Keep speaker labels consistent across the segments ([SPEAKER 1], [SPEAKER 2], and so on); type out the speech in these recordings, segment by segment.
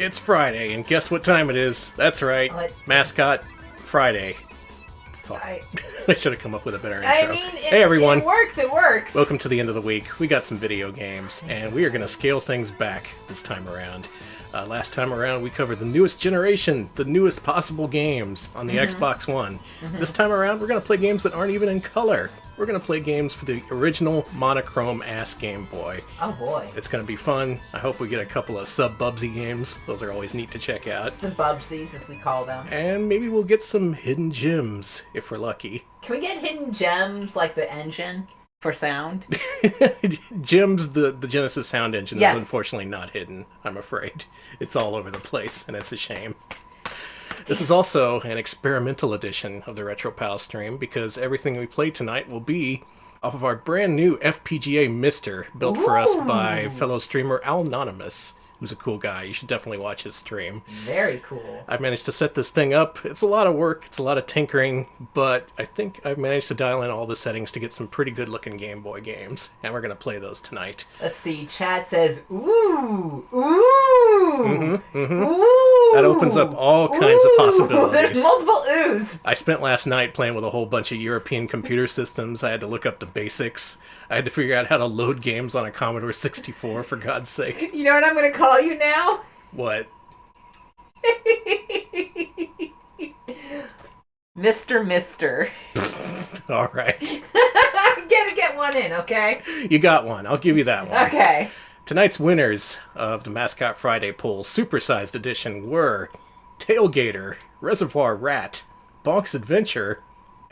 [SPEAKER 1] It's Friday, and guess what time it is? That's right,
[SPEAKER 2] What?
[SPEAKER 1] Mascot Friday. Fuck. I should have come up with a better intro.
[SPEAKER 2] I mean,
[SPEAKER 1] hey everyone.
[SPEAKER 2] It works.
[SPEAKER 1] Welcome to the end of the week. We got some video games, and we are going to scale things back this time around. Last time around, we covered the newest generation, the newest possible games on the Xbox One. This time around, we're going to play games that aren't even in color. We're going to play games for the original monochrome-ass Game Boy.
[SPEAKER 2] Oh boy.
[SPEAKER 1] It's going to be fun. I hope we get a couple of sub-Bubsy games. Those are always neat to check out.
[SPEAKER 2] Some Bubsies, as we call them.
[SPEAKER 1] And maybe we'll get some hidden gems, if we're lucky.
[SPEAKER 2] Can we get hidden gems like the engine for sound?
[SPEAKER 1] Gems, the Genesis sound engine
[SPEAKER 2] Yes.
[SPEAKER 1] is unfortunately not hidden, I'm afraid. It's all over the place, and it's a shame. This is also an experimental edition of the Retro Pal stream, because everything we play tonight will be off of our brand new FPGA Mister, built for us by fellow streamer Anonymous, who's a cool guy. You should definitely watch his stream.
[SPEAKER 2] Very cool.
[SPEAKER 1] I've managed to set this thing up. It's a lot of work, it's a lot of tinkering, but I think I've managed to dial in all the settings to get some pretty good looking Game Boy games, and we're going to play those tonight.
[SPEAKER 2] Let's see, chat says, ooh, ooh, ooh.
[SPEAKER 1] That opens up all kinds of possibilities.
[SPEAKER 2] There's multiple oohs.
[SPEAKER 1] I spent last night playing with a whole bunch of European computer systems. I had to look up the basics. I had to figure out how to load games on a Commodore 64, for God's sake.
[SPEAKER 2] You know what I'm going to call you now?
[SPEAKER 1] What?
[SPEAKER 2] Mister.
[SPEAKER 1] All right.
[SPEAKER 2] Get one in, okay?
[SPEAKER 1] You got one. I'll give you that one.
[SPEAKER 2] Okay.
[SPEAKER 1] Tonight's winners of the Mascot Friday poll supersized edition were Tailgater, Reservoir Rat, Bonk's Adventure,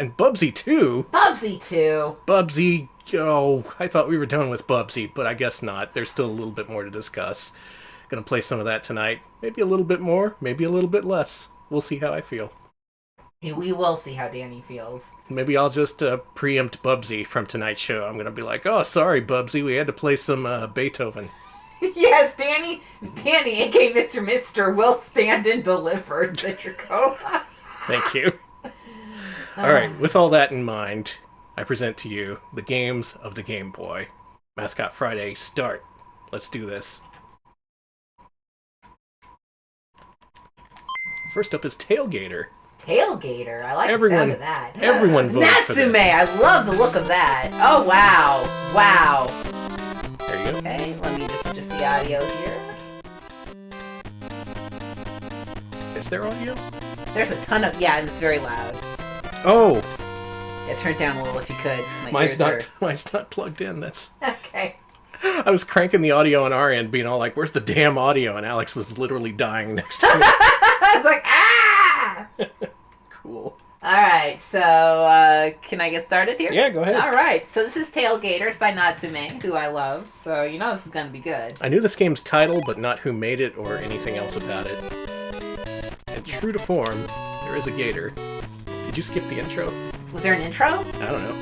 [SPEAKER 1] and Bubsy 2.
[SPEAKER 2] Bubsy 2.
[SPEAKER 1] Bubsy, oh, I thought we were done with Bubsy, but I guess not. There's still a little bit more to discuss. Gonna play some of that tonight. Maybe a little bit more, maybe a little bit less. We'll see how I feel.
[SPEAKER 2] We will see how Danny feels.
[SPEAKER 1] Maybe I'll just preempt Bubsy from tonight's show. I'm gonna be like, oh, sorry, Bubsy, we had to play some Beethoven.
[SPEAKER 2] Yes, Danny, aka Mr. Mister, will stand and deliver to Dracola.
[SPEAKER 1] Thank you. All right, with all that in mind, I present to you the games of the Game Boy. Mascot Friday, start. Let's do this. First up is Tailgater.
[SPEAKER 2] Tailgater, I like the sound of that.
[SPEAKER 1] Everyone voted for this.
[SPEAKER 2] Natsume, I love the look of that. Oh, wow. Wow.
[SPEAKER 1] There you go.
[SPEAKER 2] Okay, let me just adjust the audio here.
[SPEAKER 1] Is there audio?
[SPEAKER 2] There's a ton of, yeah, and it's very loud.
[SPEAKER 1] Oh!
[SPEAKER 2] Yeah, turn it down a little if you could.
[SPEAKER 1] Mine's not plugged in, that's...
[SPEAKER 2] Okay.
[SPEAKER 1] I was cranking the audio on our end, being all like, where's the damn audio? And Alex was literally dying next to me.
[SPEAKER 2] It's like, ah!
[SPEAKER 1] Cool.
[SPEAKER 2] Alright, so, can I get started here?
[SPEAKER 1] Yeah, go ahead.
[SPEAKER 2] Alright, so this is Tailgater. It's by Natsume, who I love, so you know this is gonna be good.
[SPEAKER 1] I knew this game's title, but not who made it or anything else about it. And true to form, there is a gator. Did you skip the intro?
[SPEAKER 2] Was there an intro?
[SPEAKER 1] I don't know.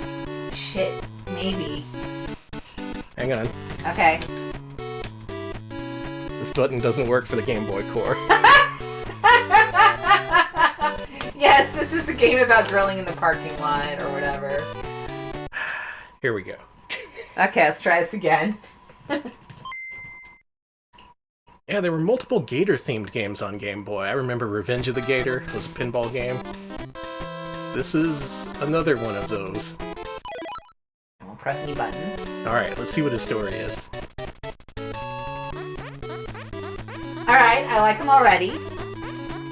[SPEAKER 2] Shit, maybe.
[SPEAKER 1] Hang on.
[SPEAKER 2] Okay.
[SPEAKER 1] This button doesn't work for the Game Boy Core.
[SPEAKER 2] Yes, this is a game about drilling in the parking lot or whatever.
[SPEAKER 1] Here we go.
[SPEAKER 2] Okay, let's try this again.
[SPEAKER 1] Yeah, there were multiple Gator-themed games on Game Boy. I remember Revenge of the Gator was a pinball game. This is another one of those.
[SPEAKER 2] I won't press any buttons.
[SPEAKER 1] Alright, let's see what his story is.
[SPEAKER 2] Alright, I like them already.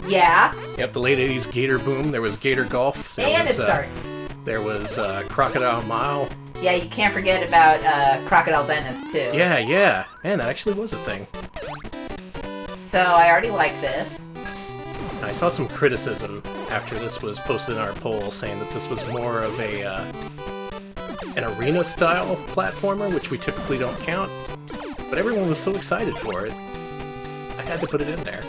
[SPEAKER 2] Yeah.
[SPEAKER 1] Yep, the late 80s Gator boom. There was Gator Golf. There
[SPEAKER 2] And
[SPEAKER 1] was,
[SPEAKER 2] it starts.
[SPEAKER 1] There was Crocodile Mile.
[SPEAKER 2] Yeah, you can't forget about Crocodile Dentist, too.
[SPEAKER 1] Yeah. Man, that actually was a thing.
[SPEAKER 2] So, I already like this.
[SPEAKER 1] I saw some criticism after this was posted in our poll saying that this was more of an arena-style platformer, which we typically don't count. But everyone was so excited for it, I had to put it in there.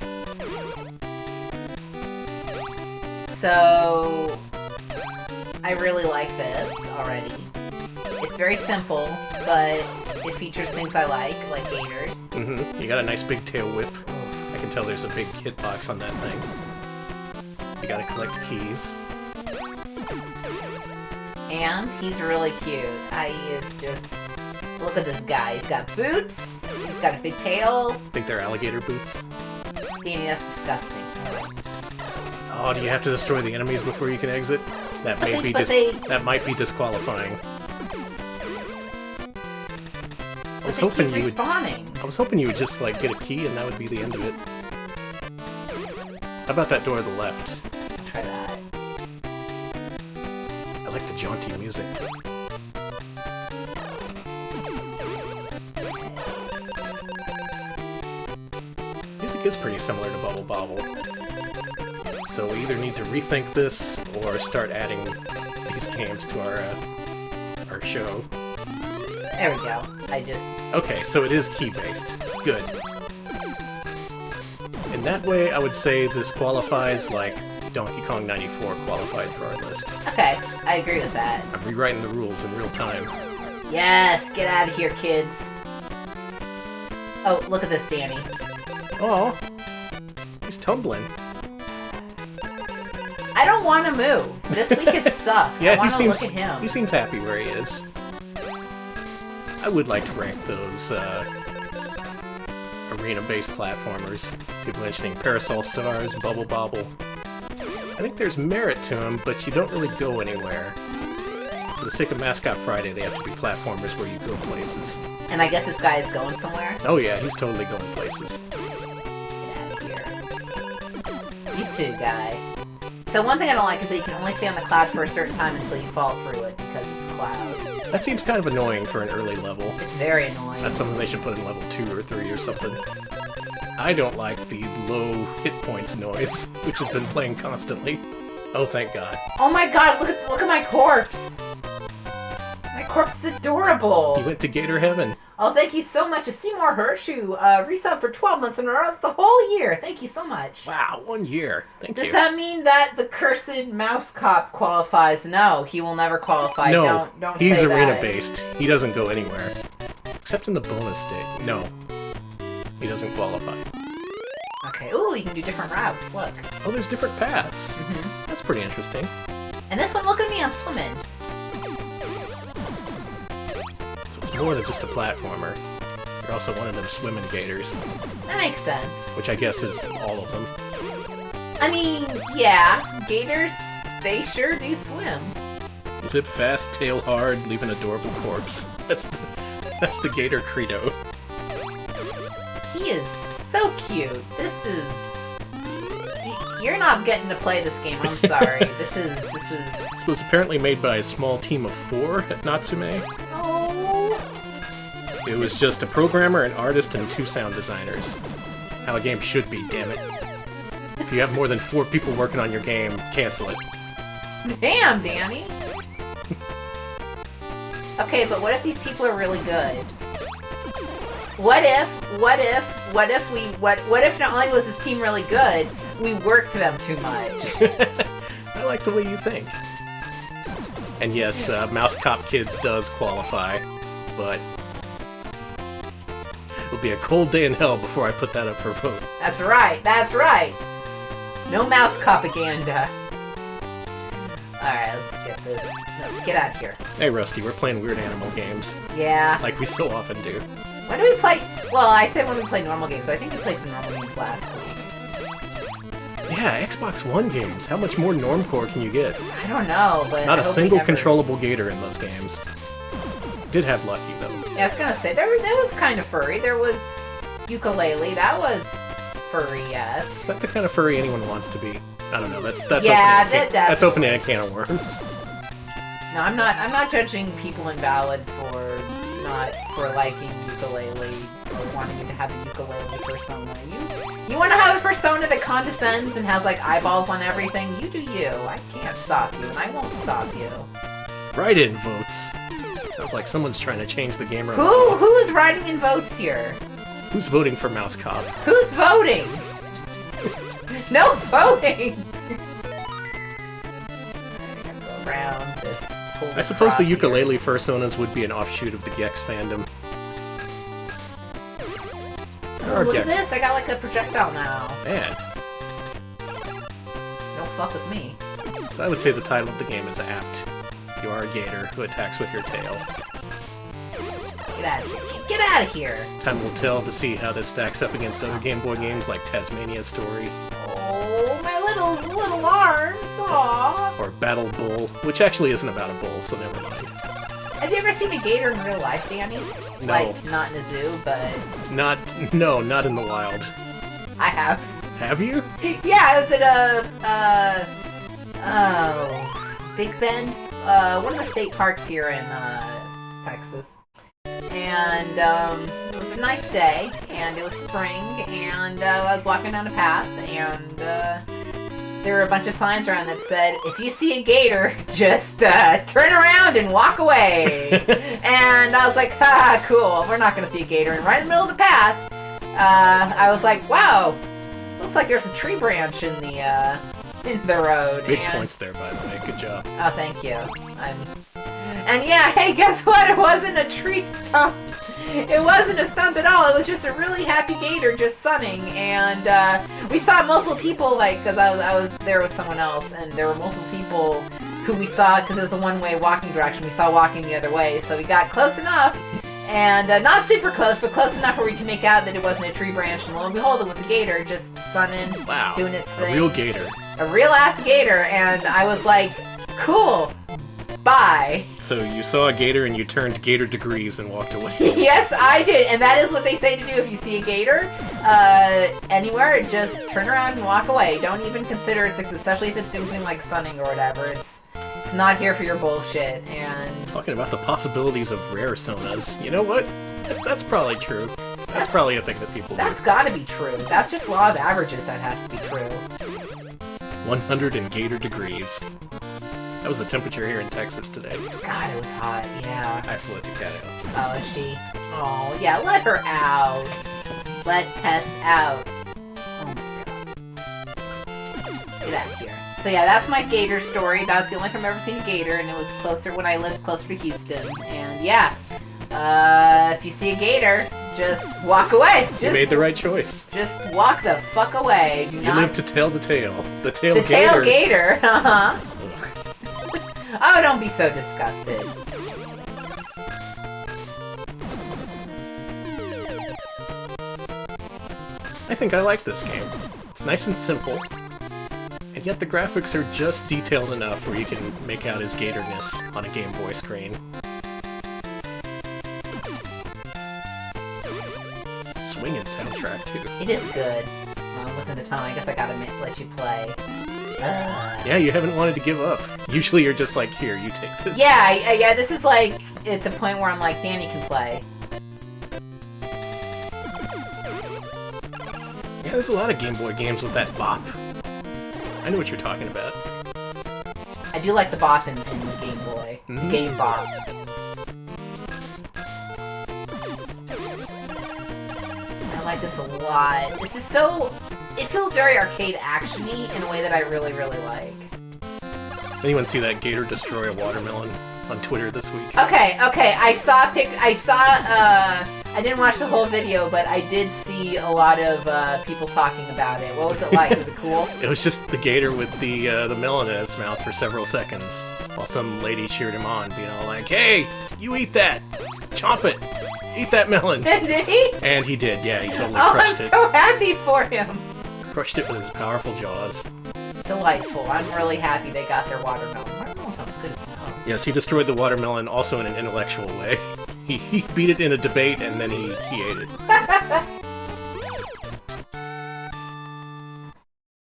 [SPEAKER 2] So, I really like this already. It's very simple, but it features things I like gators.
[SPEAKER 1] Mm-hmm. You got a nice big tail whip. I can tell there's a big hitbox on that thing. You gotta collect keys.
[SPEAKER 2] And he's really cute. He is just... Look at this guy. He's got boots. He's got a big tail.
[SPEAKER 1] I think they're alligator boots.
[SPEAKER 2] Danny, that's disgusting.
[SPEAKER 1] Oh, do you have to destroy the enemies before you can exit? That may be that might be disqualifying. I was hoping you would. I was hoping you would just like get a key and that would be the end of it. How about that door to the left?
[SPEAKER 2] Try that.
[SPEAKER 1] I like the jaunty music. Music is pretty similar to Bubble Bobble. So we either need to rethink this or start adding these games to our show.
[SPEAKER 2] There we go.
[SPEAKER 1] Okay, so it is key-based. Good. In that way, I would say this qualifies like Donkey Kong 94 qualified for our list.
[SPEAKER 2] Okay, I agree with that.
[SPEAKER 1] I'm rewriting the rules in real time.
[SPEAKER 2] Yes, get out of here, kids. Oh, look at this, Danny.
[SPEAKER 1] Oh, he's tumbling.
[SPEAKER 2] I don't want to move. This week has sucked.
[SPEAKER 1] Yeah,
[SPEAKER 2] I want to look at him.
[SPEAKER 1] He seems happy where he is. I would like to rank those arena-based platformers. People mentioning Parasol Stars, Bubble Bobble. I think there's merit to them, but you don't really go anywhere. For the sake of Mascot Friday, they have to be platformers where you go places.
[SPEAKER 2] And I guess this guy is going somewhere?
[SPEAKER 1] Oh yeah, he's totally going places.
[SPEAKER 2] Get out of here. You too, guy. So one thing I don't like is that you can only stay on the cloud for a certain time until you fall through it, because it's a cloud.
[SPEAKER 1] That seems kind of annoying for an early level.
[SPEAKER 2] It's very annoying.
[SPEAKER 1] That's something they should put in level 2 or 3 or something. I don't like the low hit points noise, which has been playing constantly. Oh, thank God.
[SPEAKER 2] Oh my God, look at my corpse! My corpse is adorable!
[SPEAKER 1] You went to Gator Heaven.
[SPEAKER 2] Oh, thank you so much. A Seymour Hirsch who resub for 12 months in a row. That's a whole year. Thank you so much.
[SPEAKER 1] Wow, 1 year. Thank you.
[SPEAKER 2] Does that mean that the cursed mouse cop qualifies? No, he will never qualify.
[SPEAKER 1] No,
[SPEAKER 2] don't
[SPEAKER 1] he's
[SPEAKER 2] say
[SPEAKER 1] arena-based. He doesn't go anywhere. Except in the bonus stage. No. He doesn't qualify.
[SPEAKER 2] Okay, ooh, you can do different routes. Look.
[SPEAKER 1] Oh, there's different paths.
[SPEAKER 2] Mm-hmm.
[SPEAKER 1] That's pretty interesting.
[SPEAKER 2] And this one, look at me, I'm swimming.
[SPEAKER 1] So it's more than just a platformer. You're also one of them swimming gators.
[SPEAKER 2] That makes sense.
[SPEAKER 1] Which I guess is all of them.
[SPEAKER 2] I mean, yeah, gators, they sure do swim.
[SPEAKER 1] Lip fast, tail hard, leave an adorable corpse. That's the gator credo.
[SPEAKER 2] He is so cute. This is... You're not getting to play this game, I'm sorry. This
[SPEAKER 1] was apparently made by a small team of 4 at Natsume.
[SPEAKER 2] Oh.
[SPEAKER 1] It was just a programmer, an artist, and 2 sound designers. How a game should be, damn it. If you have more than 4 people working on your game, cancel it.
[SPEAKER 2] Damn, Danny! Okay, but what if these people are really good? What if not only was this team really good, we worked them too much?
[SPEAKER 1] I like the way you think. And yes, Mouse Cop Kids does qualify, but it'll be a cold day in hell before I put that up for vote.
[SPEAKER 2] That's right, that's right! No mouse propaganda. Alright, let's get this. No, get out of here.
[SPEAKER 1] Hey Rusty, we're playing weird animal games.
[SPEAKER 2] Yeah.
[SPEAKER 1] Like we so often do.
[SPEAKER 2] When do we play? Well, I said when we play normal games, but I think we played some normal games last week.
[SPEAKER 1] Yeah, Xbox One games. How much more normcore can you get?
[SPEAKER 2] I don't know, but
[SPEAKER 1] not a single controllable gator in those games. Did have Lucky though.
[SPEAKER 2] Yeah, I was gonna say there was kind of furry. There was Ukulele. That was furry, yes.
[SPEAKER 1] Is that the kind of furry anyone wants to be? I don't know. That's
[SPEAKER 2] yeah,
[SPEAKER 1] that's opening a can of worms.
[SPEAKER 2] No, I'm not judging people invalid for liking ukulele or wanting to have a ukulele persona. You want to have a persona that condescends and has like eyeballs on everything? You do you. I can't stop you, and I won't stop you.
[SPEAKER 1] Write-in votes. Sounds like someone's trying to change the game around.
[SPEAKER 2] Who is writing in votes here?
[SPEAKER 1] Who's voting for Mouse Cop?
[SPEAKER 2] Who's voting? No voting. Go around this.
[SPEAKER 1] I suppose the ukulele personas would be an offshoot of the Gex fandom.
[SPEAKER 2] Oh, look at this! I got like a projectile now.
[SPEAKER 1] Man.
[SPEAKER 2] Don't fuck with me.
[SPEAKER 1] So I would say the title of the game is apt. You are a gator who attacks with your tail.
[SPEAKER 2] Get out of here. Get out of here.
[SPEAKER 1] Time will tell to see how this stacks up against other Game Boy games like Tasmania's Story.
[SPEAKER 2] Oh, my little arms. Aww.
[SPEAKER 1] Or Battle Bull, which actually isn't about a bull, so never mind.
[SPEAKER 2] Have you ever seen a gator in real life, Danny?
[SPEAKER 1] No.
[SPEAKER 2] Like, not in a zoo, but...
[SPEAKER 1] Not in the wild.
[SPEAKER 2] I have.
[SPEAKER 1] Have you?
[SPEAKER 2] Yeah, I was at Big Bend, one of the state parks here in Texas. And it was a nice day, and it was spring, and I was walking down a path, and there were a bunch of signs around that said, if you see a gator, just turn around and walk away. And I was like, ha, cool, we're not going to see a gator. And right in the middle of the path, I was like, wow, looks like there's a tree branch in the road.
[SPEAKER 1] Big points there, by the way. Good job.
[SPEAKER 2] Oh, thank you. And yeah, hey, guess what? It wasn't a tree stump. It wasn't a stump at all. It was just a really happy gator just sunning. And we saw multiple people, like, because I was there with someone else, and there were multiple people who we saw, because it was a one-way walking direction, we saw walking the other way. So we got close enough, and not super close, but close enough where we can make out that it wasn't a tree branch. And lo and behold, it was a gator just sunning, doing its thing.
[SPEAKER 1] A real gator.
[SPEAKER 2] A real-ass gator, and I was like, cool. Bye.
[SPEAKER 1] So you saw a gator and you turned gator degrees and walked away.
[SPEAKER 2] Yes, I did, and that is what they say to do if you see a gator anywhere. Just turn around and walk away. Don't even consider it, especially if it's doing something like sunning or whatever. It's not here for your bullshit. And
[SPEAKER 1] talking about the possibilities of rare sonas, you know what? That's probably true. That's probably a thing that people do.
[SPEAKER 2] That's gotta be true. That's just law of averages that has to be true.
[SPEAKER 1] 100 and gator degrees. That was the temperature here in Texas today.
[SPEAKER 2] God, it was hot, yeah.
[SPEAKER 1] I have to let the cat out.
[SPEAKER 2] Oh, is she? Oh, yeah, let her out. Let Tess out. Oh my god. Get out of here. So yeah, that's my gator story. That's the only time I've ever seen a gator, and it was closer when I lived closer to Houston. And yeah, if you see a gator, just walk away.
[SPEAKER 1] You made the right choice.
[SPEAKER 2] Just walk the fuck away.
[SPEAKER 1] You live to tell the tale. The tailgater.
[SPEAKER 2] The tailgater, uh-huh. Oh, don't be so disgusted.
[SPEAKER 1] I think I like this game. It's nice and simple, and yet the graphics are just detailed enough where you can make out his gatorness on a Game Boy screen. Swinging soundtrack, too.
[SPEAKER 2] It is good. I'm looking at the time. I guess I gotta let you play.
[SPEAKER 1] Yeah, you haven't wanted to give up. Usually you're just like, here, you take this.
[SPEAKER 2] Yeah, yeah, this is like at the point where I'm like, Danny can play.
[SPEAKER 1] Yeah, there's a lot of Game Boy games with that bop. I know what you're talking about.
[SPEAKER 2] I do like the bop in Game Boy.
[SPEAKER 1] Mm-hmm.
[SPEAKER 2] Game Bop. I like this a lot. This is so... It feels very arcade action-y in a way that I really, really like.
[SPEAKER 1] Anyone see that gator destroy a watermelon on Twitter this week?
[SPEAKER 2] Okay, I saw I didn't watch the whole video, but I did see a lot of people talking about it. What was it like? Was it cool?
[SPEAKER 1] It was just the gator with the melon in its mouth for several seconds, while some lady cheered him on, being all like, "Hey, you eat that! Chomp it! Eat that melon!"
[SPEAKER 2] Did he?
[SPEAKER 1] And he did, yeah, he totally crushed it.
[SPEAKER 2] I'm so happy for him!
[SPEAKER 1] Crushed it with his powerful jaws.
[SPEAKER 2] Delightful. I'm really happy they got their watermelon. Watermelon sounds good as hell.
[SPEAKER 1] Yes, he destroyed the watermelon also in an intellectual way. He beat it in a debate and then he ate it.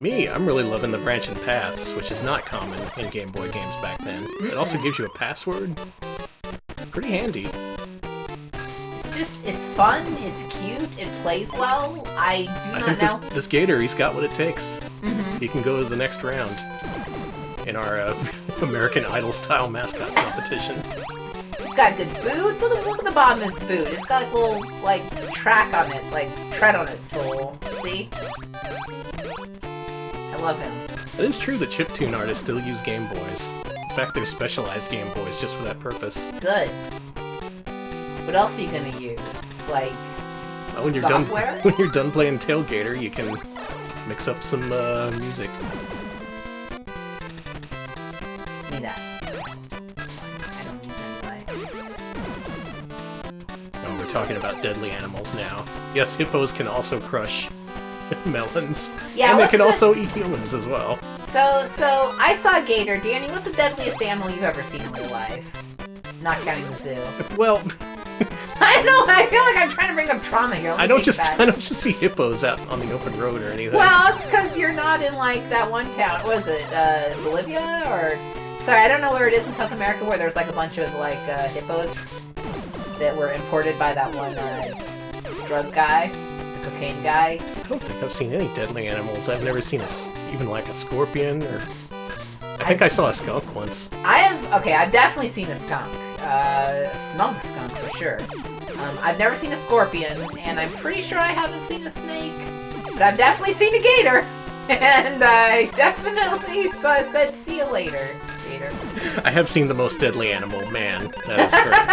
[SPEAKER 1] Me, I'm really loving the branching paths, which is not common in Game Boy games back then. It also gives you a password. Pretty handy.
[SPEAKER 2] It's fun, it's cute, it plays well. I think
[SPEAKER 1] this gator, he's got what it takes.
[SPEAKER 2] Mm-hmm.
[SPEAKER 1] He can go to the next round in our American Idol-style mascot competition.
[SPEAKER 2] It's got good boots. Look at the bottom of his boot. It's got a little, like, track on it, like, tread on its sole. See? I love him.
[SPEAKER 1] It is true that chiptune artists still use Game Boys. In fact, there's specialized Game Boys just for that purpose.
[SPEAKER 2] Good. What else are you gonna use? Like,
[SPEAKER 1] when you're
[SPEAKER 2] software?
[SPEAKER 1] When you're done playing Tailgater, you can mix up some music.
[SPEAKER 2] Give me that. I don't need that anyway.
[SPEAKER 1] Oh, we're talking about deadly animals now. Yes, hippos can also crush melons.
[SPEAKER 2] Yeah,
[SPEAKER 1] and they can also eat humans as well.
[SPEAKER 2] So I saw a gator. Danny, what's the deadliest animal you've ever seen in real life? Not counting the zoo.
[SPEAKER 1] Well,
[SPEAKER 2] I know. I feel like I'm trying to bring up trauma here.
[SPEAKER 1] I don't just see hippos out on the open road or anything.
[SPEAKER 2] Well, it's because you're not in like that one town. What was it? Bolivia or? Sorry, I don't know where it is in South America where there's like a bunch of like hippos that were imported by that one drug guy, the cocaine guy.
[SPEAKER 1] I don't think I've seen any deadly animals. I've never seen even like a scorpion or. I think I saw a skunk once.
[SPEAKER 2] I've definitely seen a skunk. Smelled the skunk for sure. I've never seen a scorpion, and I'm pretty sure I haven't seen a snake. But I've definitely seen a gator, and I definitely said see you later, gator.
[SPEAKER 1] I have seen the most deadly animal, man. That is correct.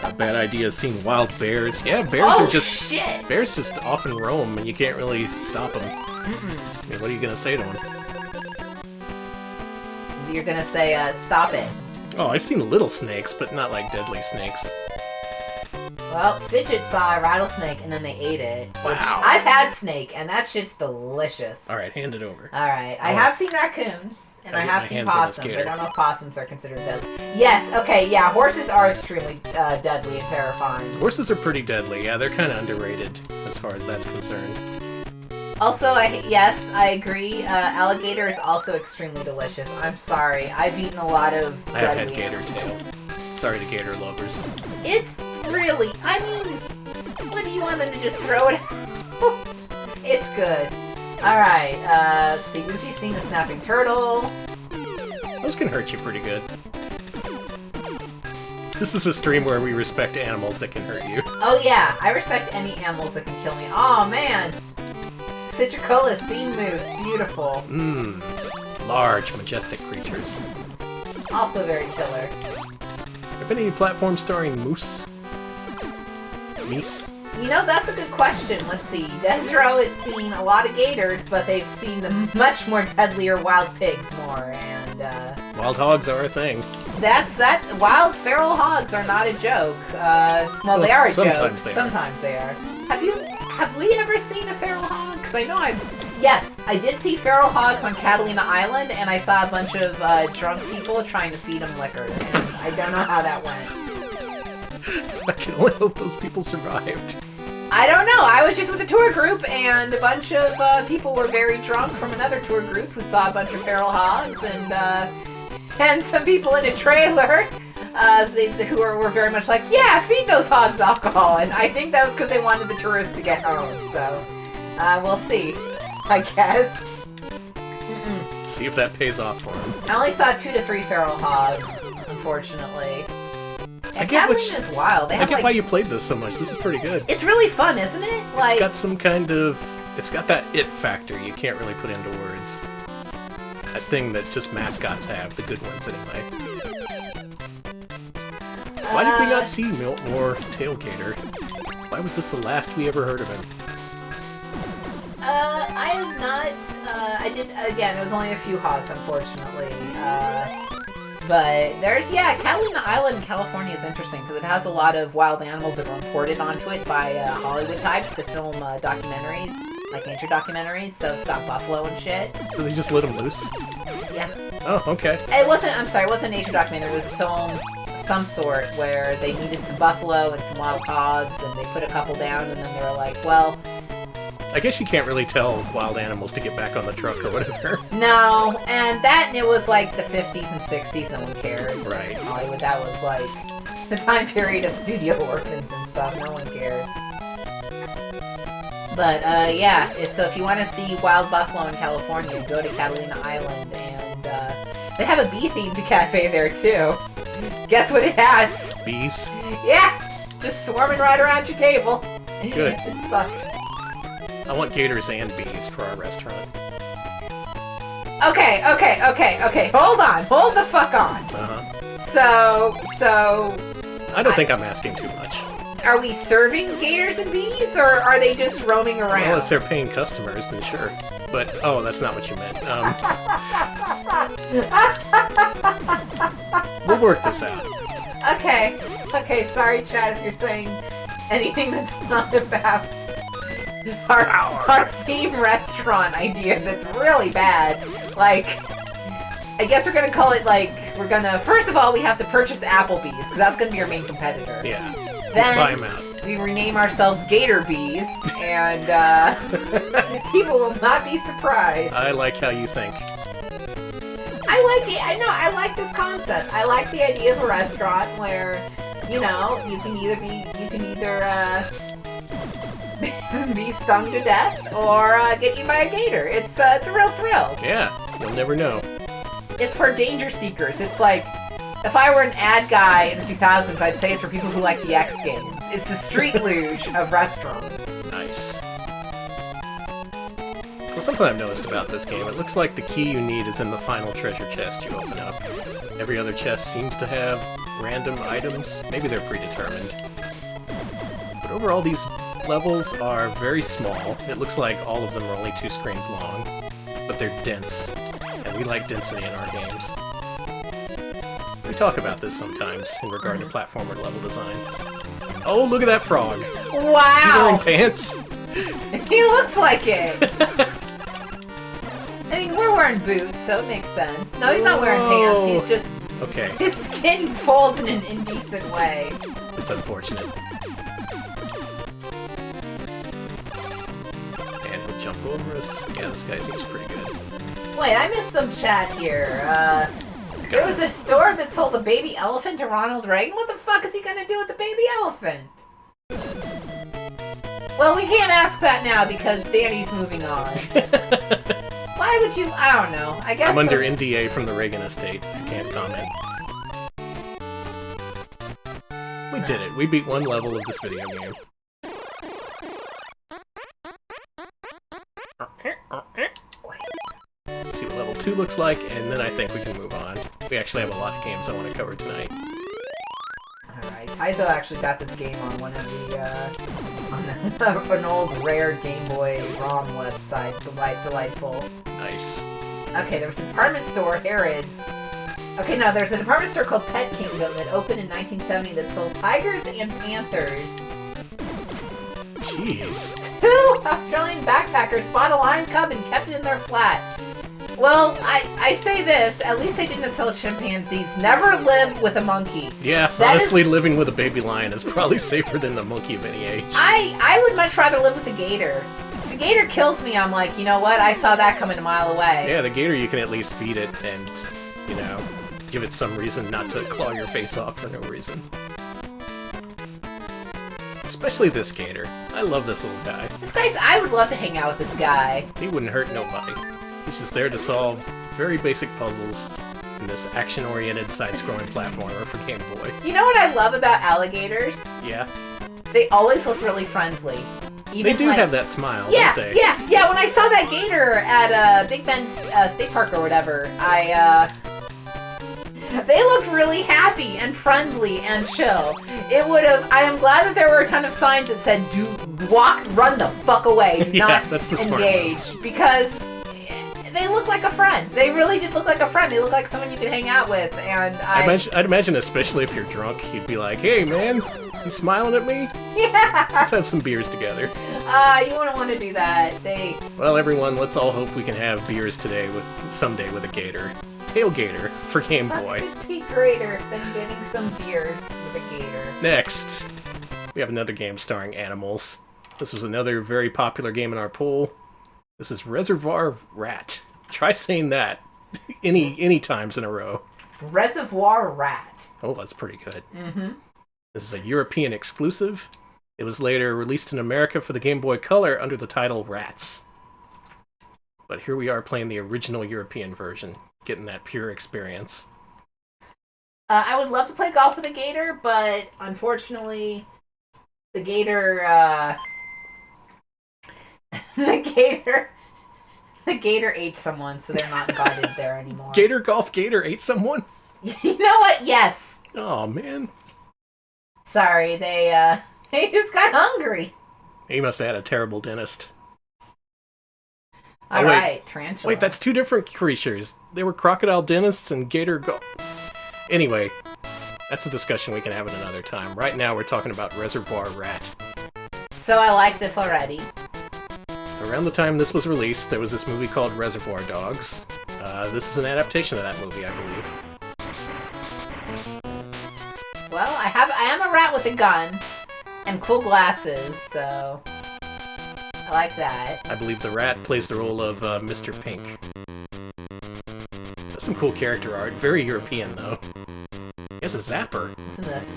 [SPEAKER 1] A bad idea is seeing wild bears. Yeah, bears are just
[SPEAKER 2] shit.
[SPEAKER 1] Bears just often roam, and you can't really stop them. I mean, what are you gonna say to them?
[SPEAKER 2] You're gonna say, stop it.
[SPEAKER 1] Oh, I've seen little snakes, but not like deadly snakes.
[SPEAKER 2] Well, Fidget saw a rattlesnake and then they ate it.
[SPEAKER 1] Wow.
[SPEAKER 2] I've had snake, and that shit's delicious.
[SPEAKER 1] Alright, hand it over.
[SPEAKER 2] Alright, I have seen raccoons, and I have seen
[SPEAKER 1] hands on this
[SPEAKER 2] possums.
[SPEAKER 1] gator.
[SPEAKER 2] I don't know if possums are considered deadly. Yes, okay, yeah, horses are extremely deadly and terrifying.
[SPEAKER 1] Horses are pretty deadly, yeah, they're kind of underrated as far as that's concerned.
[SPEAKER 2] Also, yes, I agree. Alligator is also extremely delicious. I'm sorry, I've eaten a lot of
[SPEAKER 1] I have had
[SPEAKER 2] deadly
[SPEAKER 1] gator
[SPEAKER 2] animals.
[SPEAKER 1] tail. Sorry to gator lovers.
[SPEAKER 2] It's really, I mean, what do you want them to just throw it out? It's good. Alright, let's see. Lucy's seen the snapping turtle.
[SPEAKER 1] Those can hurt you pretty good. This is a stream where we respect animals that can hurt you.
[SPEAKER 2] Oh yeah, I respect any animals that can kill me. Oh man! Citricola sea moose, beautiful.
[SPEAKER 1] Mmm. Large, majestic creatures.
[SPEAKER 2] Also very killer.
[SPEAKER 1] Have any platforms starring moose? Meese?
[SPEAKER 2] You know, that's a good question. Let's see. Desro has seen a lot of gators, but they've seen the much more deadlier wild pigs more, and
[SPEAKER 1] Wild hogs are a thing.
[SPEAKER 2] Wild feral hogs are not a joke. Well, they are a joke.
[SPEAKER 1] Sometimes they are.
[SPEAKER 2] Sometimes they are. Have we ever seen a feral hog? Because I know Yes, I did see feral hogs on Catalina Island, and I saw a bunch of drunk people trying to feed them liquor, and I don't know how that went.
[SPEAKER 1] I can only hope those people survived.
[SPEAKER 2] I don't know. I was just with a tour group, and a bunch of people were very drunk from another tour group who saw a bunch of feral hogs, and some people in a trailer who were very much like, yeah, feed those hogs alcohol, and I think that was because they wanted the tourists to get home, so we'll see, I guess.
[SPEAKER 1] See if that pays off for him.
[SPEAKER 2] I only saw 2 to 3 feral hogs, unfortunately. And Catalina's wild.
[SPEAKER 1] I get why you played this so much. This is pretty good.
[SPEAKER 2] It's really fun, isn't it?
[SPEAKER 1] It's got some kind of... It's got that it factor you can't really put into words. That thing that just mascots have, the good ones anyway. Why did we not see more Tailgater? Why was this the last we ever heard of him?
[SPEAKER 2] I have not, again, it was only a few hogs, unfortunately, but Catalina Island in California is interesting, because it has a lot of wild animals that were imported onto it by Hollywood types to film documentaries, like nature documentaries, so it's got buffalo and shit.
[SPEAKER 1] So they just let them loose?
[SPEAKER 2] Yeah.
[SPEAKER 1] Oh, okay.
[SPEAKER 2] It wasn't a nature documentary, it was a film of some sort where they needed some buffalo and some wild hogs, and they put a couple down, and then they were like, well...
[SPEAKER 1] I guess you can't really tell wild animals to get back on the truck or whatever.
[SPEAKER 2] No, and it was like the 50s and 60s, no one cared.
[SPEAKER 1] Right.
[SPEAKER 2] Hollywood, that was like the time period of studio orphans and stuff, no one cared. But, so if you want to see wild buffalo in California, go to Catalina Island, and they have a bee-themed cafe there, too. Guess what it has?
[SPEAKER 1] Bees?
[SPEAKER 2] Yeah! Just swarming right around your table.
[SPEAKER 1] Good.
[SPEAKER 2] It sucked.
[SPEAKER 1] I want gators and bees for our restaurant.
[SPEAKER 2] Okay. Hold the fuck on. So...
[SPEAKER 1] I don't think I'm asking too much.
[SPEAKER 2] Are we serving gators and bees, or are they just roaming around?
[SPEAKER 1] Well, if they're paying customers, then sure. But, that's not what you meant. We'll work this out.
[SPEAKER 2] Okay, sorry, Chad, if you're saying anything that's not about our theme restaurant idea that's really bad. Like, I guess we're gonna call it, like, first of all, we have to purchase Applebee's, because that's gonna be our main competitor.
[SPEAKER 1] Yeah.
[SPEAKER 2] Then,
[SPEAKER 1] buy 'em out.
[SPEAKER 2] we rename ourselves Gator Bees, and, people will not be surprised.
[SPEAKER 1] I like how you think.
[SPEAKER 2] I like this concept. I like the idea of a restaurant where, you can either be stung to death or get eaten by a gator. It's a real thrill.
[SPEAKER 1] Yeah, you'll never know.
[SPEAKER 2] It's for danger seekers. It's like, if I were an ad guy in the 2000s, I'd say it's for people who like the X Games. It's the street luge of restaurants.
[SPEAKER 1] Nice. So something I've noticed about this game, it looks like the key you need is in the final treasure chest you open up. Every other chest seems to have random items. Maybe they're predetermined. But overall, these levels are very small. It looks like all of them are only 2 screens long. But they're dense. And we like density in our games. We talk about this sometimes in regard to platformer level design. Oh, look at that frog!
[SPEAKER 2] Wow!
[SPEAKER 1] Is he wearing pants?
[SPEAKER 2] He looks like it! I mean, we're wearing boots, so it makes sense. No, he's not wearing pants, he's just...
[SPEAKER 1] Okay.
[SPEAKER 2] His skin folds in an indecent way.
[SPEAKER 1] It's unfortunate. And we'll jump over us. Yeah, this guy seems pretty good.
[SPEAKER 2] Wait, I missed some chat here. There was a store that sold a baby elephant to Ronald Reagan? What the fuck is he gonna do with the baby elephant? Well, we can't ask that now because Danny's moving on. Why would you? I don't know. I guess
[SPEAKER 1] I'm under NDA from the Reagan estate. I can't comment. We did it. We beat one level of this video game. Let's see what level 2 looks like, and then I think we can move on. We actually have a lot of games I want to cover tonight.
[SPEAKER 2] Alright, Taizo actually got this game on one of the, on an old rare Game Boy ROM website. Delightful.
[SPEAKER 1] Nice.
[SPEAKER 2] Okay, there was a department store, Harrods. Okay, now there's a department store called Pet Kingdom that opened in 1970 that sold tigers and panthers.
[SPEAKER 1] Jeez.
[SPEAKER 2] 2 Australian backpackers bought a lion cub and kept it in their flat. Well, I say this, at least they didn't sell chimpanzees. Never live with a monkey.
[SPEAKER 1] Yeah, honestly, living with a baby lion is probably safer than a monkey of any age.
[SPEAKER 2] I would much rather live with a gator. If a gator kills me, I'm like, you know what? I saw that coming a mile away.
[SPEAKER 1] Yeah, the gator you can at least feed it and, give it some reason not to claw your face off for no reason. Especially this gator. I love this little guy.
[SPEAKER 2] I would love to hang out with this guy.
[SPEAKER 1] He wouldn't hurt nobody. He's just there to solve very basic puzzles in this action-oriented side-scrolling platformer for Game Boy.
[SPEAKER 2] You know what I love about alligators?
[SPEAKER 1] Yeah.
[SPEAKER 2] They always look really friendly.
[SPEAKER 1] They do have that smile,
[SPEAKER 2] yeah,
[SPEAKER 1] don't they?
[SPEAKER 2] Yeah. When I saw that gator at Big Bend State Park or whatever, they looked really happy and friendly and chill. I am glad that there were a ton of signs that said, run the fuck away, do not
[SPEAKER 1] that's the smart
[SPEAKER 2] engage.
[SPEAKER 1] move.
[SPEAKER 2] Because they look like a friend. They really did look like a friend. They look like someone you could hang out with, and
[SPEAKER 1] I'd imagine, especially if you're drunk, you'd be like, hey man, you smiling at me?
[SPEAKER 2] Yeah!
[SPEAKER 1] Let's have some beers together.
[SPEAKER 2] You wouldn't want to do that.
[SPEAKER 1] Well, everyone, let's all hope we can have beers someday with a gator. Tailgater for Game Boy.
[SPEAKER 2] What could be greater than getting some beers with a gator?
[SPEAKER 1] Next, we have another game starring animals. This was another very popular game in our pool. This is Reservoir Rat. Try saying that any times in a row.
[SPEAKER 2] Reservoir Rat.
[SPEAKER 1] Oh, that's pretty good.
[SPEAKER 2] Mm-hmm.
[SPEAKER 1] This is a European exclusive. It was later released in America for the Game Boy Color under the title Rats. But here we are playing the original European version, getting that pure experience.
[SPEAKER 2] I would love to play golf with a gator, but unfortunately, the gator, the gator ate someone, so they're not guarded there anymore.
[SPEAKER 1] Gator ate someone?
[SPEAKER 2] You know what? Yes.
[SPEAKER 1] Oh, man.
[SPEAKER 2] Sorry, they just got hungry.
[SPEAKER 1] He must have had a terrible dentist.
[SPEAKER 2] Alright, tarantula.
[SPEAKER 1] Wait, that's 2 different creatures. They were crocodile dentists and gator Anyway, that's a discussion we can have at another time. Right now, we're talking about Reservoir Rat.
[SPEAKER 2] So I like this already.
[SPEAKER 1] So around the time this was released, there was this movie called Reservoir Dogs. This is an adaptation of that movie, I believe.
[SPEAKER 2] Well, I am a rat with a gun and cool glasses, so I like that.
[SPEAKER 1] I believe the rat plays the role of Mr. Pink. That's some cool character art. Very European, though. He has a zapper.
[SPEAKER 2] Listen to this.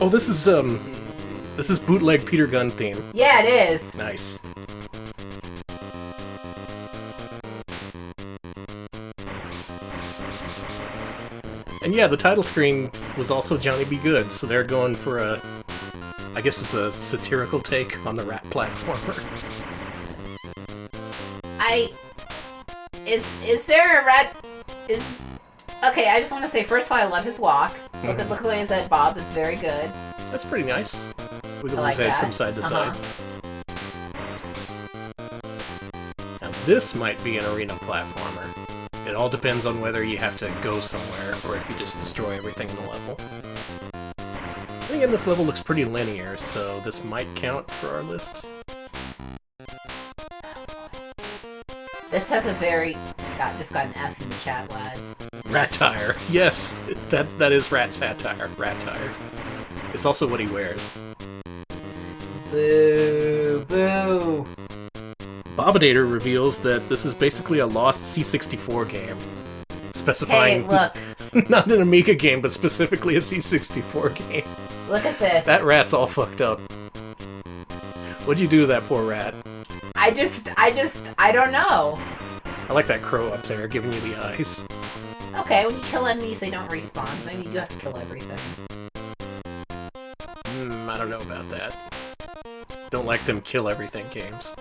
[SPEAKER 1] Oh, this is bootleg Peter Gunn theme.
[SPEAKER 2] Yeah, it is.
[SPEAKER 1] Nice. And yeah, the title screen was also Johnny B. Good, so they're going for a, I guess it's a satirical take on the rat platformer.
[SPEAKER 2] Is there a rat? Okay, I just want to say, first of all, I love his walk. Look at the way his head bobs, it's very good.
[SPEAKER 1] That's pretty nice. Wiggles
[SPEAKER 2] like
[SPEAKER 1] his head
[SPEAKER 2] that.
[SPEAKER 1] from side to side. Now this might be an arena platformer. It all depends on whether you have to go somewhere, or if you just destroy everything in the level. And again, this level looks pretty linear, so this might count for our list.
[SPEAKER 2] This has a very... just got an F in the chat, lads.
[SPEAKER 1] Rat tire. Yes, that is rat satire. Rat tire. It's also what he wears.
[SPEAKER 2] Boo! Boo!
[SPEAKER 1] Bobadator reveals that this is basically a lost C64 game. Specifying...
[SPEAKER 2] Hey, look.
[SPEAKER 1] Not an Amiga game, but specifically a C64 game.
[SPEAKER 2] Look at this.
[SPEAKER 1] That rat's all fucked up. What'd you do to that poor rat?
[SPEAKER 2] I don't know.
[SPEAKER 1] I like that crow up there giving you the eyes.
[SPEAKER 2] Okay, when you kill enemies, they don't respawn, so maybe you do have to kill everything.
[SPEAKER 1] I don't know about that. Don't like them kill everything games.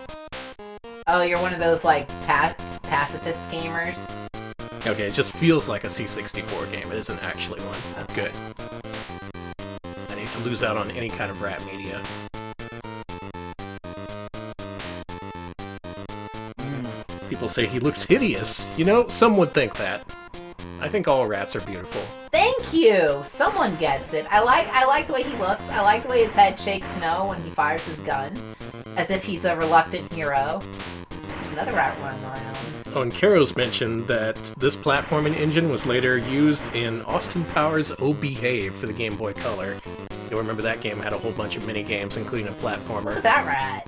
[SPEAKER 2] Oh, you're one of those, like, pacifist gamers?
[SPEAKER 1] Okay, it just feels like a C64 game. It isn't actually one.
[SPEAKER 2] Okay.
[SPEAKER 1] Good. I hate to lose out on any kind of rat media. People say he looks hideous. You know, some would think that. I think all rats are beautiful.
[SPEAKER 2] Thank you! Someone gets it. I like the way he looks. I like the way his head shakes no when he fires his gun. As if he's a reluctant hero. There's another rat running around.
[SPEAKER 1] Oh, and Karo's mentioned that this platforming engine was later used in Austin Powers' Oh Behave for the Game Boy Color. You'll remember that game had a whole bunch of mini-games, including a platformer.
[SPEAKER 2] Look at that rat.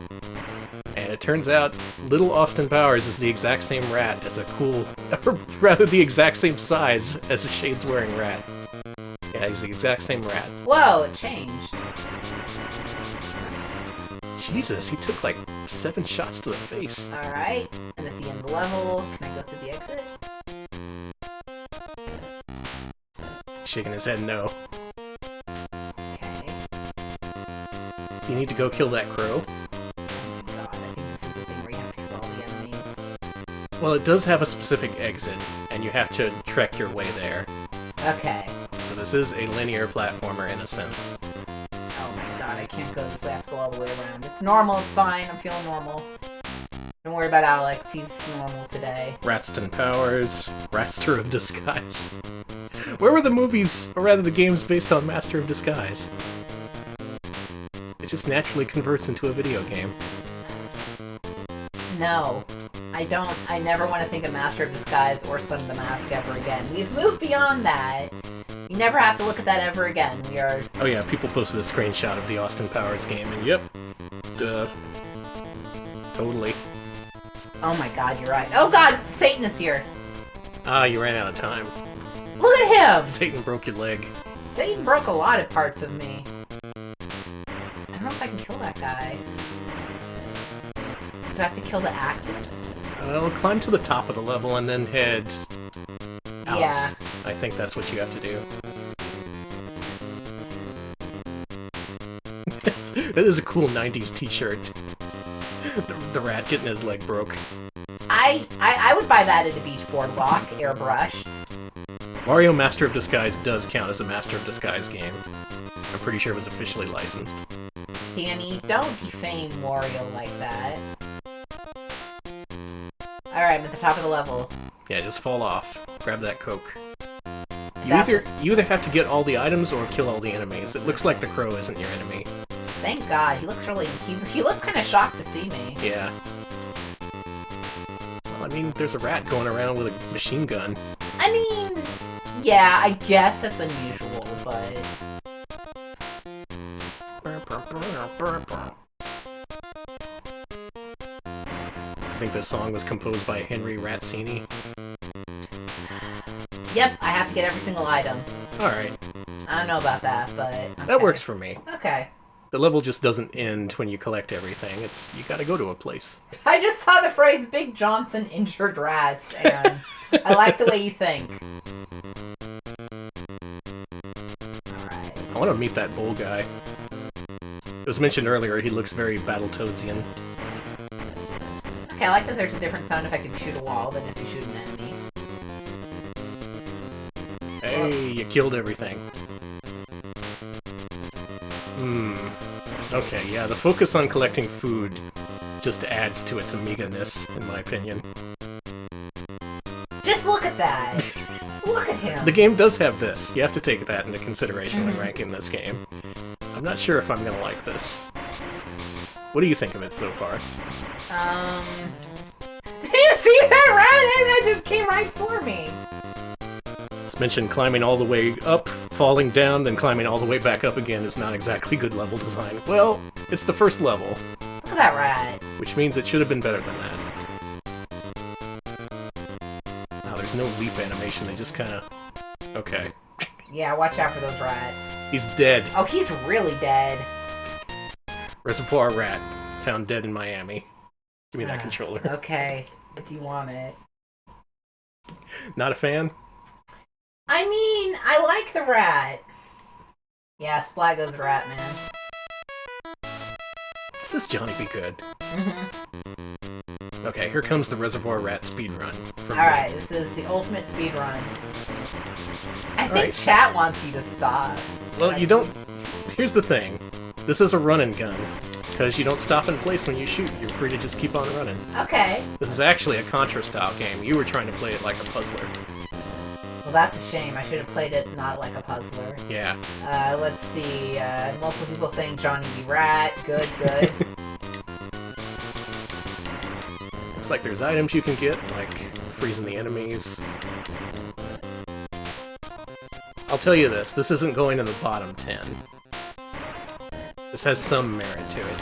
[SPEAKER 1] And it turns out little Austin Powers is the exact same rat as a cool, or rather the exact same size as a shades-wearing rat. Yeah, he's the exact same rat.
[SPEAKER 2] Whoa, it changed.
[SPEAKER 1] Jesus, he took like 7 shots to the face.
[SPEAKER 2] Alright, and at the end of the level, can I go through the exit?
[SPEAKER 1] Shaking his head no.
[SPEAKER 2] Okay.
[SPEAKER 1] You need to go kill that crow.
[SPEAKER 2] God, I think this is a thing where you have to kill all the enemies.
[SPEAKER 1] Well, it does have a specific exit, and you have to trek your way there.
[SPEAKER 2] Okay.
[SPEAKER 1] So this is a linear platformer in a sense.
[SPEAKER 2] Oh my god, I can't go this way, I have to go all the way around. It's normal, it's fine, I'm feeling normal. Don't worry about Alex, he's normal today.
[SPEAKER 1] Ratston Powers, Ratster of Disguise. Where were the movies, or rather the games based on Master of Disguise? It just naturally converts into a video game.
[SPEAKER 2] No. I never want to think of Master of Disguise or Son of the Mask ever again. We've moved beyond that. You never have to look at that ever again. We are...
[SPEAKER 1] Oh yeah, people posted a screenshot of the Austin Powers game, and yep. Totally.
[SPEAKER 2] Oh my god, you're right. Oh god, Satan is here.
[SPEAKER 1] Ah, you ran out of time.
[SPEAKER 2] Look at him!
[SPEAKER 1] Satan broke your leg.
[SPEAKER 2] Satan broke a lot of parts of me. I don't know if I can kill that guy. Do I have to kill the axes?
[SPEAKER 1] Well, climb to the top of the level and then head out.
[SPEAKER 2] Yeah.
[SPEAKER 1] I think that's what you have to do. That is a cool 90s t-shirt. The rat getting his leg broke.
[SPEAKER 2] I would buy that at a beach boardwalk, airbrush.
[SPEAKER 1] Mario Master of Disguise does count as a Master of Disguise game. I'm pretty sure it was officially licensed.
[SPEAKER 2] Danny, don't defame Wario like that. Alright, I'm at the top of the level.
[SPEAKER 1] Yeah, just fall off. Grab that Coke. You either have to get all the items or kill all the enemies. It looks like the crow isn't your enemy.
[SPEAKER 2] Thank God. He looks really... He looked kind of shocked to see me.
[SPEAKER 1] Yeah. Well, I mean, there's a rat going around with a machine gun.
[SPEAKER 2] I mean... Yeah, I guess that's unusual, but...
[SPEAKER 1] I think this song was composed by Henry Ratzini.
[SPEAKER 2] Yep, I have to get every single item.
[SPEAKER 1] Alright.
[SPEAKER 2] I don't know about that, but... Okay.
[SPEAKER 1] That works for me.
[SPEAKER 2] Okay.
[SPEAKER 1] The level just doesn't end when you collect everything. You gotta go to a place.
[SPEAKER 2] I just saw the phrase Big Johnson injured rats, and I like the way you think. Alright.
[SPEAKER 1] I want to meet that bull guy. It was mentioned earlier, he looks very Battletoadsian.
[SPEAKER 2] Okay, I like that there's a different sound effect if you shoot a wall than if you shoot an enemy.
[SPEAKER 1] Hey, you killed everything. Okay, yeah, the focus on collecting food just adds to its Amiga-ness, in my opinion.
[SPEAKER 2] Just look at that! Look at him!
[SPEAKER 1] The game does have this. You have to take that into consideration when ranking this game. I'm not sure if I'm gonna like this. What do you think of it so far?
[SPEAKER 2] Did you see that rat? That just came right for me!
[SPEAKER 1] It's mentioned climbing all the way up, falling down, then climbing all the way back up again is not exactly good level design. Well, it's the first level.
[SPEAKER 2] Look at that rat.
[SPEAKER 1] Which means it should have been better than that. Wow, there's no leap animation, they just kinda... Okay.
[SPEAKER 2] Yeah, watch out for those rats.
[SPEAKER 1] He's dead.
[SPEAKER 2] Oh, he's really dead.
[SPEAKER 1] Reservoir Rat, found dead in Miami. Give me that controller.
[SPEAKER 2] Okay, if you want it.
[SPEAKER 1] Not a fan?
[SPEAKER 2] I mean, I like the rat. Yeah, Splat goes the rat, man.
[SPEAKER 1] This is Johnny Be Good. Okay, here comes the Reservoir Rat speedrun.
[SPEAKER 2] Alright, this is the ultimate speedrun. I think chat wants you to stop.
[SPEAKER 1] Well, you don't... Here's the thing. This is a run and gun. Because you don't stop in place when you shoot. You're free to just keep on running.
[SPEAKER 2] Okay.
[SPEAKER 1] This is actually a Contra-style game. You were trying to play it like a puzzler.
[SPEAKER 2] Well, that's a shame. I should have played it not like a puzzler.
[SPEAKER 1] Yeah.
[SPEAKER 2] Let's see. Multiple people saying Johnny B. Rat. Good, good.
[SPEAKER 1] Looks like there's items you can get, like freezing the enemies. I'll tell you this isn't going in the bottom 10. This has some merit to it.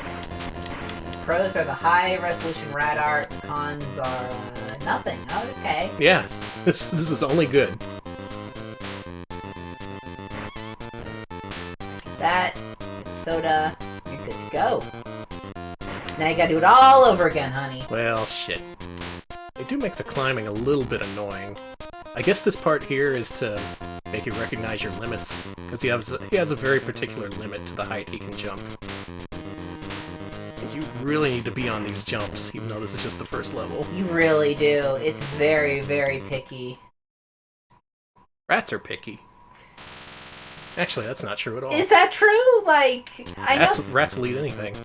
[SPEAKER 2] Pros are the high-resolution rat art. Cons are nothing. Oh, okay.
[SPEAKER 1] Yeah, this is only good.
[SPEAKER 2] That, soda, you're good to go. Now you gotta do it all over again, honey.
[SPEAKER 1] Well, shit. They do make the climbing a little bit annoying. I guess this part here is to make you recognize your limits, because he has a very particular limit to the height he can jump. And you really need to be on these jumps, even though this is just the first level.
[SPEAKER 2] You really do. It's very, very picky.
[SPEAKER 1] Rats are picky. Actually, that's not true at all.
[SPEAKER 2] Is that true? Like,
[SPEAKER 1] Rats will eat anything.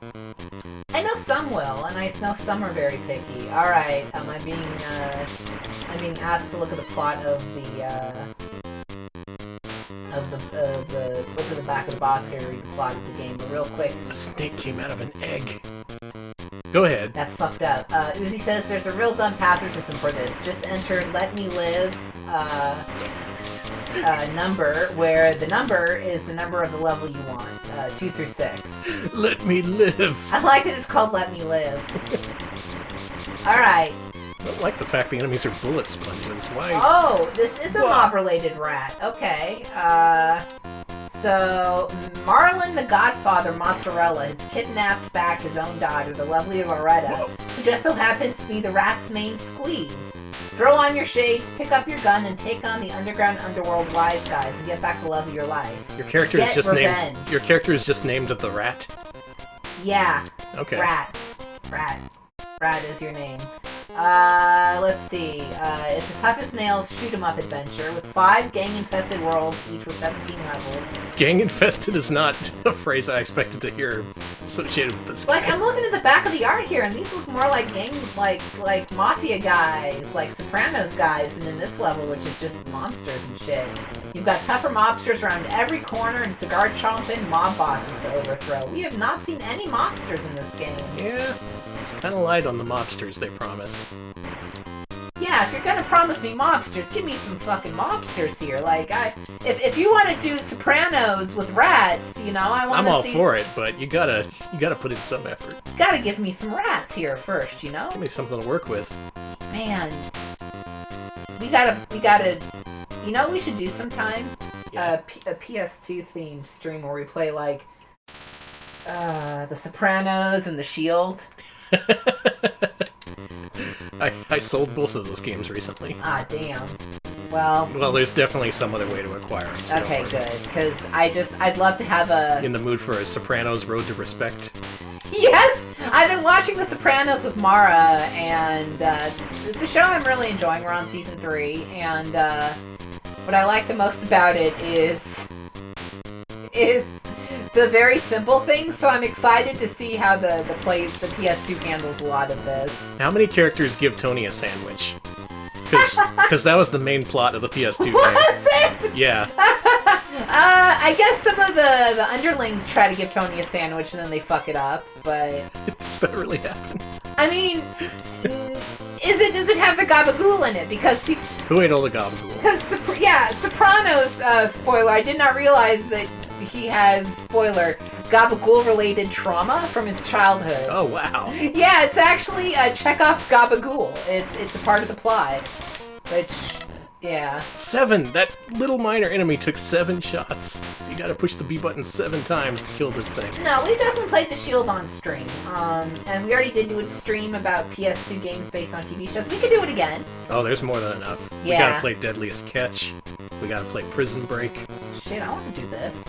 [SPEAKER 2] I know some will, and I know some are very picky. Alright, I'm being asked to look at the plot of look at the back of the box here, read the plot of the game, but real quick.
[SPEAKER 1] A snake came out of an egg. Go ahead.
[SPEAKER 2] That's fucked up. Uzi says there's a real dumb password system for this. Just enter let me live, number, where the number is the number of the level you want, 2 through 6.
[SPEAKER 1] Let me live.
[SPEAKER 2] I like that it's called Let Me Live. Alright.
[SPEAKER 1] I don't like the fact the enemies are bullet sponges. Why?
[SPEAKER 2] Oh, this is a mob-related rat. Okay. So, Marlon the Godfather Mozzarella has kidnapped back his own daughter, the lovely Loretta, who just so happens to be the rat's main squeeze. Throw on your shades, pick up your gun, and take on the underground underworld wise guys and get back the love of your life.
[SPEAKER 1] Your character is just named. Your character is just named the Rat.
[SPEAKER 2] Yeah.
[SPEAKER 1] Okay.
[SPEAKER 2] Rats. Rat is your name. Let's see. It's a tough as nails shoot 'em up adventure with 5 gang-infested worlds, each with 17 levels.
[SPEAKER 1] Gang-infested is not a phrase I expected to hear associated with this.
[SPEAKER 2] Like, I'm looking at the back of the art here, and these look more like gang, like mafia guys, like Sopranos guys, than in this level, which is just monsters and shit. You've got tougher mobsters around every corner and cigar-chomping mob bosses to overthrow. We have not seen any mobsters in this game.
[SPEAKER 1] Yeah, it's kind of light on the mobsters they promised.
[SPEAKER 2] Yeah, if you're gonna promise me mobsters, give me some fucking mobsters here. Like, if you want to do Sopranos with rats, you know, I want to see...
[SPEAKER 1] I'm all for it, but you gotta put in some effort.
[SPEAKER 2] Gotta give me some rats here first, you know?
[SPEAKER 1] Give me something to work with.
[SPEAKER 2] Man, we gotta. You know what we should do sometime?
[SPEAKER 1] Yeah.
[SPEAKER 2] A PS2 themed stream where we play like The Sopranos and The Shield.
[SPEAKER 1] I sold both of those games recently.
[SPEAKER 2] Ah, damn. Well,
[SPEAKER 1] there's definitely some other way to acquire them. So
[SPEAKER 2] okay, good. Because I'd love to have a...
[SPEAKER 1] In the mood for a Sopranos Road to Respect?
[SPEAKER 2] Yes! I've been watching The Sopranos with Mara, and it's a show I'm really enjoying. We're on season 3, and what I like the most about it is the very simple things, so I'm excited to see how the PS2 handles a lot of this.
[SPEAKER 1] How many characters give Tony a sandwich? Because that was the main plot of the PS2 game.
[SPEAKER 2] Was it?
[SPEAKER 1] Yeah.
[SPEAKER 2] I guess some of the underlings try to give Tony a sandwich and then they fuck it up, but...
[SPEAKER 1] Does that really happen?
[SPEAKER 2] I mean, does it have the gabagool in it? Because
[SPEAKER 1] Who ate all the gabagool?
[SPEAKER 2] Because, Sopranos, spoiler, I did not realize that he has, spoiler, gabagool-related trauma from his childhood.
[SPEAKER 1] Oh, wow.
[SPEAKER 2] Yeah, it's actually Chekhov's gabagool. It's a part of the plot. Which, yeah.
[SPEAKER 1] 7! That little minor enemy took 7 shots. You gotta push the B button 7 times to kill this thing.
[SPEAKER 2] No, we definitely played The Shield on stream. And we already did do a stream about PS2 games based on TV shows. We could do it again.
[SPEAKER 1] Oh, there's more than enough.
[SPEAKER 2] Yeah.
[SPEAKER 1] We gotta play Deadliest Catch. We gotta play Prison Break.
[SPEAKER 2] Shit, I want to do this.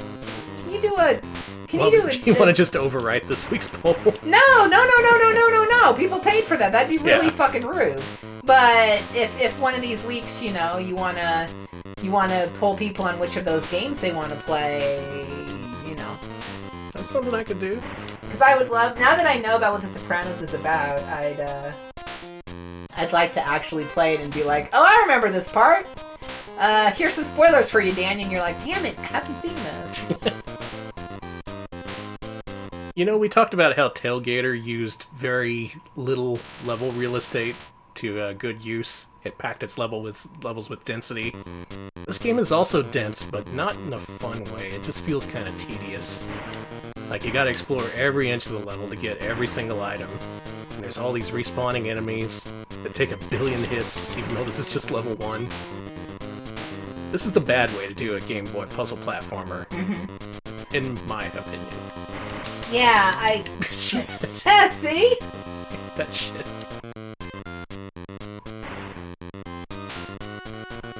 [SPEAKER 2] Can you do a...
[SPEAKER 1] Do you want to just overwrite this week's poll?
[SPEAKER 2] No! People paid for that. That'd be really fucking rude. But if one of these weeks, you know, you wanna poll people on which of those games they want to play, you know.
[SPEAKER 1] That's something I could do.
[SPEAKER 2] Because I would love, now that I know about what The Sopranos is about, I'd like to actually play it and be like, oh, I remember this part. Here's some spoilers for you, Danny, and you're like, damn it, I haven't seen this.
[SPEAKER 1] You know, we talked about how Tailgater used very little level real estate to good use. It packed its levels with density. This game is also dense, but not in a fun way. It just feels kind of tedious. Like, you gotta explore every inch of the level to get every single item. And there's all these respawning enemies that take 1 billion hits, even though this is just level 1. This is the bad way to do a Game Boy puzzle platformer, in my opinion.
[SPEAKER 2] Yeah, see?
[SPEAKER 1] That shit.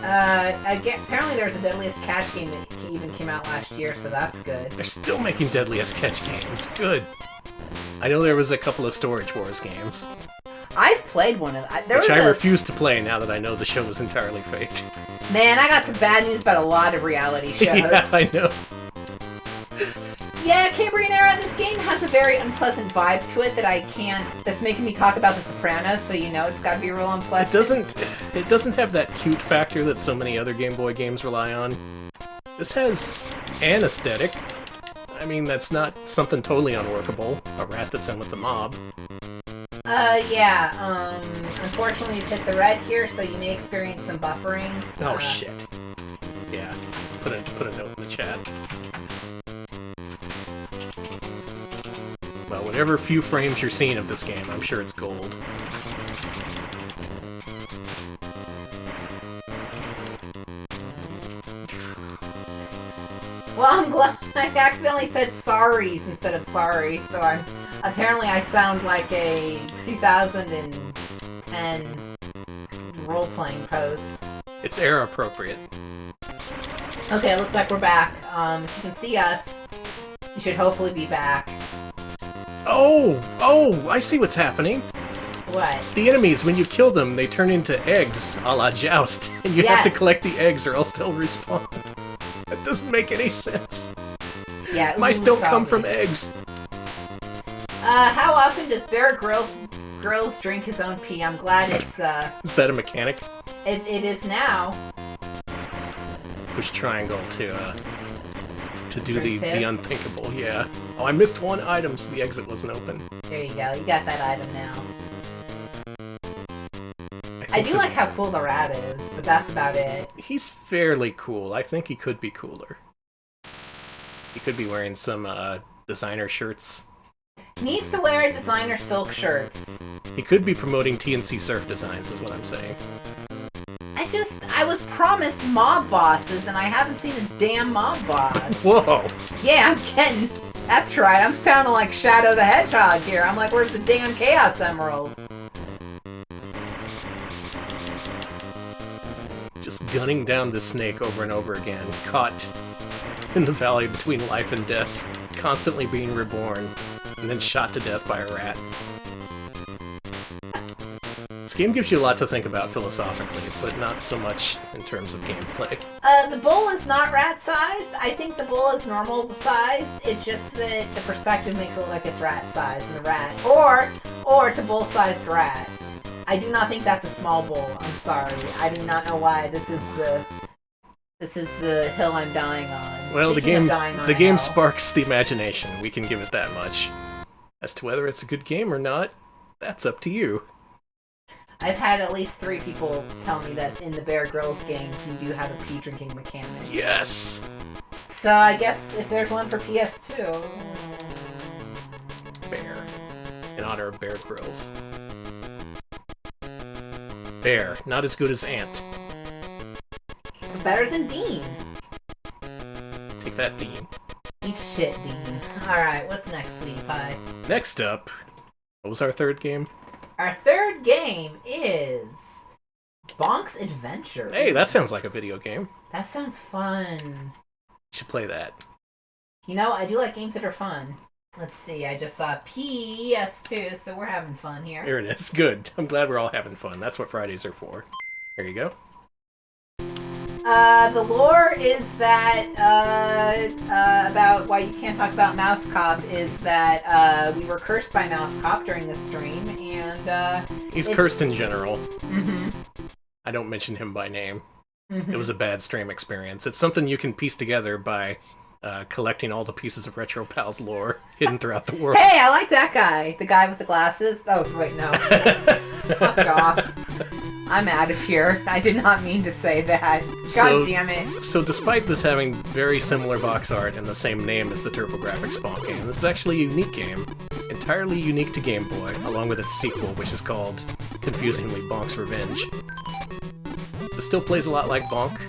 [SPEAKER 2] Apparently there was a Deadliest Catch game that even came out last year, so that's good.
[SPEAKER 1] They're still making Deadliest Catch games. Good. I know there was a couple of Storage Wars games.
[SPEAKER 2] I've played one of them.
[SPEAKER 1] Which I refuse to play now that I know the show was entirely faked.
[SPEAKER 2] Man, I got some bad news about a lot of reality shows.
[SPEAKER 1] Yeah, I know.
[SPEAKER 2] Yeah, Cambrian Era, this game has a very unpleasant vibe to it that's making me talk about The Sopranos, so you know it's gotta be real unpleasant.
[SPEAKER 1] It doesn't have that cute factor that so many other Game Boy games rely on. This has an aesthetic. I mean, that's not something totally unworkable. A rat that's in with the mob.
[SPEAKER 2] Unfortunately you've hit the red here, so you may experience some buffering.
[SPEAKER 1] Oh, shit. Yeah, put a note in the chat. Well, whatever few frames you're seeing of this game, I'm sure it's gold.
[SPEAKER 2] Well, I'm glad I accidentally said sorries instead of sorry, so apparently I sound like a 2010 role-playing post.
[SPEAKER 1] It's era appropriate.
[SPEAKER 2] Okay, looks like we're back. If you can see us, you should hopefully be back.
[SPEAKER 1] Oh, I see what's happening.
[SPEAKER 2] What?
[SPEAKER 1] The enemies, when you kill them, they turn into eggs, a la Joust, and you have to collect the eggs or else they'll respawn. That doesn't make any sense.
[SPEAKER 2] Yeah,
[SPEAKER 1] Mice don't come from eggs.
[SPEAKER 2] How often does Bear Grylls drink his own pee? I'm glad it's,
[SPEAKER 1] Is that a mechanic?
[SPEAKER 2] It is now.
[SPEAKER 1] Push triangle to do
[SPEAKER 2] Drink
[SPEAKER 1] the unthinkable, yeah. Oh, I missed one item, so the exit wasn't open.
[SPEAKER 2] There you go, you got that item now. I do like how cool the rat is, but that's about it.
[SPEAKER 1] He's fairly cool. I think he could be cooler. He could be wearing some designer shirts.
[SPEAKER 2] He needs to wear designer silk shirts.
[SPEAKER 1] He could be promoting TNC Surf designs, is what I'm saying.
[SPEAKER 2] I was promised mob bosses, and I haven't seen a damn mob boss.
[SPEAKER 1] Whoa!
[SPEAKER 2] Yeah, I'm getting... That's right, I'm sounding like Shadow the Hedgehog here. I'm like, where's the damn Chaos Emerald?
[SPEAKER 1] Just gunning down the snake over and over again, caught in the valley between life and death, constantly being reborn, and then shot to death by a rat. This game gives you a lot to think about philosophically, but not so much in terms of gameplay.
[SPEAKER 2] The bull is not rat-sized. I think the bull is normal-sized. It's just that the perspective makes it look like it's rat-sized and the rat. Or it's a bull-sized rat. I do not think that's a small bull. I'm sorry. I do not know why. This is the hill I'm dying on.
[SPEAKER 1] Well,
[SPEAKER 2] Speaking
[SPEAKER 1] the game sparks the imagination. We can give it that much. As to whether it's a good game or not, that's up to you.
[SPEAKER 2] I've had at least 3 people tell me that in the Bear Grylls games you do have a pee drinking mechanic.
[SPEAKER 1] Yes!
[SPEAKER 2] So I guess if there's one for PS2...
[SPEAKER 1] Bear. In honor of Bear Grylls. Bear, not as good as Ant.
[SPEAKER 2] Better than Dean.
[SPEAKER 1] Take that, Dean.
[SPEAKER 2] Eat shit, Dean. Alright, what's next, sweetie pie?
[SPEAKER 1] Next up, what was our third game?
[SPEAKER 2] Our third game is Bonk's Adventure.
[SPEAKER 1] Hey, that sounds like a video game.
[SPEAKER 2] That sounds fun.
[SPEAKER 1] You should play that.
[SPEAKER 2] You know, I do like games that are fun. Let's see, I just saw PS2, so we're having fun here.
[SPEAKER 1] Here it is. Good. I'm glad we're all having fun. That's what Fridays are for. There you go.
[SPEAKER 2] The lore is that, about why you can't talk about Mouse Cop is that, we were cursed by Mouse Cop during the stream, and,
[SPEAKER 1] He's cursed in general.
[SPEAKER 2] Mm-hmm.
[SPEAKER 1] I don't mention him by name.
[SPEAKER 2] Mm-hmm.
[SPEAKER 1] It was a bad stream experience. It's something you can piece together by collecting all the pieces of Retro Pals lore hidden throughout the world.
[SPEAKER 2] Hey, I like that guy. The guy with the glasses. Oh, wait, no. Fuck off. I'm out of here. I did not mean to say that. God damn it.
[SPEAKER 1] So despite this having very similar box art and the same name as the TurboGrafx Bonk game, this is actually a unique game. Entirely unique to Game Boy, along with its sequel, which is called, confusingly, Bonk's Revenge. This still plays a lot like Bonk.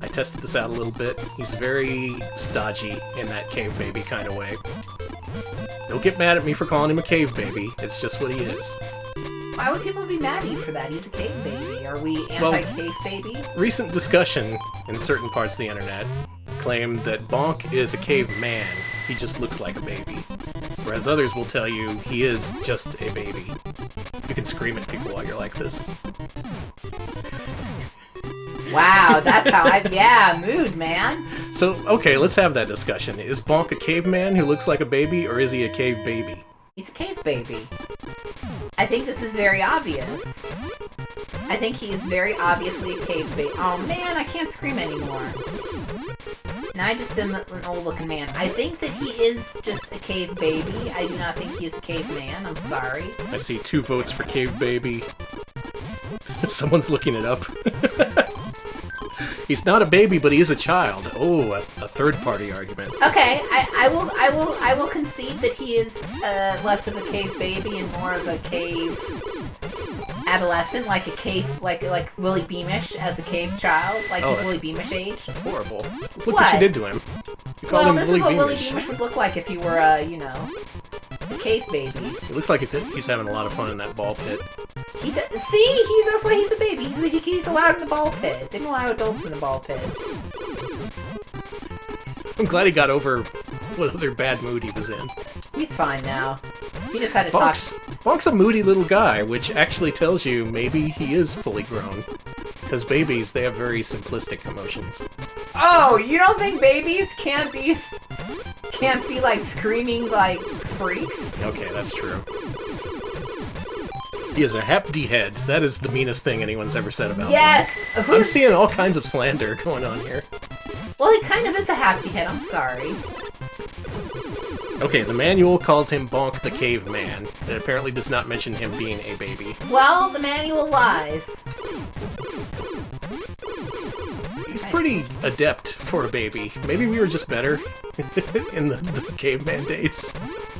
[SPEAKER 1] I tested this out a little bit. He's very stodgy in that cave baby kind of way. Don't get mad at me for calling him a cave baby. It's just what he is.
[SPEAKER 2] Why would people be mad at you for that? He's a cave baby. Are we anti-cave baby?
[SPEAKER 1] Recent discussion in certain parts of the internet claimed that Bonk is a caveman. He just looks like a baby. Whereas others will tell you he is just a baby. You can scream at people while you're like this.
[SPEAKER 2] Wow, that's how yeah, mood, man.
[SPEAKER 1] So, okay, let's have that discussion. Is Bonk a caveman who looks like a baby, or is he a cave baby?
[SPEAKER 2] He's a cave baby. I think this is very obvious. I think he is very obviously a cave baby. Oh man, I can't scream anymore. Now I just am an old-looking man. I think that he is just a cave baby. I do not think he is a caveman. I'm sorry.
[SPEAKER 1] I see 2 votes for cave baby. Someone's looking it up. He's not a baby, but he is a child. Oh, a third-party argument.
[SPEAKER 2] Okay, I will concede that he is less of a cave baby and more of a cave adolescent, like a cave, like Willie Beamish as a cave child, like his Willie Beamish age.
[SPEAKER 1] That's horrible. Look what you did to him. You called him
[SPEAKER 2] this
[SPEAKER 1] Willie
[SPEAKER 2] is what
[SPEAKER 1] Beamish.
[SPEAKER 2] Willie Beamish would look like if he were, a cave baby.
[SPEAKER 1] It looks like he's having a lot of fun in that ball pit.
[SPEAKER 2] See, that's why he's a baby. He's allowed in the ball pit. Didn't allow adults in the ball pits.
[SPEAKER 1] I'm glad he got over what other bad mood he was in.
[SPEAKER 2] He's fine now. He just had to
[SPEAKER 1] Bonk's a moody little guy, which actually tells you maybe he is fully grown. Because babies, they have very simplistic emotions.
[SPEAKER 2] Oh, you don't think babies can't be like screaming like freaks?
[SPEAKER 1] Okay, that's true. He is a hefty head. That is the meanest thing anyone's ever said about him.
[SPEAKER 2] Yes!
[SPEAKER 1] I'm seeing all kinds of slander going on here.
[SPEAKER 2] Well, he kind of is a hefty head, I'm sorry.
[SPEAKER 1] Okay, the manual calls him Bonk the Caveman. It apparently does not mention him being a baby.
[SPEAKER 2] Well, the manual lies.
[SPEAKER 1] He's pretty adept for a baby. Maybe we were just better in the caveman days.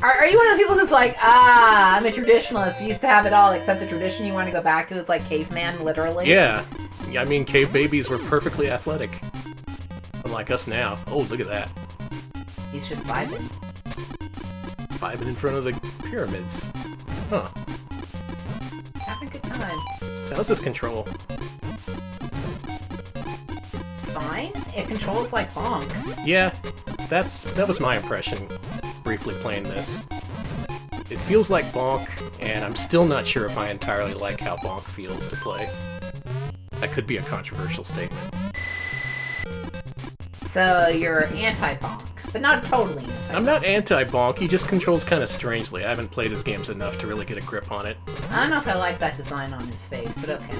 [SPEAKER 2] Are you one of those people who's like, I'm a traditionalist, we used to have it all, except the tradition you want to go back to is like caveman, literally?
[SPEAKER 1] Yeah. I mean, cave babies were perfectly athletic. Unlike us now. Oh, look at that.
[SPEAKER 2] He's just vibing.
[SPEAKER 1] Vibing in front of the pyramids. Huh.
[SPEAKER 2] He's having a good time.
[SPEAKER 1] So how's this control?
[SPEAKER 2] Fine. It controls like Bonk.
[SPEAKER 1] Yeah, that was my impression, briefly playing this. It feels like Bonk, and I'm still not sure if I entirely like how Bonk feels to play. That could be a controversial statement.
[SPEAKER 2] So you're anti-Bonk, but not totally anti-Bonk.
[SPEAKER 1] I'm not anti-Bonk, he just controls kind of strangely. I haven't played his games enough to really get a grip on it.
[SPEAKER 2] I don't know if I like that design on his face, but okay.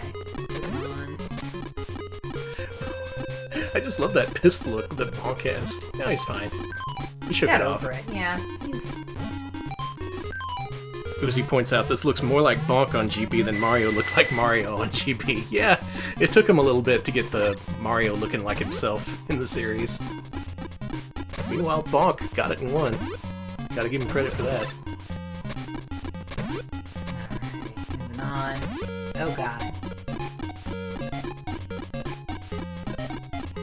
[SPEAKER 1] I just love that pissed look that Bonk has. No, he's fine. He shook
[SPEAKER 2] Get
[SPEAKER 1] it off.
[SPEAKER 2] over it, yeah. He's...
[SPEAKER 1] Uzi points out this looks more like Bonk on GB than Mario looked like Mario on GB. Yeah, it took him a little bit to get the Mario looking like himself in the series. Meanwhile, Bonk got it in one. Gotta give him credit for that.
[SPEAKER 2] Alright, moving on. Oh god.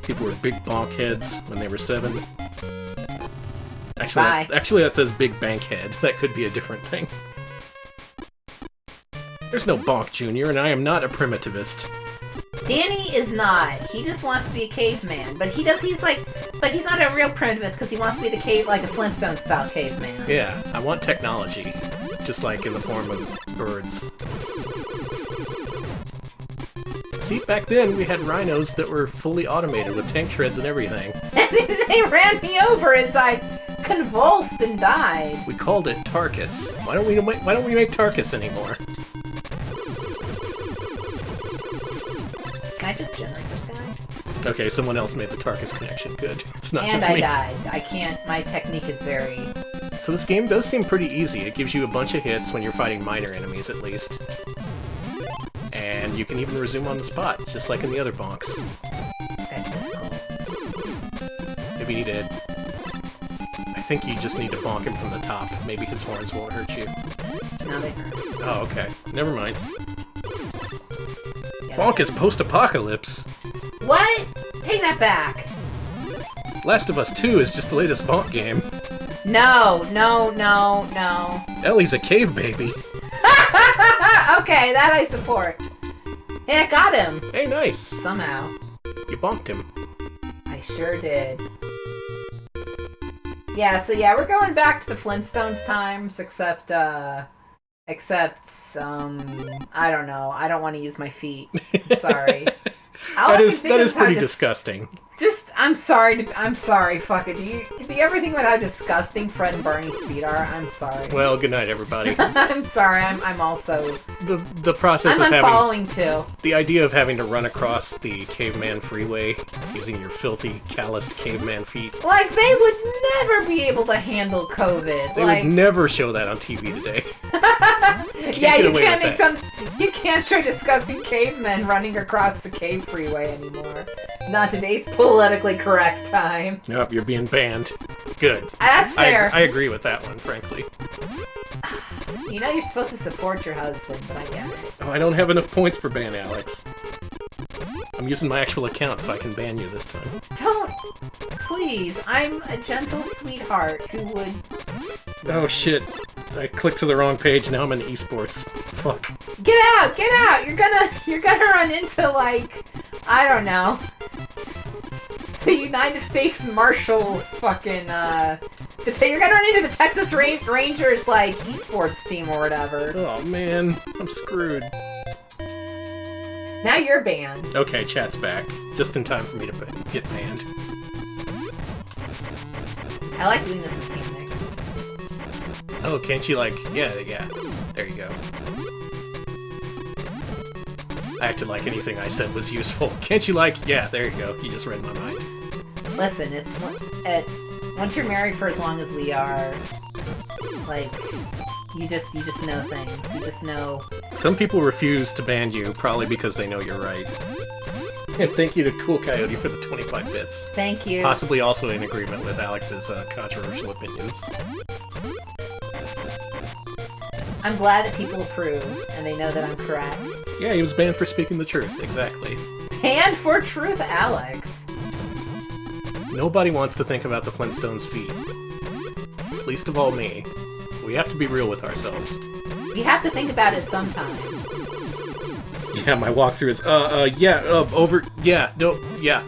[SPEAKER 1] People were big Bonk heads when they were 7. Actually, that says Big Bank Head. That could be a different thing. There's no Bonk Jr., and I am not a primitivist.
[SPEAKER 2] Danny is not. He just wants to be a caveman. But he's not a real primitivist because he wants to be like a Flintstone-style caveman.
[SPEAKER 1] Yeah, I want technology. Just like in the form of birds. See, back then we had rhinos that were fully automated with tank treads and everything.
[SPEAKER 2] And they ran me over as I convulsed and died.
[SPEAKER 1] We called it Tarkus. Why don't we make Tarkus anymore?
[SPEAKER 2] Can I just generate this guy?
[SPEAKER 1] Okay, someone else made the Tarkus connection. Good. It's not
[SPEAKER 2] and
[SPEAKER 1] just me.
[SPEAKER 2] And I died. I can't. My technique is very...
[SPEAKER 1] So this game does seem pretty easy. It gives you a bunch of hits when you're fighting minor enemies, at least. And you can even resume on the spot, just like in the other Bonks.
[SPEAKER 2] That's cool.
[SPEAKER 1] Maybe he did. I think you just need to bonk him from the top. Maybe his horns won't hurt you.
[SPEAKER 2] No, they hurt.
[SPEAKER 1] Oh, okay. Never mind.
[SPEAKER 2] Yeah.
[SPEAKER 1] Bonk is post-apocalypse.
[SPEAKER 2] What? Take that back.
[SPEAKER 1] Last of Us 2 is just the latest Bonk game.
[SPEAKER 2] No.
[SPEAKER 1] Ellie's a cave baby.
[SPEAKER 2] Okay, that I support. Hey, I got him.
[SPEAKER 1] Hey, nice.
[SPEAKER 2] Somehow.
[SPEAKER 1] You bonked him.
[SPEAKER 2] I sure did. Yeah, so yeah, we're going back to the Flintstones times, except, I don't know. I don't want to use my feet. I'm sorry.
[SPEAKER 1] That is pretty disgusting.
[SPEAKER 2] I'm sorry, fuck it. Do you ever think about how disgusting Fred and Barney's feet are? I'm sorry.
[SPEAKER 1] Well, good night, everybody.
[SPEAKER 2] I'm sorry, I'm also...
[SPEAKER 1] The process of
[SPEAKER 2] having... too.
[SPEAKER 1] The idea of having to run across the caveman freeway using your filthy, calloused caveman feet.
[SPEAKER 2] Like, they would never be able to handle COVID.
[SPEAKER 1] They would never show that on TV today.
[SPEAKER 2] Yeah, you can't show disgusting cavemen running across the cave freeway anymore. Not today's politically correct time.
[SPEAKER 1] Nope, you're being banned. Good.
[SPEAKER 2] That's fair.
[SPEAKER 1] I agree with that one, frankly.
[SPEAKER 2] You know you're supposed to support your husband, but I get it.
[SPEAKER 1] Oh, I don't have enough points for ban Alex. I'm using my actual account so I can ban you this time.
[SPEAKER 2] Don't! Please, I'm a gentle sweetheart who would...
[SPEAKER 1] Oh shit. I clicked to the wrong page, now I'm in esports. Fuck.
[SPEAKER 2] Get out! Get out! You're gonna run into, like, I don't know, the United States Marshals fucking, You're gonna run into the Texas Rangers, like, esports team or whatever.
[SPEAKER 1] Oh, man. I'm screwed.
[SPEAKER 2] Now you're banned.
[SPEAKER 1] Okay, chat's back. Just in time for me to get banned.
[SPEAKER 2] I like doing this as Team Nick.
[SPEAKER 1] Oh, can't you, like... Yeah. There you go. I acted like anything I said was useful. Can't you, like... Yeah, there you go. You just read my mind.
[SPEAKER 2] Listen, once you're married for as long as we are, like, you just know things. You just know.
[SPEAKER 1] Some people refuse to ban you, probably because they know you're right. And thank you to Cool Coyote for the 25 bits.
[SPEAKER 2] Thank you.
[SPEAKER 1] Possibly also in agreement with Alex's controversial opinions.
[SPEAKER 2] I'm glad that people approve, and they know that I'm correct.
[SPEAKER 1] Yeah, he was banned for speaking the truth, exactly.
[SPEAKER 2] Banned for truth, Alex.
[SPEAKER 1] Nobody wants to think about the Flintstones' feet. Least of all me. We have to be real with ourselves.
[SPEAKER 2] You have to think about it sometime.
[SPEAKER 1] Yeah, my walkthrough is, over, yeah, no, yeah,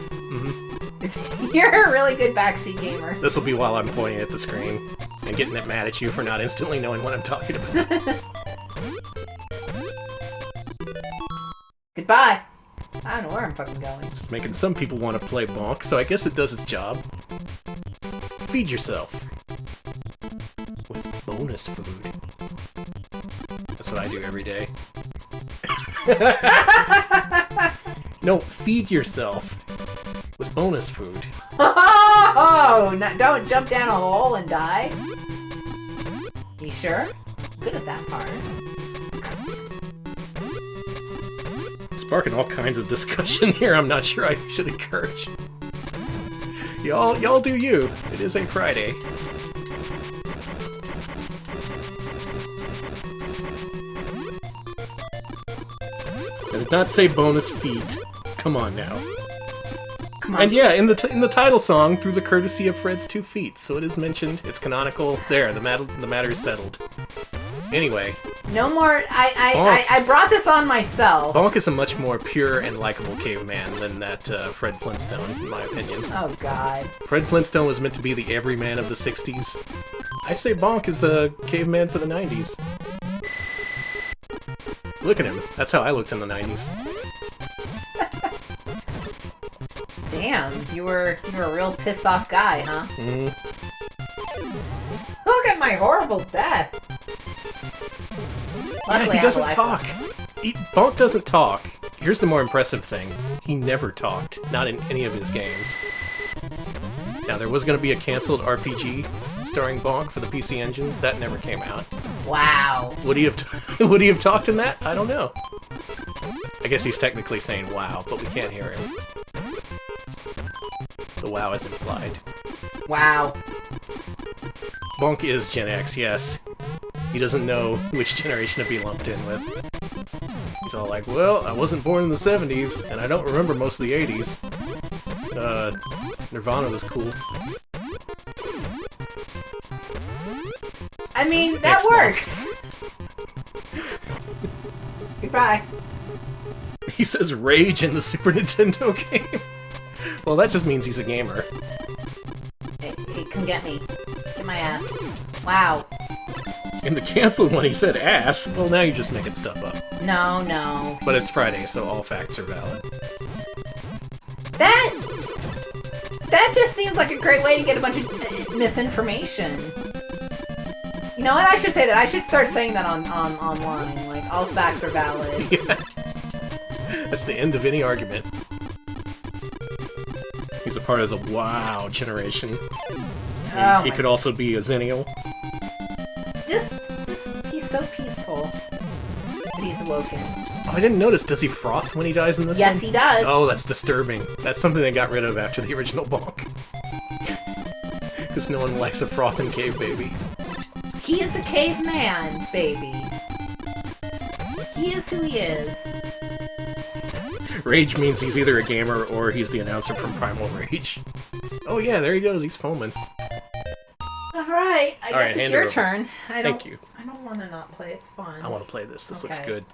[SPEAKER 2] You're a really good backseat gamer.
[SPEAKER 1] This will be while I'm pointing at the screen and getting mad at you for not instantly knowing what I'm talking about.
[SPEAKER 2] Goodbye. I don't know where I'm fucking going.
[SPEAKER 1] It's making some people want to play Bonk, so I guess it does its job. Feed yourself. With bonus food. That's what I do every day. No, feed yourself. With bonus food.
[SPEAKER 2] Oh! Don't jump down a hole and die. You sure? Good at that part.
[SPEAKER 1] Sparking all kinds of discussion here I'm not sure I should encourage. Y'all do you. It is a Friday. I did not say bonus feet. Come on now.
[SPEAKER 2] Come on.
[SPEAKER 1] And yeah, in the title song, through the courtesy of Fred's 2 feet, so it is mentioned. It's canonical. There, the matter is settled. Anyway.
[SPEAKER 2] No more. I brought this on myself.
[SPEAKER 1] Bonk is a much more pure and likable caveman than that Fred Flintstone, in my opinion.
[SPEAKER 2] Oh God.
[SPEAKER 1] Fred Flintstone was meant to be the everyman of the 60s. I say Bonk is a caveman for the 90s. Look at him. That's how I looked in the 90s.
[SPEAKER 2] Damn, you were a real pissed off guy, huh?
[SPEAKER 1] Mm.
[SPEAKER 2] Look at my horrible death.
[SPEAKER 1] Yeah, he doesn't talk. Bonk doesn't talk. Here's the more impressive thing. He never talked. Not in any of his games. Now, there was going to be a canceled RPG starring Bonk for the PC Engine. That never came out.
[SPEAKER 2] Wow.
[SPEAKER 1] Would he have talked in that? I don't know. I guess he's technically saying wow, but we can't hear him. The wow is implied.
[SPEAKER 2] Wow.
[SPEAKER 1] Bonk is Gen X, yes. He doesn't know which generation to be lumped in with. He's all like, well, I wasn't born in the 70s, and I don't remember most of the 80s. Nirvana was cool.
[SPEAKER 2] I mean, that works! Goodbye.
[SPEAKER 1] He says rage in the Super Nintendo game. Well, that just means he's a gamer.
[SPEAKER 2] Hey, come get me. Get my ass. Wow.
[SPEAKER 1] In the canceled one, he said ass. Well, now you're just making stuff up.
[SPEAKER 2] No.
[SPEAKER 1] But it's Friday, so all facts are valid.
[SPEAKER 2] That just seems like a great way to get a bunch of misinformation. You know what? I should say that. I should start saying that online. Like, all facts are valid.
[SPEAKER 1] Yeah. That's the end of any argument. He's a part of the WoW generation. He could also be a Zennial.
[SPEAKER 2] He's so peaceful. He's awoken.
[SPEAKER 1] Oh, I didn't notice. Does he froth when he dies in this one?
[SPEAKER 2] Yes, he does.
[SPEAKER 1] Oh, that's disturbing. That's something they got rid of after the original Bonk. Because no one likes a frothing cave baby.
[SPEAKER 2] He is a caveman, baby. He is who he is.
[SPEAKER 1] Rage means he's either a gamer or he's the announcer from Primal Rage. Oh yeah, there he goes. He's foaming.
[SPEAKER 2] Alright, I guess it's your turn.
[SPEAKER 1] Thank you.
[SPEAKER 2] I don't want to not play. It's fun.
[SPEAKER 1] I want to play this. This looks
[SPEAKER 2] Okay.
[SPEAKER 1] good.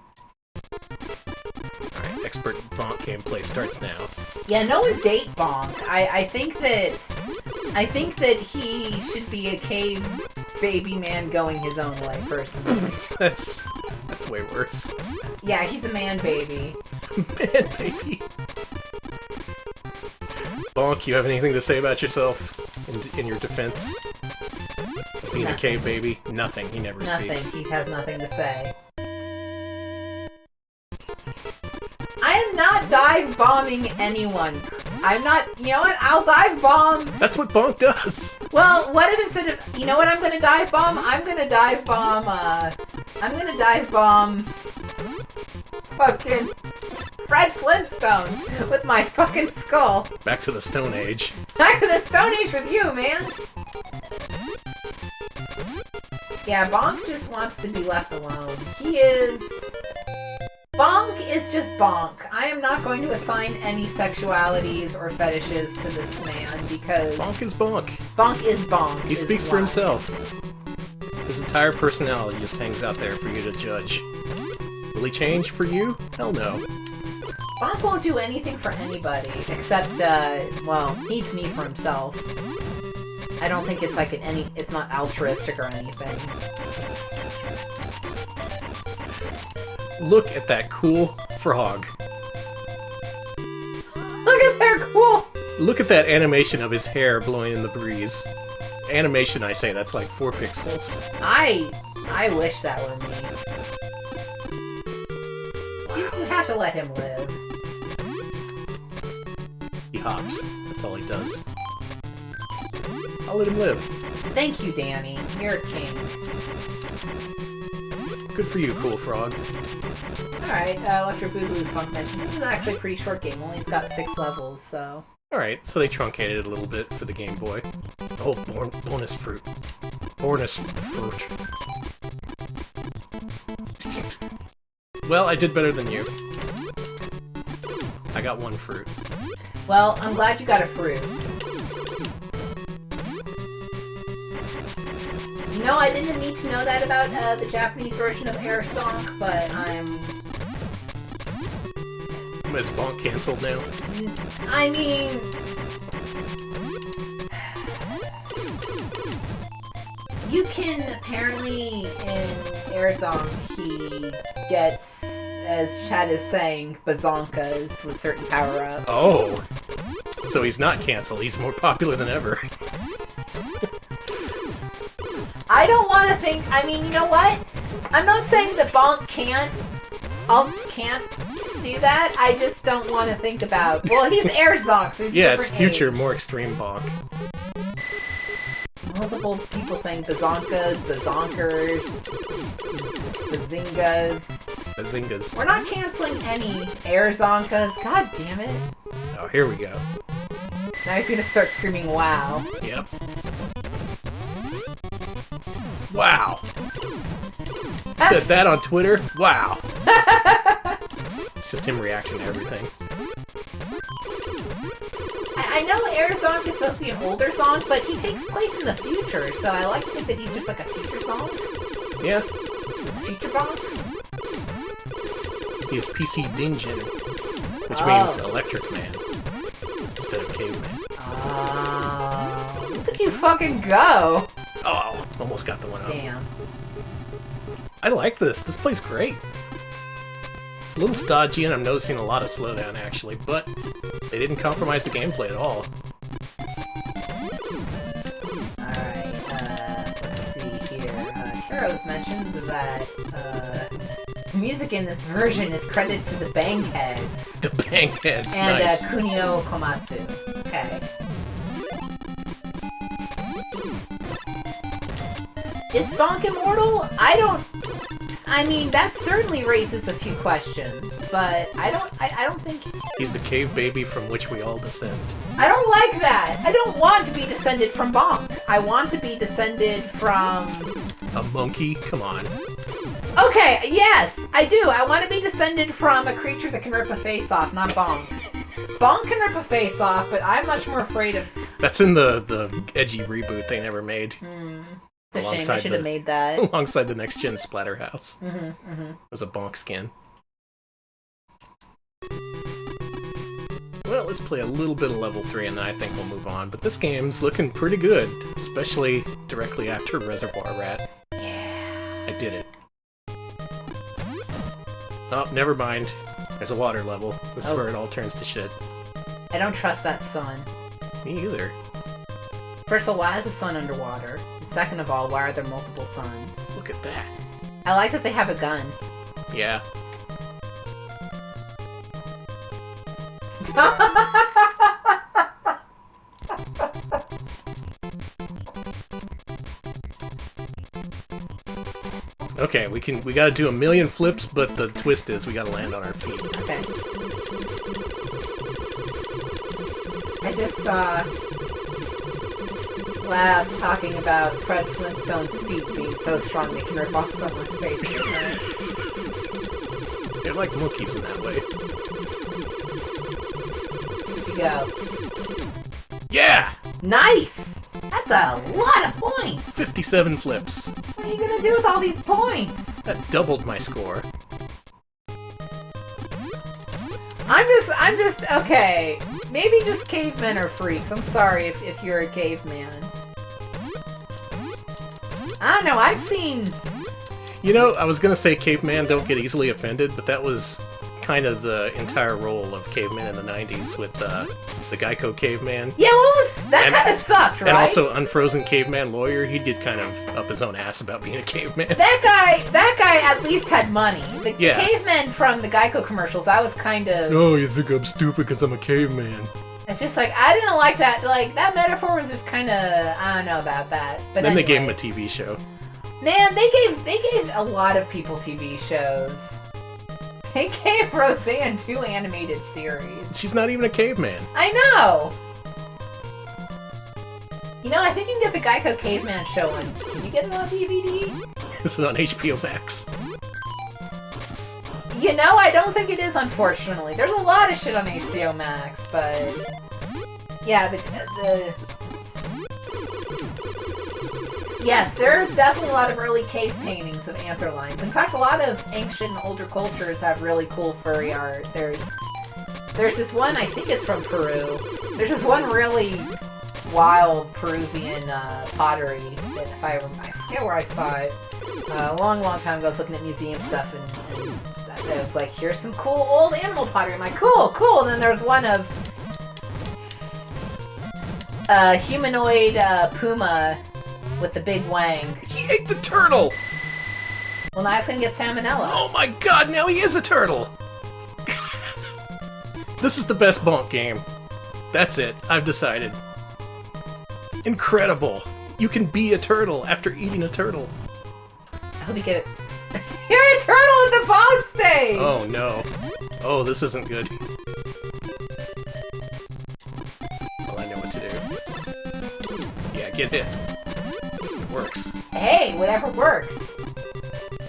[SPEAKER 1] Alright, expert Bonk gameplay starts now.
[SPEAKER 2] Yeah, no one date Bonk. I think that I think that he should be a cave baby man going his own way, personally.
[SPEAKER 1] That's way worse.
[SPEAKER 2] Yeah, he's a man baby.
[SPEAKER 1] Man baby. Bonk, you have anything to say about yourself in your defense? Being a cave baby? Nothing. He never speaks.
[SPEAKER 2] He has nothing to say. I am not dive bombing anyone. I'm not. You know what? I'll dive bomb.
[SPEAKER 1] That's what Bonk does.
[SPEAKER 2] Well, what if instead of, you know what I'm gonna dive bomb? I'm gonna dive bomb. Fucking Fred Flintstone with my fucking skull.
[SPEAKER 1] Back to the Stone Age.
[SPEAKER 2] Back to the Stone Age with you, man. Yeah, Bonk just wants to be left alone. Bonk is just Bonk. I am not going to assign any sexualities or fetishes to this man because...
[SPEAKER 1] Bonk is Bonk.
[SPEAKER 2] Bonk is Bonk.
[SPEAKER 1] He speaks for himself. His entire personality just hangs out there for you to judge. Will he change for you? Hell no.
[SPEAKER 2] Bonk won't do anything for anybody except, well, he eats meat for himself. I don't think it's like it's not altruistic or anything.
[SPEAKER 1] Look at that cool frog.
[SPEAKER 2] Look at that cool!
[SPEAKER 1] Look at that animation of his hair blowing in the breeze. Animation, I say, that's like 4 pixels.
[SPEAKER 2] I wish that were me. You have to let him live.
[SPEAKER 1] He hops. That's all he does. I'll let him live.
[SPEAKER 2] Thank you, Danny. You're a king.
[SPEAKER 1] Good for you, cool frog.
[SPEAKER 2] Alright, Electric Boogaloo Funk mentioned. This is actually a pretty short game. Only it's got 6 levels, so...
[SPEAKER 1] Alright, so they truncated it a little bit for the Game Boy. Oh, bonus fruit. Bonus fruit. Well, I did better than you. I got 1 fruit.
[SPEAKER 2] Well, I'm glad you got a fruit. You know, I didn't need to know that about the Japanese version of Air Song, but
[SPEAKER 1] Is Bonk cancelled now?
[SPEAKER 2] I mean... You can, apparently, in Air Song, he gets, as Chad is saying, bazonkas with certain power-ups.
[SPEAKER 1] Oh! So he's not cancelled, he's more popular than ever.
[SPEAKER 2] I don't want to think... I mean, you know what? I'm not saying that Bonk can't do that. I just don't want to think about... Well, he's Airzonk, so he's
[SPEAKER 1] yeah, it's future,
[SPEAKER 2] age.
[SPEAKER 1] more extreme Bonk.
[SPEAKER 2] Multiple people saying bazonkas, bazonkers, bazingas.
[SPEAKER 1] Bazingas.
[SPEAKER 2] We're not canceling any Airzonkas. God damn it.
[SPEAKER 1] Oh, here we go.
[SPEAKER 2] Now he's gonna start screaming, wow.
[SPEAKER 1] Yep. Wow. Said that on Twitter? Wow. It's just him reacting to everything.
[SPEAKER 2] I know Airzonk is supposed to be an older song, but he takes place in the future, so I like to think that he's just like a future song.
[SPEAKER 1] Yeah.
[SPEAKER 2] Future Bonk?
[SPEAKER 1] He is PC Dinjin, which means Electric Man instead of Caveman.
[SPEAKER 2] Oh, look at you fucking go!
[SPEAKER 1] Oh, almost got the one up.
[SPEAKER 2] Damn.
[SPEAKER 1] I like this. This plays great. It's a little stodgy, and I'm noticing a lot of slowdown, actually, but they didn't compromise the gameplay at all.
[SPEAKER 2] Alright, let's see here. Heroes mentions that, the music in this version is credited to the Bankheads.
[SPEAKER 1] The Bankheads,
[SPEAKER 2] and,
[SPEAKER 1] nice.
[SPEAKER 2] Kunio Komatsu. Okay. Is Bonk immortal? I mean, that certainly raises a few questions, but I don't think...
[SPEAKER 1] He's the cave baby from which we all descend.
[SPEAKER 2] I don't like that! I don't want to be descended from Bonk. I want to be descended from...
[SPEAKER 1] A monkey? Come on.
[SPEAKER 2] Okay, yes, I do. I want to be descended from a creature that can rip a face off, not Bonk. Bonk can rip a face off, but I'm much more afraid of...
[SPEAKER 1] That's in the edgy reboot they never made.
[SPEAKER 2] It's a shame, I should have made that.
[SPEAKER 1] Alongside the next-gen Splatterhouse.
[SPEAKER 2] It
[SPEAKER 1] was a Bonk skin. Well, let's play a little bit of level 3 and then I think we'll move on. But this game's looking pretty good, especially directly after Reservoir Rat.
[SPEAKER 2] Yeah.
[SPEAKER 1] I did it. Oh, never mind. There's a water level. This is where it all turns to shit.
[SPEAKER 2] I don't trust that sun.
[SPEAKER 1] Me either.
[SPEAKER 2] First of all, why is the sun underwater? And second of all, why are there multiple suns?
[SPEAKER 1] Look at that.
[SPEAKER 2] I like that they have a gun.
[SPEAKER 1] Yeah. Okay, we gotta do a million flips, but the twist is we gotta land on our feet.
[SPEAKER 2] Okay. I just saw Lab talking about Fred Flintstone's feet being so strong they can rip off someone's face.
[SPEAKER 1] They're like monkeys in that way.
[SPEAKER 2] Where'd you go?
[SPEAKER 1] Yeah!
[SPEAKER 2] Nice! That's a lot of points!
[SPEAKER 1] 57 flips.
[SPEAKER 2] What are you gonna do with all these points?
[SPEAKER 1] That doubled my score.
[SPEAKER 2] I'm just, okay. Maybe just cavemen are freaks. I'm sorry if you're a caveman. I don't know, I've seen...
[SPEAKER 1] You know, I was gonna say caveman don't get easily offended, but that was kind of the entire role of caveman in the 90s with the Geico caveman.
[SPEAKER 2] Yeah, what was... That kind of sucked, right?
[SPEAKER 1] And also Unfrozen Caveman Lawyer, he did kind of up his own ass about being a caveman.
[SPEAKER 2] That guy at least had money. The
[SPEAKER 1] Yeah.
[SPEAKER 2] caveman from the Geico commercials, I was kind of...
[SPEAKER 1] Oh, you think I'm stupid because I'm a caveman.
[SPEAKER 2] It's just like, I didn't like that. Like, that metaphor was just kind of... I don't know about that. But
[SPEAKER 1] then
[SPEAKER 2] anyway.
[SPEAKER 1] they gave him a TV show.
[SPEAKER 2] Man, they gave a lot of people TV shows. They gave Roseanne 2 animated series.
[SPEAKER 1] She's not even a caveman.
[SPEAKER 2] I know! You know, I think you can get the Geico Caveman show on... Can you get it on DVD?
[SPEAKER 1] This is on HBO Max.
[SPEAKER 2] You know, I don't think it is, unfortunately. There's a lot of shit on HBO Max, but... Yeah, the... Yes, there are definitely a lot of early cave paintings of anther lines. In fact, a lot of ancient and older cultures have really cool furry art. There's this one, I think it's from Peru. There's this one really wild Peruvian pottery that I forget where I saw it. A long, long time ago, I was looking at museum stuff, and it was like, here's some cool old animal pottery. I'm like, cool. And then there's one of a humanoid puma with the big wang.
[SPEAKER 1] He ate the turtle!
[SPEAKER 2] Well, now it's gonna get salmonella.
[SPEAKER 1] Oh my god, now he is a turtle! This is the best Bonk game. That's it. I've decided. Incredible. You can be a turtle after eating a turtle.
[SPEAKER 2] I hope you get it. You're a turtle in the boss stage!
[SPEAKER 1] Oh no. Oh, this isn't good. Well, I know what to do. Yeah, get hit. It works.
[SPEAKER 2] Hey, whatever works.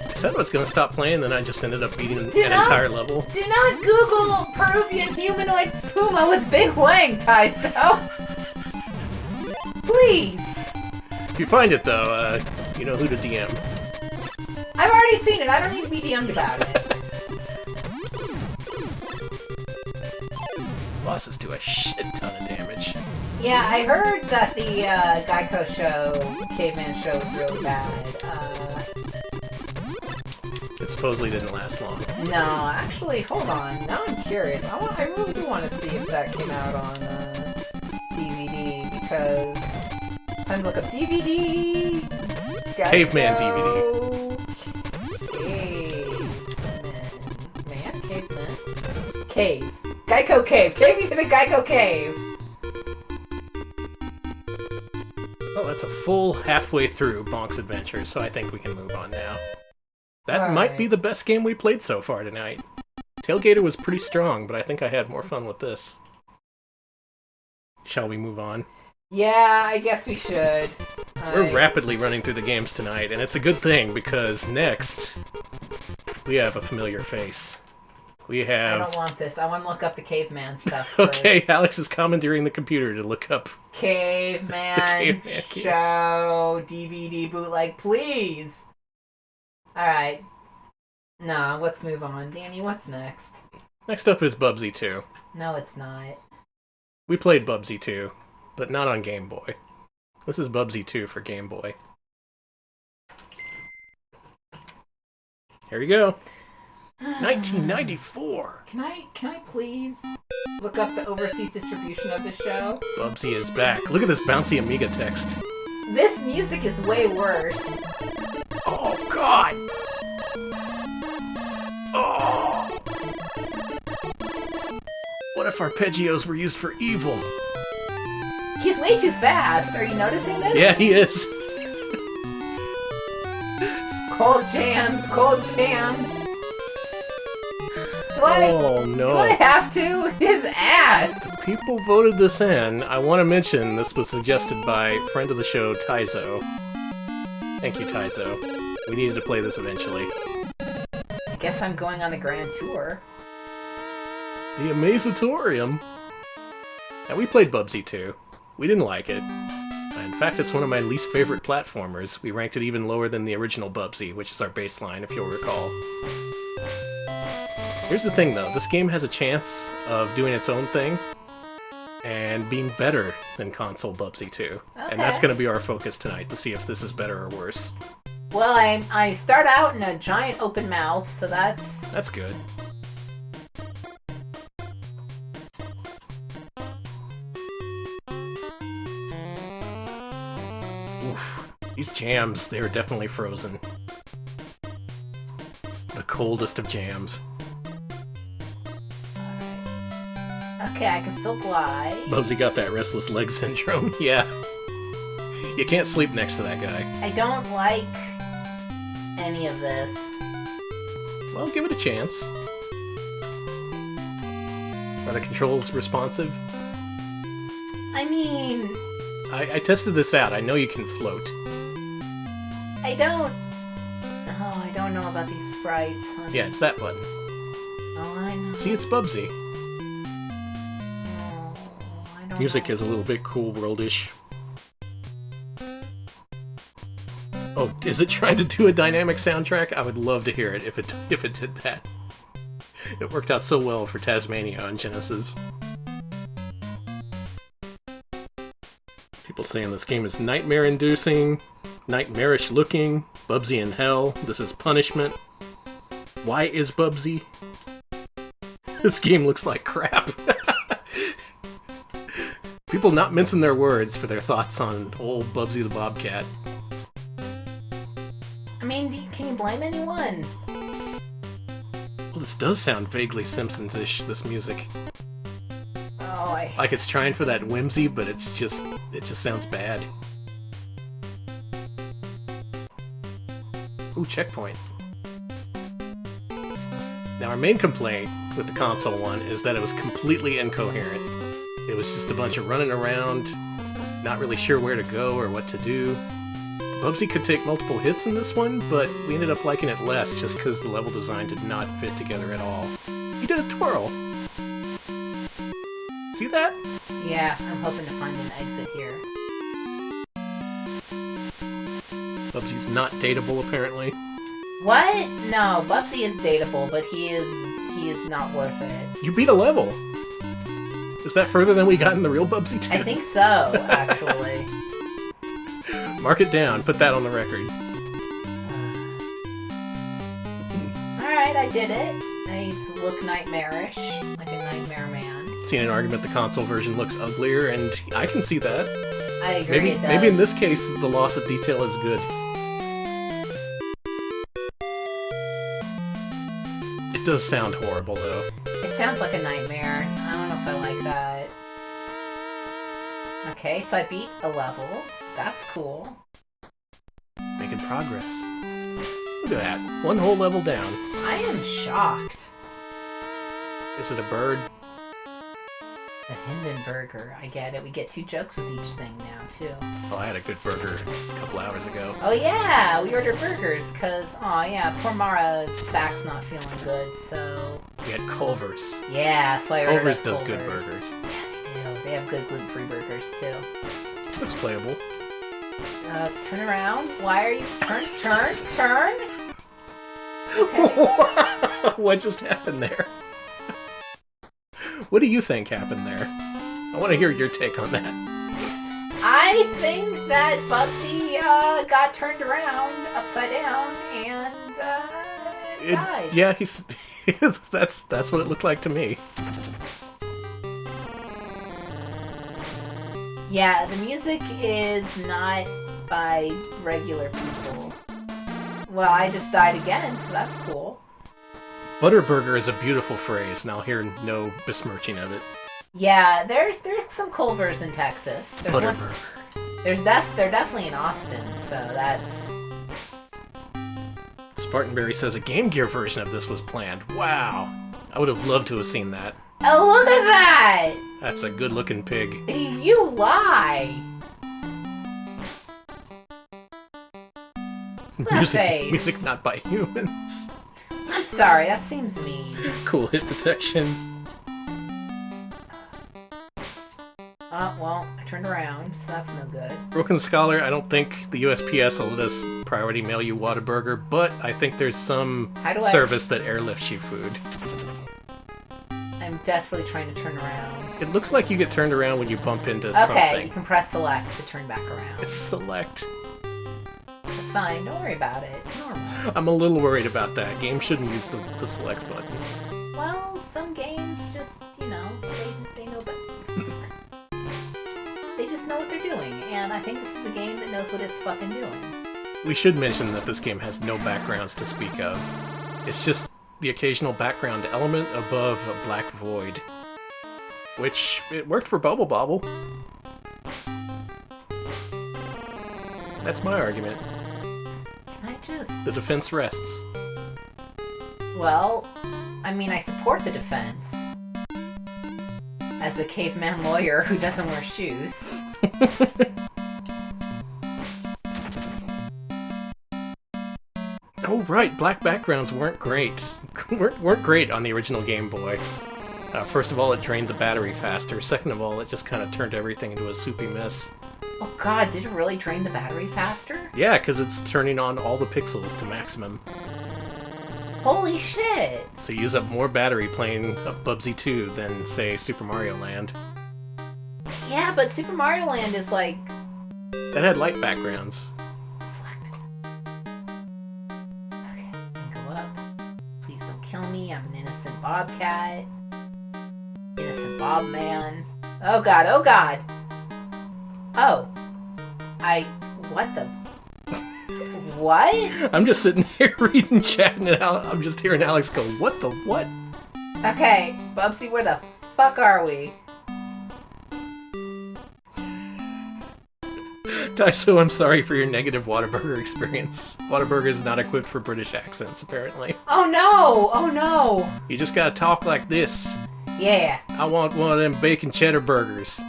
[SPEAKER 1] I said I was gonna stop playing, then I just ended up beating an entire level.
[SPEAKER 2] Do not Google Peruvian humanoid puma with big wang, Taiso. Please.
[SPEAKER 1] If you find it, though, you know who to DM.
[SPEAKER 2] I've already seen it. I don't need to be DM'd about it.
[SPEAKER 1] Bosses do a shit ton of damage.
[SPEAKER 2] Yeah, I heard that the Geico show, Caveman show, was really bad.
[SPEAKER 1] It supposedly didn't last long.
[SPEAKER 2] No, actually, hold on. Now I'm curious. I really do want to see if that came out on DVD, because... Time to look up DVD... Geico...
[SPEAKER 1] Caveman DVD.
[SPEAKER 2] Caveman? Cave. Geico Cave. Take me to the Geico Cave.
[SPEAKER 1] Well, that's a full halfway through Bonk's adventure, so I think we can move on now. That might be the best game we played so far tonight. Tailgater was pretty strong, but I think I had more fun with this. Shall we move on?
[SPEAKER 2] Yeah, I guess we should.
[SPEAKER 1] We're rapidly running through the games tonight, and it's a good thing, because next, we have a familiar face. We have...
[SPEAKER 2] I don't want this. I want to look up the caveman stuff
[SPEAKER 1] Okay,
[SPEAKER 2] first.
[SPEAKER 1] Alex is commandeering the computer to look up...
[SPEAKER 2] Caveman show DVD bootleg, please! Alright. Nah, let's move on. Danny, what's next?
[SPEAKER 1] Next up is Bubsy 2.
[SPEAKER 2] No, it's not.
[SPEAKER 1] We played Bubsy 2, but not on Game Boy. This is Bubsy 2 for Game Boy. Here we go. 1994.
[SPEAKER 2] Can I please look up the overseas distribution of this show?
[SPEAKER 1] Bubsy is back. Look at this bouncy Amiga text.
[SPEAKER 2] This music is way worse.
[SPEAKER 1] Oh, God! Oh! What if arpeggios were used for evil?
[SPEAKER 2] He's way too fast. Are you noticing this?
[SPEAKER 1] Yeah, he is.
[SPEAKER 2] Cold jams, cold jams. Do I have to? His ass!
[SPEAKER 1] People voted this in. I want to mention this was suggested by friend of the show, Taizo. Thank you, Taizo. We needed to play this eventually.
[SPEAKER 2] I guess I'm going on the grand tour.
[SPEAKER 1] The Amazatorium. Now, we played Bubsy 2. We didn't like it. In fact, it's one of my least favorite platformers. We ranked it even lower than the original Bubsy, which is our baseline, if you'll recall. Here's the thing, though. This game has a chance of doing its own thing and being better than console Bubsy 2. Okay. And that's going to be our focus tonight, to see if this is better or worse.
[SPEAKER 2] Well, I start out in a giant open mouth, so that's...
[SPEAKER 1] That's good. Oof. These jams, they are definitely frozen. The coldest of jams.
[SPEAKER 2] Okay, I can still glide.
[SPEAKER 1] Bubsy got that restless leg syndrome. Yeah. You can't sleep next to that guy.
[SPEAKER 2] I don't like any of this.
[SPEAKER 1] Well, give it a chance. Are the controls responsive?
[SPEAKER 2] I mean...
[SPEAKER 1] I tested this out. I know you can float.
[SPEAKER 2] I don't know about these sprites, honey.
[SPEAKER 1] Yeah, it's that button.
[SPEAKER 2] Oh, I know.
[SPEAKER 1] See, it's Bubsy.
[SPEAKER 2] Oh, I don't
[SPEAKER 1] Music
[SPEAKER 2] know.
[SPEAKER 1] is a little bit cool worldish. Oh, is it trying to do a dynamic soundtrack? I would love to hear it if it did that. It worked out so well for Tasmania on Genesis. People saying this game is nightmare-inducing, nightmarish-looking, Bubsy in hell, this is punishment. Why is Bubsy? This game looks like crap. People not mincing their words for their thoughts on old Bubsy the Bobcat.
[SPEAKER 2] I mean, can you blame anyone?
[SPEAKER 1] Well, this does sound vaguely Simpsons-ish, this music.
[SPEAKER 2] Oh,
[SPEAKER 1] like it's trying for that whimsy, but it just sounds bad. Ooh, checkpoint. Now, our main complaint with the console one is that it was completely incoherent. It was just a bunch of running around, not really sure where to go or what to do. Bubsy could take multiple hits in this one, but we ended up liking it less just because the level design did not fit together at all. He did a twirl! See that?
[SPEAKER 2] Yeah, I'm hoping to find an exit here.
[SPEAKER 1] Bubsy's not dateable, apparently.
[SPEAKER 2] What? No, Bubsy is dateable, but he is not worth it.
[SPEAKER 1] You beat a level! Is that further than we got in the real Bubsy 2?
[SPEAKER 2] I think so, actually.
[SPEAKER 1] Mark it down. Put that on the record.
[SPEAKER 2] Alright, I did it. I look nightmarish, like a nightmare man.
[SPEAKER 1] Seen an argument the console version looks uglier, and I can see that.
[SPEAKER 2] I agree, it does.
[SPEAKER 1] Maybe in this case, the loss of detail is good. It does sound horrible, though.
[SPEAKER 2] It sounds like a nightmare. I don't know if I like that. Okay, so I beat a level. That's cool.
[SPEAKER 1] Making progress. Look at that. One whole level down.
[SPEAKER 2] I am shocked.
[SPEAKER 1] Is it a bird?
[SPEAKER 2] The Hindenburger. I get it. We get 2 jokes with each thing now, too.
[SPEAKER 1] Oh, I had a good burger a couple hours ago.
[SPEAKER 2] Oh, yeah! We ordered burgers, because, oh, yeah, poor Mara's back's not feeling good, so...
[SPEAKER 1] We had Culver's.
[SPEAKER 2] Yeah, so I ordered
[SPEAKER 1] Culver's does
[SPEAKER 2] Culver's.
[SPEAKER 1] good burgers.
[SPEAKER 2] Yeah, they do. They have good gluten-free burgers, too.
[SPEAKER 1] This looks playable.
[SPEAKER 2] Turn around. Why are you... Turn! Okay.
[SPEAKER 1] What just happened there? What do you think happened there? I want to hear your take on that.
[SPEAKER 2] I think that Bubsy got turned around upside down and died.
[SPEAKER 1] Yeah, he's that's what it looked like to me.
[SPEAKER 2] Yeah, the music is not by regular people. Well, I just died again, so that's cool.
[SPEAKER 1] Butterburger is a beautiful phrase, and I'll hear no besmirching of it.
[SPEAKER 2] Yeah, there's some Culvers in Texas.
[SPEAKER 1] Butterburger.
[SPEAKER 2] They're definitely in Austin, so that's...
[SPEAKER 1] Spartanberry says a Game Gear version of this was planned. Wow. I would have loved to have seen that.
[SPEAKER 2] Oh, look at that!
[SPEAKER 1] That's a good-looking pig.
[SPEAKER 2] You lie!
[SPEAKER 1] Music not by humans.
[SPEAKER 2] I'm sorry, that seems mean.
[SPEAKER 1] Cool hit detection.
[SPEAKER 2] Well, I turned around, so that's no good.
[SPEAKER 1] Broken Scholar, I don't think the USPS will let us priority mail you Whataburger, but I think there's some service that airlifts you food.
[SPEAKER 2] I'm desperately trying to turn around.
[SPEAKER 1] It looks like you get turned around when you bump into something.
[SPEAKER 2] Okay, you can press select to turn back around.
[SPEAKER 1] It's select.
[SPEAKER 2] It's fine, don't worry about it. It's normal.
[SPEAKER 1] I'm a little worried about that. Games shouldn't use the select button.
[SPEAKER 2] Well, some games just, they know better. They just know what they're doing, and I think this is a game that knows what it's fucking doing.
[SPEAKER 1] We should mention that this game has no backgrounds to speak of. It's just the occasional background element above a black void. Which, it worked for Bubble Bobble. That's my argument. The defense rests.
[SPEAKER 2] Well, I mean, I support the defense. As a caveman lawyer who doesn't wear shoes.
[SPEAKER 1] Oh right, black backgrounds weren't great. weren't great on the original Game Boy. First of all, it drained the battery faster. Second of all, it just kind of turned everything into a soupy mess.
[SPEAKER 2] Oh god, did it really drain the battery faster?
[SPEAKER 1] Yeah, because it's turning on all the pixels to maximum.
[SPEAKER 2] Holy shit!
[SPEAKER 1] So you use up more battery playing Bubsy 2 than, say, Super Mario Land.
[SPEAKER 2] Yeah, but Super Mario Land is like...
[SPEAKER 1] That had light backgrounds.
[SPEAKER 2] Select. Okay, go up. Please don't kill me, I'm an innocent bobcat. Innocent bob man. Oh god, oh god! Oh. What the... What?
[SPEAKER 1] I'm just sitting here reading chat and I'm just hearing Alex go, what the what?
[SPEAKER 2] Okay, Bubsy, where the fuck are we?
[SPEAKER 1] Daisu, I'm sorry for your negative Whataburger experience. Whataburger is not equipped for British accents, apparently.
[SPEAKER 2] Oh no! Oh no!
[SPEAKER 1] You just gotta talk like this.
[SPEAKER 2] Yeah.
[SPEAKER 1] I want one of them bacon cheddar burgers.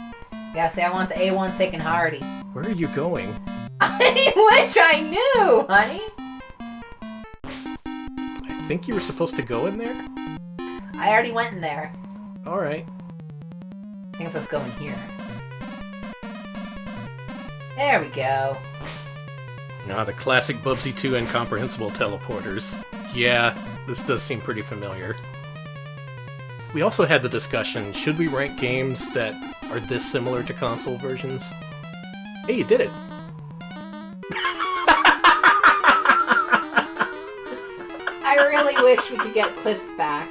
[SPEAKER 2] Yeah, see, I want the A1 thick and hearty.
[SPEAKER 1] Where are you going?
[SPEAKER 2] I wish I knew, honey!
[SPEAKER 1] I think you were supposed to go in there?
[SPEAKER 2] I already went in there.
[SPEAKER 1] Alright.
[SPEAKER 2] I think I'm supposed to go in here. There we go.
[SPEAKER 1] Ah, the classic Bubsy 2 incomprehensible teleporters. Yeah, this does seem pretty familiar. We also had the discussion, should we rank games that are this similar to console versions? Hey, you did it!
[SPEAKER 2] I really wish we could get clips back.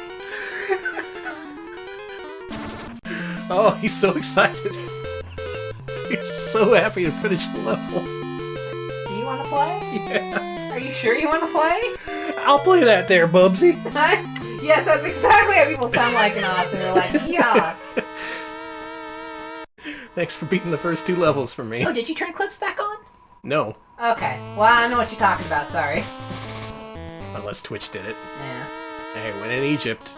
[SPEAKER 1] Oh, he's so excited. He's so happy to finish the level.
[SPEAKER 2] Do you want to play?
[SPEAKER 1] Yeah.
[SPEAKER 2] Are you sure you want to play?
[SPEAKER 1] I'll play that there, Bubsy.
[SPEAKER 2] Yes, that's exactly how people sound like in Austin. They're like, yeah.
[SPEAKER 1] Thanks for beating the first 2 levels for me.
[SPEAKER 2] Oh, did you turn clips back on?
[SPEAKER 1] No.
[SPEAKER 2] Okay. Well, I know what you're talking about, sorry.
[SPEAKER 1] Unless Twitch did it.
[SPEAKER 2] Yeah.
[SPEAKER 1] Hey, when in Egypt.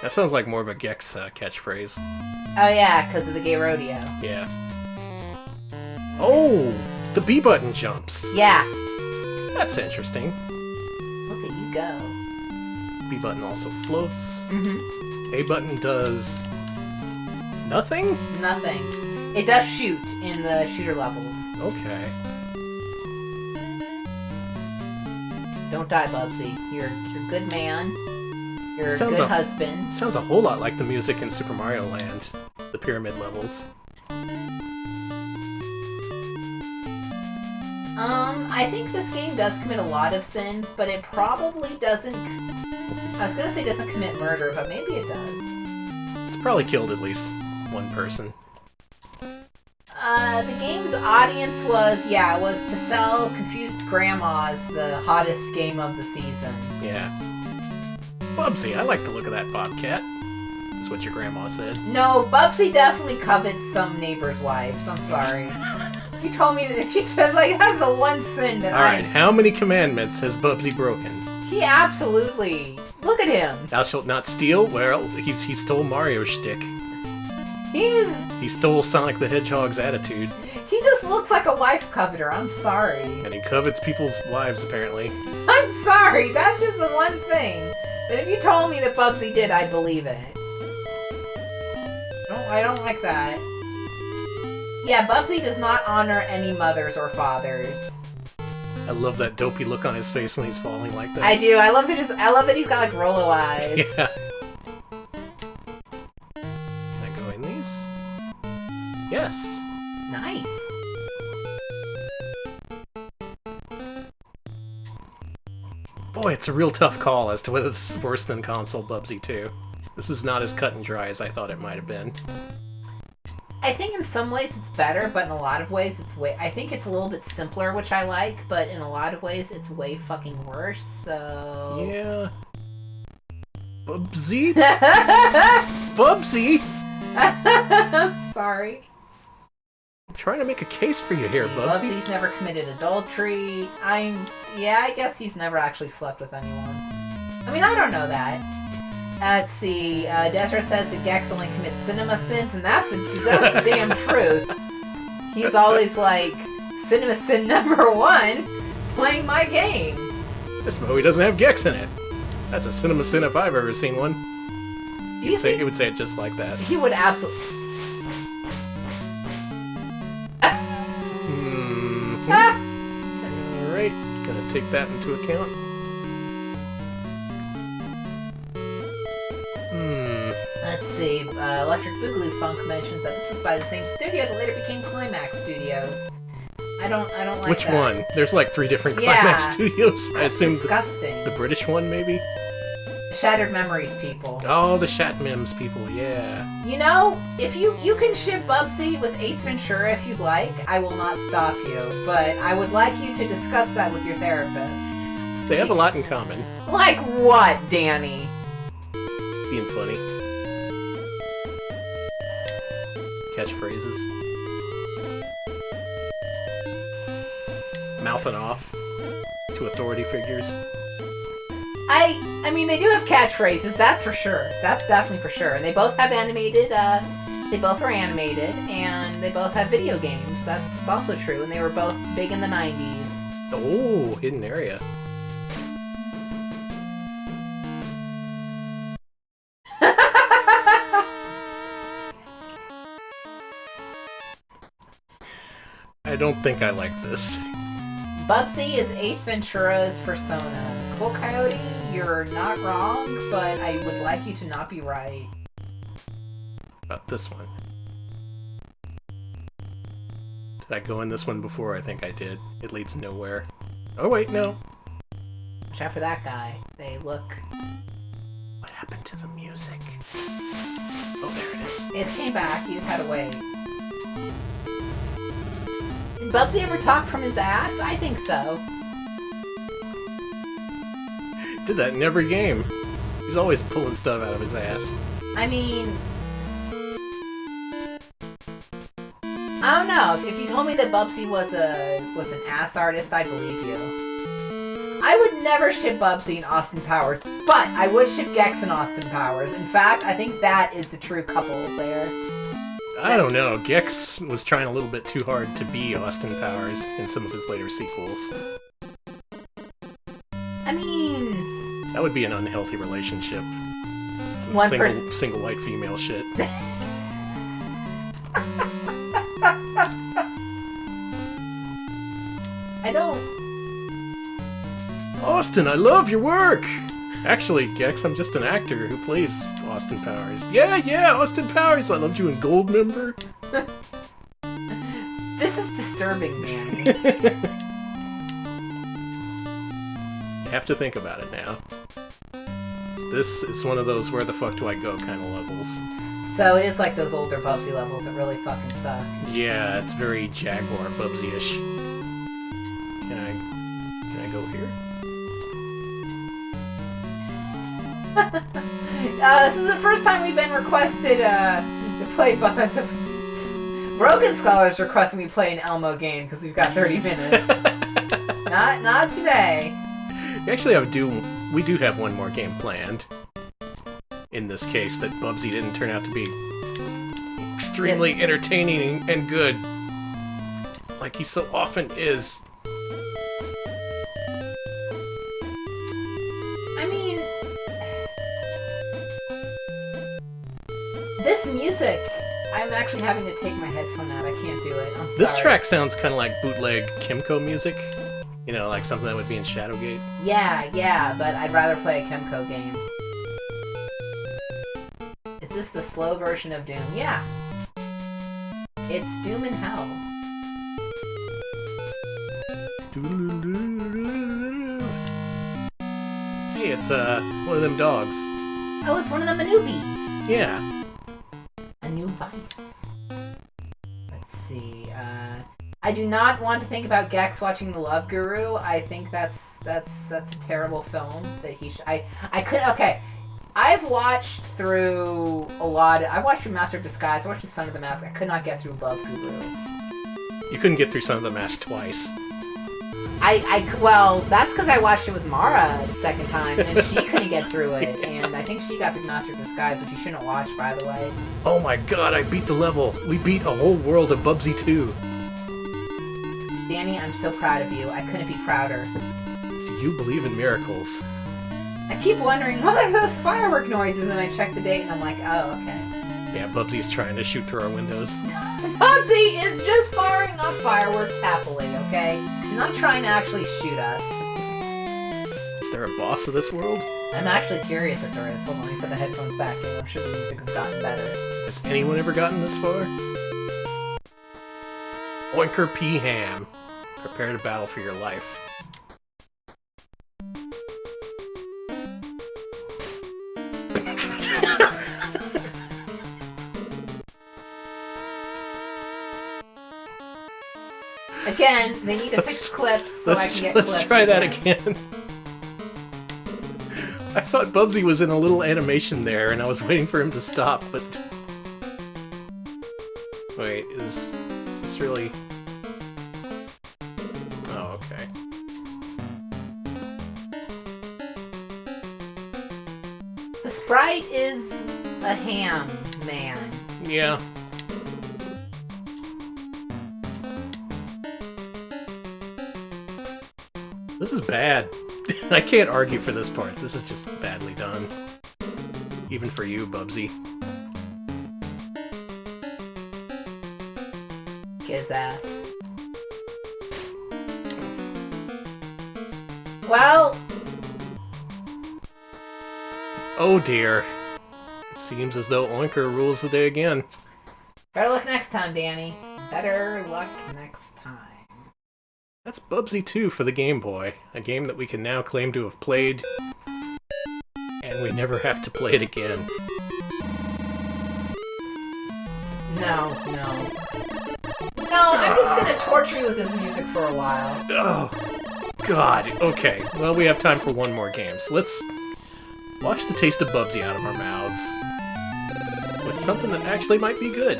[SPEAKER 1] That sounds like more of a Gex catchphrase.
[SPEAKER 2] Oh yeah, because of the gay rodeo.
[SPEAKER 1] Yeah. Oh! The B button jumps.
[SPEAKER 2] Yeah.
[SPEAKER 1] That's interesting.
[SPEAKER 2] Look at you go.
[SPEAKER 1] B button also floats.
[SPEAKER 2] Mm-hmm.
[SPEAKER 1] A button does... nothing?
[SPEAKER 2] Nothing. It does shoot in the shooter levels.
[SPEAKER 1] Okay.
[SPEAKER 2] Don't die, Bubsy. You're a good man. You're a good husband.
[SPEAKER 1] Sounds a whole lot like the music in Super Mario Land. the pyramid levels.
[SPEAKER 2] I think this game does commit a lot of sins, but it probably doesn't... I was gonna say doesn't commit murder, but maybe it does.
[SPEAKER 1] It's probably killed at least one person.
[SPEAKER 2] The game's audience was to sell confused grandmas the hottest game of the season.
[SPEAKER 1] Yeah. Bubsy, I like the look of that bobcat. That's what your grandma said.
[SPEAKER 2] No, Bubsy definitely covets some neighbor's wives. I'm sorry. You told me that she just like that's the one sin that
[SPEAKER 1] Alright, how many commandments has Bubsy broken?
[SPEAKER 2] He absolutely. Look at him.
[SPEAKER 1] Thou shalt not steal? Well, he stole Mario's shtick. He stole Sonic the Hedgehog's attitude.
[SPEAKER 2] He just looks like a wife coveter. I'm sorry.
[SPEAKER 1] And he covets people's wives, apparently.
[SPEAKER 2] I'm sorry. That's just the one thing. But if you told me that Bubsy did, I'd believe it. I don't like that. Yeah, Bubsy does not honor any mothers or fathers.
[SPEAKER 1] I love that dopey look on his face when he's falling like that.
[SPEAKER 2] I do. I love that he's got like Rolo eyes.
[SPEAKER 1] Yeah. Can I go in these? Yes.
[SPEAKER 2] Nice.
[SPEAKER 1] Boy, it's a real tough call as to whether this is worse than Console Bubsy 2. This is not as cut and dry as I thought it might have been.
[SPEAKER 2] I think in some ways it's better, but in a lot of ways I think it's a little bit simpler, which I like, but in a lot of ways it's way fucking worse, so...
[SPEAKER 1] Yeah. Bubsy? Bubsy?
[SPEAKER 2] I'm sorry.
[SPEAKER 1] I'm trying to make a case for you here, Bubsy.
[SPEAKER 2] Bubsy's never committed adultery. I guess he's never actually slept with anyone. I mean, I don't know that. Let's see. Desra says that Gex only commits cinema sins, and that's the damn truth. He's always like, cinema sin number 1, playing my game.
[SPEAKER 1] This movie doesn't have Gex in it. That's a cinema sin if I've ever seen one. He would say it just like that.
[SPEAKER 2] He would absolutely.
[SPEAKER 1] Alright, gonna take that into account.
[SPEAKER 2] Let's see. Electric Boogaloo Funk mentions that this was by the same studio that later became Climax Studios. I don't like
[SPEAKER 1] Which
[SPEAKER 2] that.
[SPEAKER 1] one? There's like 3 different Climax studios. I assume
[SPEAKER 2] disgusting.
[SPEAKER 1] The British one, maybe?
[SPEAKER 2] Shattered Memories people.
[SPEAKER 1] Oh, the Shatmims people, yeah.
[SPEAKER 2] You know, if you can ship Bubsy with Ace Ventura if you'd like, I will not stop you. But I would like you to discuss that with your therapist.
[SPEAKER 1] They have a lot in common.
[SPEAKER 2] Like what, Danny?
[SPEAKER 1] Being funny. Catchphrases. Mouthing off to authority figures.
[SPEAKER 2] I mean, they do have catchphrases, that's for sure. That's definitely for sure. And they both have animated, they both are animated, and they both have video games. That's also true, and they were both big in the 90s.
[SPEAKER 1] Oh, hidden area. I don't think I like this.
[SPEAKER 2] Bubsy is Ace Ventura's persona. Cool Coyote, you're not wrong, but I would like you to not be right.
[SPEAKER 1] About this one. Did I go in this one before? I think I did. It leads nowhere. Oh wait, no.
[SPEAKER 2] Watch out for that guy. They look...
[SPEAKER 1] What happened to the music? Oh, there it is.
[SPEAKER 2] It came back, you just had to wait. Did Bubsy ever talk from his ass? I think so.
[SPEAKER 1] Did that in every game. He's always pulling stuff out of his ass.
[SPEAKER 2] I mean... I don't know. If you told me that Bubsy was an ass artist, I'd believe you. I would never ship Bubsy and Austin Powers, but I would ship Gex and Austin Powers. In fact, I think that is the true couple there.
[SPEAKER 1] I don't know. Gex was trying a little bit too hard to be Austin Powers in some of his later sequels.
[SPEAKER 2] I mean...
[SPEAKER 1] That would be an unhealthy relationship. Some single white female shit.
[SPEAKER 2] I don't...
[SPEAKER 1] Austin, I love your work! Actually, Gex, I'm just an actor who plays Austin Powers. Yeah, Austin Powers! I loved you in Goldmember.
[SPEAKER 2] This is disturbing, man.
[SPEAKER 1] You have to think about it now. This is one of those where the fuck do I go kind of levels.
[SPEAKER 2] So it is like those older Bubsy levels that really fucking suck.
[SPEAKER 1] Yeah, it's very Jaguar Bubsy-ish. Can I go here?
[SPEAKER 2] This is the first time we've been requested to play Broken Scholar's requesting we play an Elmo game because we've got 30 minutes. Not today.
[SPEAKER 1] Actually, we do have one more game planned. In this case, that Bubsy didn't turn out to be extremely entertaining and good, like he so often is.
[SPEAKER 2] I mean, this music, I'm actually having to take my headphone out. I can't do it. I'm sorry.
[SPEAKER 1] This track sounds kind of like bootleg Kimco music. You know, like something that would be in Shadowgate.
[SPEAKER 2] Yeah, but I'd rather play a Chemco game. Is this the slow version of Doom? Yeah. It's Doom in Hell.
[SPEAKER 1] Hey, it's one of them dogs.
[SPEAKER 2] Oh, it's one of the Manubies.
[SPEAKER 1] Yeah.
[SPEAKER 2] Anubis. Let's see. I do not want to think about Gex watching The Love Guru. I think that's a terrible film that he should. I could. Okay. I've watched through a lot. I watched through Master of Disguise. I watched The Son of the Mask. I could not get through Love Guru.
[SPEAKER 1] You couldn't get through Son of the Mask twice.
[SPEAKER 2] Well, that's because I watched it with Mara the second time, and she couldn't get through it. And I think she got through Master of Disguise, which you shouldn't watch, by the way.
[SPEAKER 1] Oh my god, I beat the level. We beat a whole world of Bubsy 2.
[SPEAKER 2] Danny, I'm so proud of you. I couldn't be prouder.
[SPEAKER 1] Do you believe in miracles?
[SPEAKER 2] I keep wondering, what are those firework noises? And I check the date, and I'm like, oh, okay.
[SPEAKER 1] Yeah, Bubsy's trying to shoot through our windows.
[SPEAKER 2] Bubsy is just firing off fireworks happily, okay? He's not trying to actually shoot us.
[SPEAKER 1] Is there a boss of this world?
[SPEAKER 2] I'm actually curious if there is. Hold on, let me put the headphones back in. I'm sure the music has gotten better.
[SPEAKER 1] Has anyone ever gotten this far? Oinker P. Ham. Prepare to battle for your life.
[SPEAKER 2] Again, they need to fix clips so I can get clips.
[SPEAKER 1] Let's try that again. I thought Bubsy was in a little animation there, and I was waiting for him to stop, but... Wait, is this really... Oh, okay.
[SPEAKER 2] The sprite is a ham man.
[SPEAKER 1] Yeah. This is bad. I can't argue for this part. This is just badly done. Even for you, Bubsy.
[SPEAKER 2] His ass. Well...
[SPEAKER 1] Oh dear. It seems as though Oinker rules the day again.
[SPEAKER 2] Better luck next time, Danny. Better luck next time.
[SPEAKER 1] That's Bubsy 2 for the Game Boy, a game that we can now claim to have played, and we never have to play it again.
[SPEAKER 2] No, I'm just gonna torture you with this music for a while.
[SPEAKER 1] Oh, God. Okay, well, we have time for one more game, so let's wash the taste of Bubsy out of our mouths with something that actually might be good.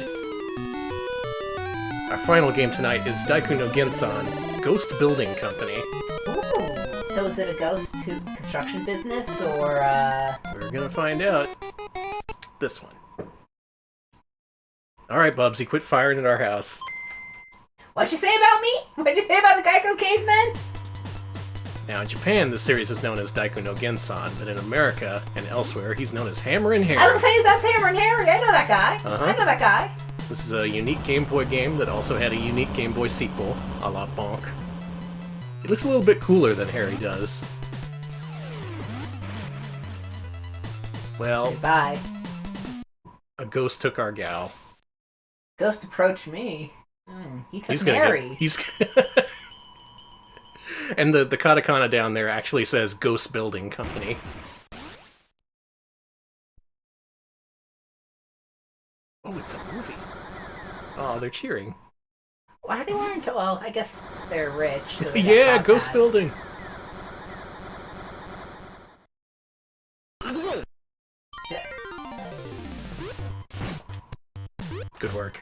[SPEAKER 1] Our final game tonight is Daiku no Gensan, Ghost Building Company.
[SPEAKER 2] Ooh, so is it a ghost to construction business, or,
[SPEAKER 1] We're gonna find out. This one. Alright, Bubsy, quit firing at our house.
[SPEAKER 2] What'd you say about me? What'd you say about the Geico cavemen?
[SPEAKER 1] Now, in Japan, this series is known as Daiku no Gensan, but in America and elsewhere, he's known as Hammerin Harry.
[SPEAKER 2] I was gonna say, that's Hammerin Harry. I know that guy.
[SPEAKER 1] Uh-huh.
[SPEAKER 2] I know that guy.
[SPEAKER 1] This is a unique Game Boy game that also had a unique Game Boy sequel, a la Bonk. He looks a little bit cooler than Harry does. Well,
[SPEAKER 2] Goodbye.
[SPEAKER 1] a ghost took our gal.
[SPEAKER 2] Ghost approached me. He took Mary.
[SPEAKER 1] And the katakana down there actually says Ghost Building Company. Oh, it's a movie. Oh, they're cheering.
[SPEAKER 2] Why are they wearing to? Well, I guess they're rich. So they
[SPEAKER 1] Yeah,
[SPEAKER 2] got
[SPEAKER 1] Ghost
[SPEAKER 2] hats.
[SPEAKER 1] Building. Good work.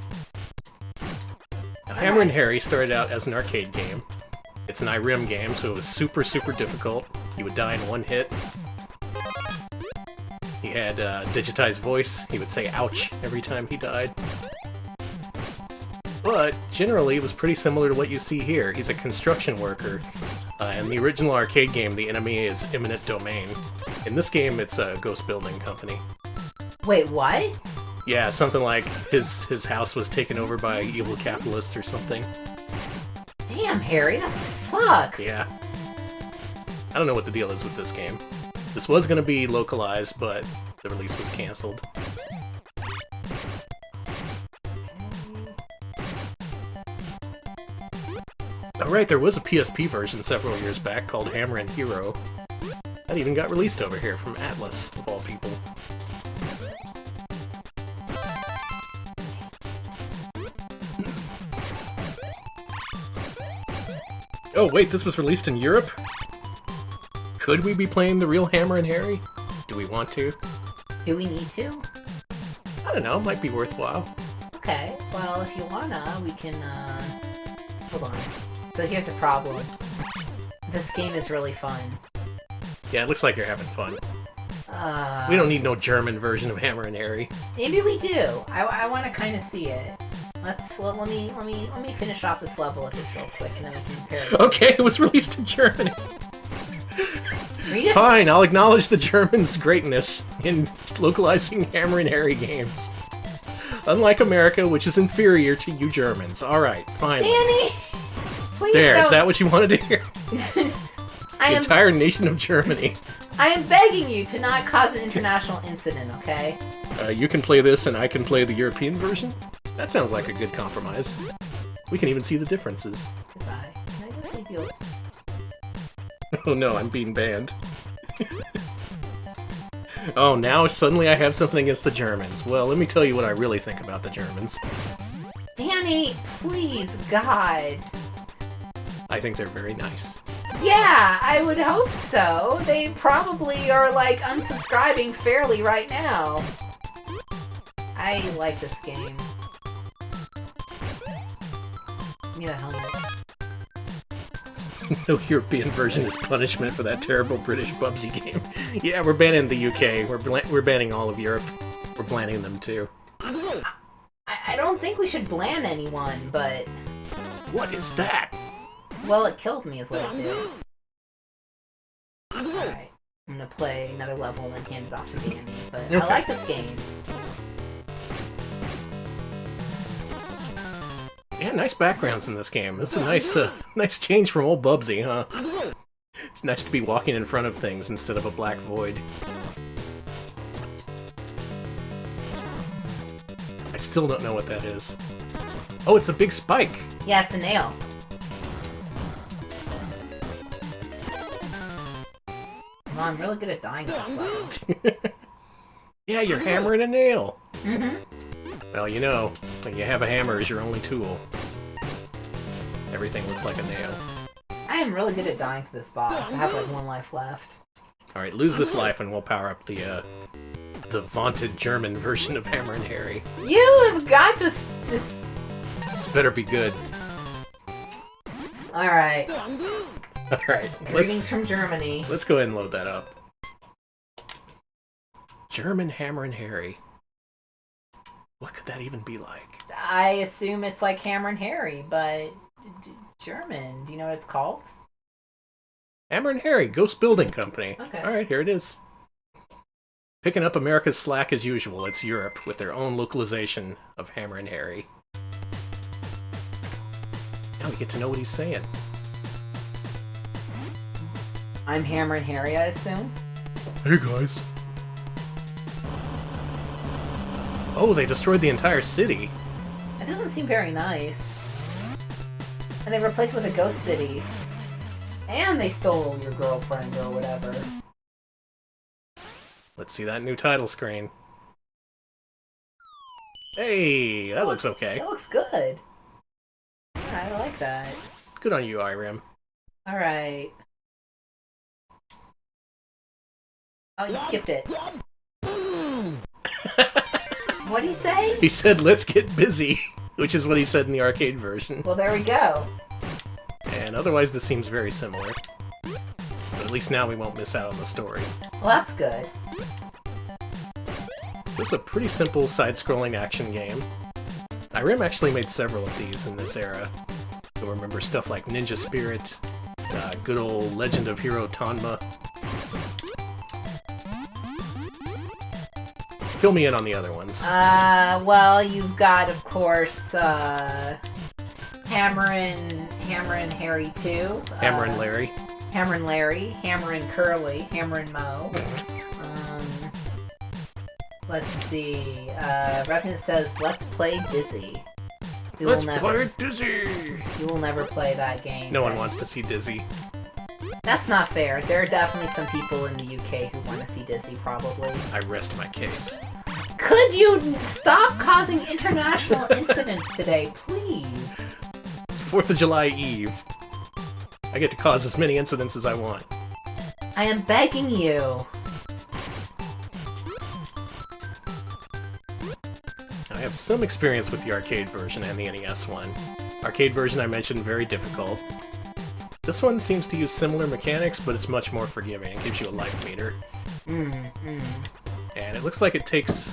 [SPEAKER 1] Now, Hammerin Harry started out as an arcade game. It's an IRIM game, so it was super, super difficult. You would die in one hit. He had digitized voice. He would say ouch every time he died. But generally, it was pretty similar to what you see here. He's a construction worker. In the original arcade game, the enemy is Imminent Domain. In this game, it's a Ghost Building Company.
[SPEAKER 2] Wait, what?
[SPEAKER 1] Yeah, something like his house was taken over by evil capitalists or something.
[SPEAKER 2] Damn, Harry, that sucks.
[SPEAKER 1] Yeah. I don't know what the deal is with this game. This was going to be localized, but the release was cancelled. Alright, there was a PSP version several years back called Hammerin Hero. That even got released over here from Atlas, of all people. Oh wait, this was released in Europe? Could we be playing the real Hammerin Harry? Do we want to?
[SPEAKER 2] Do we need to?
[SPEAKER 1] I don't know, might be worthwhile.
[SPEAKER 2] Okay, well, if you wanna, we can, hold on. So here's the problem. This game is really fun.
[SPEAKER 1] Yeah, it looks like you're having fun. We don't need no German version of Hammerin Harry.
[SPEAKER 2] Maybe we do. I want to kind of see it. Let me finish off this level just real quick, and then we can compare it.
[SPEAKER 1] Okay, it was released in Germany.
[SPEAKER 2] Read it?
[SPEAKER 1] Fine, I'll acknowledge the Germans' greatness in localizing Hammerin Harry games. Unlike America, which is inferior to you Germans. Alright, fine.
[SPEAKER 2] Danny! Please
[SPEAKER 1] There,
[SPEAKER 2] don't.
[SPEAKER 1] is that what you wanted to hear?
[SPEAKER 2] I
[SPEAKER 1] The
[SPEAKER 2] am,
[SPEAKER 1] entire nation of Germany.
[SPEAKER 2] I am begging you to not cause an international incident, okay?
[SPEAKER 1] You can play this and I can play the European version? That sounds like a good compromise. We can even see the differences.
[SPEAKER 2] Goodbye. Can I just leave you?
[SPEAKER 1] Oh no, I'm being banned. Oh, now suddenly I have something against the Germans. Well, let me tell you what I really think about the Germans.
[SPEAKER 2] Danny, please, God.
[SPEAKER 1] I think they're very nice.
[SPEAKER 2] Yeah, I would hope so. They probably are, like, unsubscribing fairly right now. I like this game. Give me that helmet.
[SPEAKER 1] No European version is punishment for that terrible British Bubsy game. Yeah, we're banning the UK. We're banning all of Europe. We're banning them too.
[SPEAKER 2] I don't think we should ban anyone, but...
[SPEAKER 1] What is that?
[SPEAKER 2] Well, it killed me is what it did. Alright. I'm gonna play another level and then hand it off to Danny, but
[SPEAKER 1] Okay.
[SPEAKER 2] I like this game.
[SPEAKER 1] Yeah, nice backgrounds in this game. That's a nice, nice change from old Bubsy, huh? It's nice to be walking in front of things instead of a black void. I still don't know what that is. Oh, it's a big spike!
[SPEAKER 2] Yeah, it's a nail. Well, I'm really good at dying at this level.
[SPEAKER 1] Yeah, you're hammering a nail!
[SPEAKER 2] Mm-hmm.
[SPEAKER 1] Well, you know, when you have a hammer as your only tool, everything looks like a nail.
[SPEAKER 2] I am really good at dying to this boss. I have like one life left.
[SPEAKER 1] Alright, lose this life and we'll power up the vaunted German version of Hammerin Harry.
[SPEAKER 2] You have got to...
[SPEAKER 1] This better be good.
[SPEAKER 2] Alright.
[SPEAKER 1] Alright,
[SPEAKER 2] Greetings from Germany.
[SPEAKER 1] let's go ahead and load that up. German Hammerin Harry. What could that even be like?
[SPEAKER 2] I assume it's like Hammerin Harry, but... German. Do you know what it's called?
[SPEAKER 1] Hammerin Harry, Ghost Building Company.
[SPEAKER 2] Okay.
[SPEAKER 1] Alright, here it is. Picking up America's slack as usual, it's Europe, with their own localization of Hammerin Harry. Now we get to know what he's saying.
[SPEAKER 2] I'm Hammerin Harry, I assume.
[SPEAKER 1] Hey guys. Oh, they destroyed the entire city.
[SPEAKER 2] That doesn't seem very nice. And they replaced it with a ghost city. And they stole your girlfriend or whatever.
[SPEAKER 1] Let's see that new title screen. Hey, that looks okay.
[SPEAKER 2] That looks good. Yeah, I like that.
[SPEAKER 1] Good on you, Irem.
[SPEAKER 2] Alright. Oh, you skipped it. What'd he say?
[SPEAKER 1] He said, let's get busy, which is what he said in the arcade version.
[SPEAKER 2] Well, there we go.
[SPEAKER 1] And otherwise, this seems very similar. But at least now we won't miss out on the story.
[SPEAKER 2] Well, that's good.
[SPEAKER 1] This is a pretty simple side-scrolling action game. Irem actually made several of these in this era. You'll remember stuff like Ninja Spirit, good old Legend of Hero Tanma. Fill me in on the other ones.
[SPEAKER 2] Well, you've got, of course, Hammerin Harry 2.
[SPEAKER 1] Hammerin Larry.
[SPEAKER 2] Hammerin Larry, Hammerin Curly, Hammerin Mo. Let's see. Reference says, "Let's play Dizzy."
[SPEAKER 1] Let's play Dizzy!
[SPEAKER 2] You will never play that game.
[SPEAKER 1] No one wants to see Dizzy.
[SPEAKER 2] That's not fair. There are definitely some people in the UK who want to see Dizzy, probably.
[SPEAKER 1] I rest my case.
[SPEAKER 2] Could you stop causing international incidents today, please?
[SPEAKER 1] It's 4th of July Eve. I get to cause as many incidents as I want.
[SPEAKER 2] I am begging you.
[SPEAKER 1] I have some experience with the arcade version and the NES one. Arcade version I mentioned, very difficult. This one seems to use similar mechanics, but it's much more forgiving. It gives you a life meter. And it looks like it takes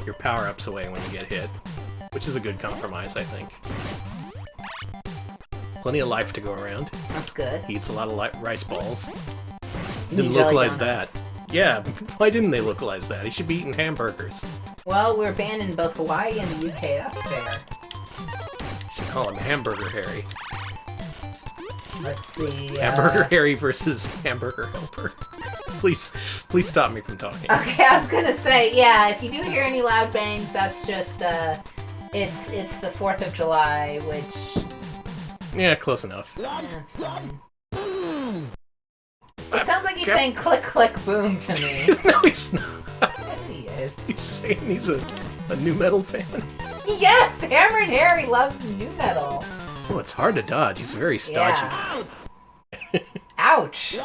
[SPEAKER 1] your power-ups away when you get hit, which is a good compromise, I think. Plenty of life to go around.
[SPEAKER 2] That's good.
[SPEAKER 1] He eats a lot of rice balls.
[SPEAKER 2] You
[SPEAKER 1] Didn't
[SPEAKER 2] need jelly
[SPEAKER 1] localize
[SPEAKER 2] donuts.
[SPEAKER 1] that. Yeah, why didn't they localize that? He should be eating hamburgers.
[SPEAKER 2] Well, we're banned in both Hawaii and the UK. That's fair.
[SPEAKER 1] Should call him Hamburger Harry.
[SPEAKER 2] Let's see.
[SPEAKER 1] Hamburger Harry versus Hamburger Helper. Please stop me from talking.
[SPEAKER 2] Okay, I was gonna say, yeah. If you do hear any loud bangs, that's just it's the 4th of July, which.
[SPEAKER 1] Yeah, close enough.
[SPEAKER 2] That's fine. It sounds like he's saying click, click, boom to me.
[SPEAKER 1] No, he's not.
[SPEAKER 2] Yes, he is.
[SPEAKER 1] He's saying he's a new metal fan.
[SPEAKER 2] Yes, Hammerin Harry loves new metal.
[SPEAKER 1] Oh, it's hard to dodge. He's very stodgy.
[SPEAKER 2] Yeah. Ouch.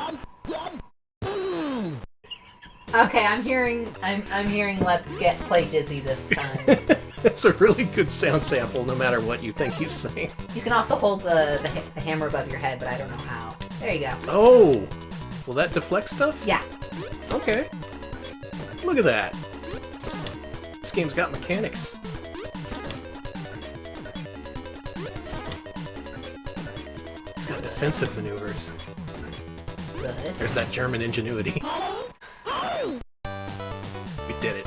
[SPEAKER 2] Okay, I'm hearing let's play Dizzy this time.
[SPEAKER 1] It's a really good sound sample, no matter what you think he's saying.
[SPEAKER 2] You can also hold the hammer above your head, but I don't know how. There you go.
[SPEAKER 1] Oh! Will that deflect stuff?
[SPEAKER 2] Yeah.
[SPEAKER 1] Okay. Look at that. This game's got mechanics. It's got defensive maneuvers.
[SPEAKER 2] Good.
[SPEAKER 1] There's that German ingenuity. We did it.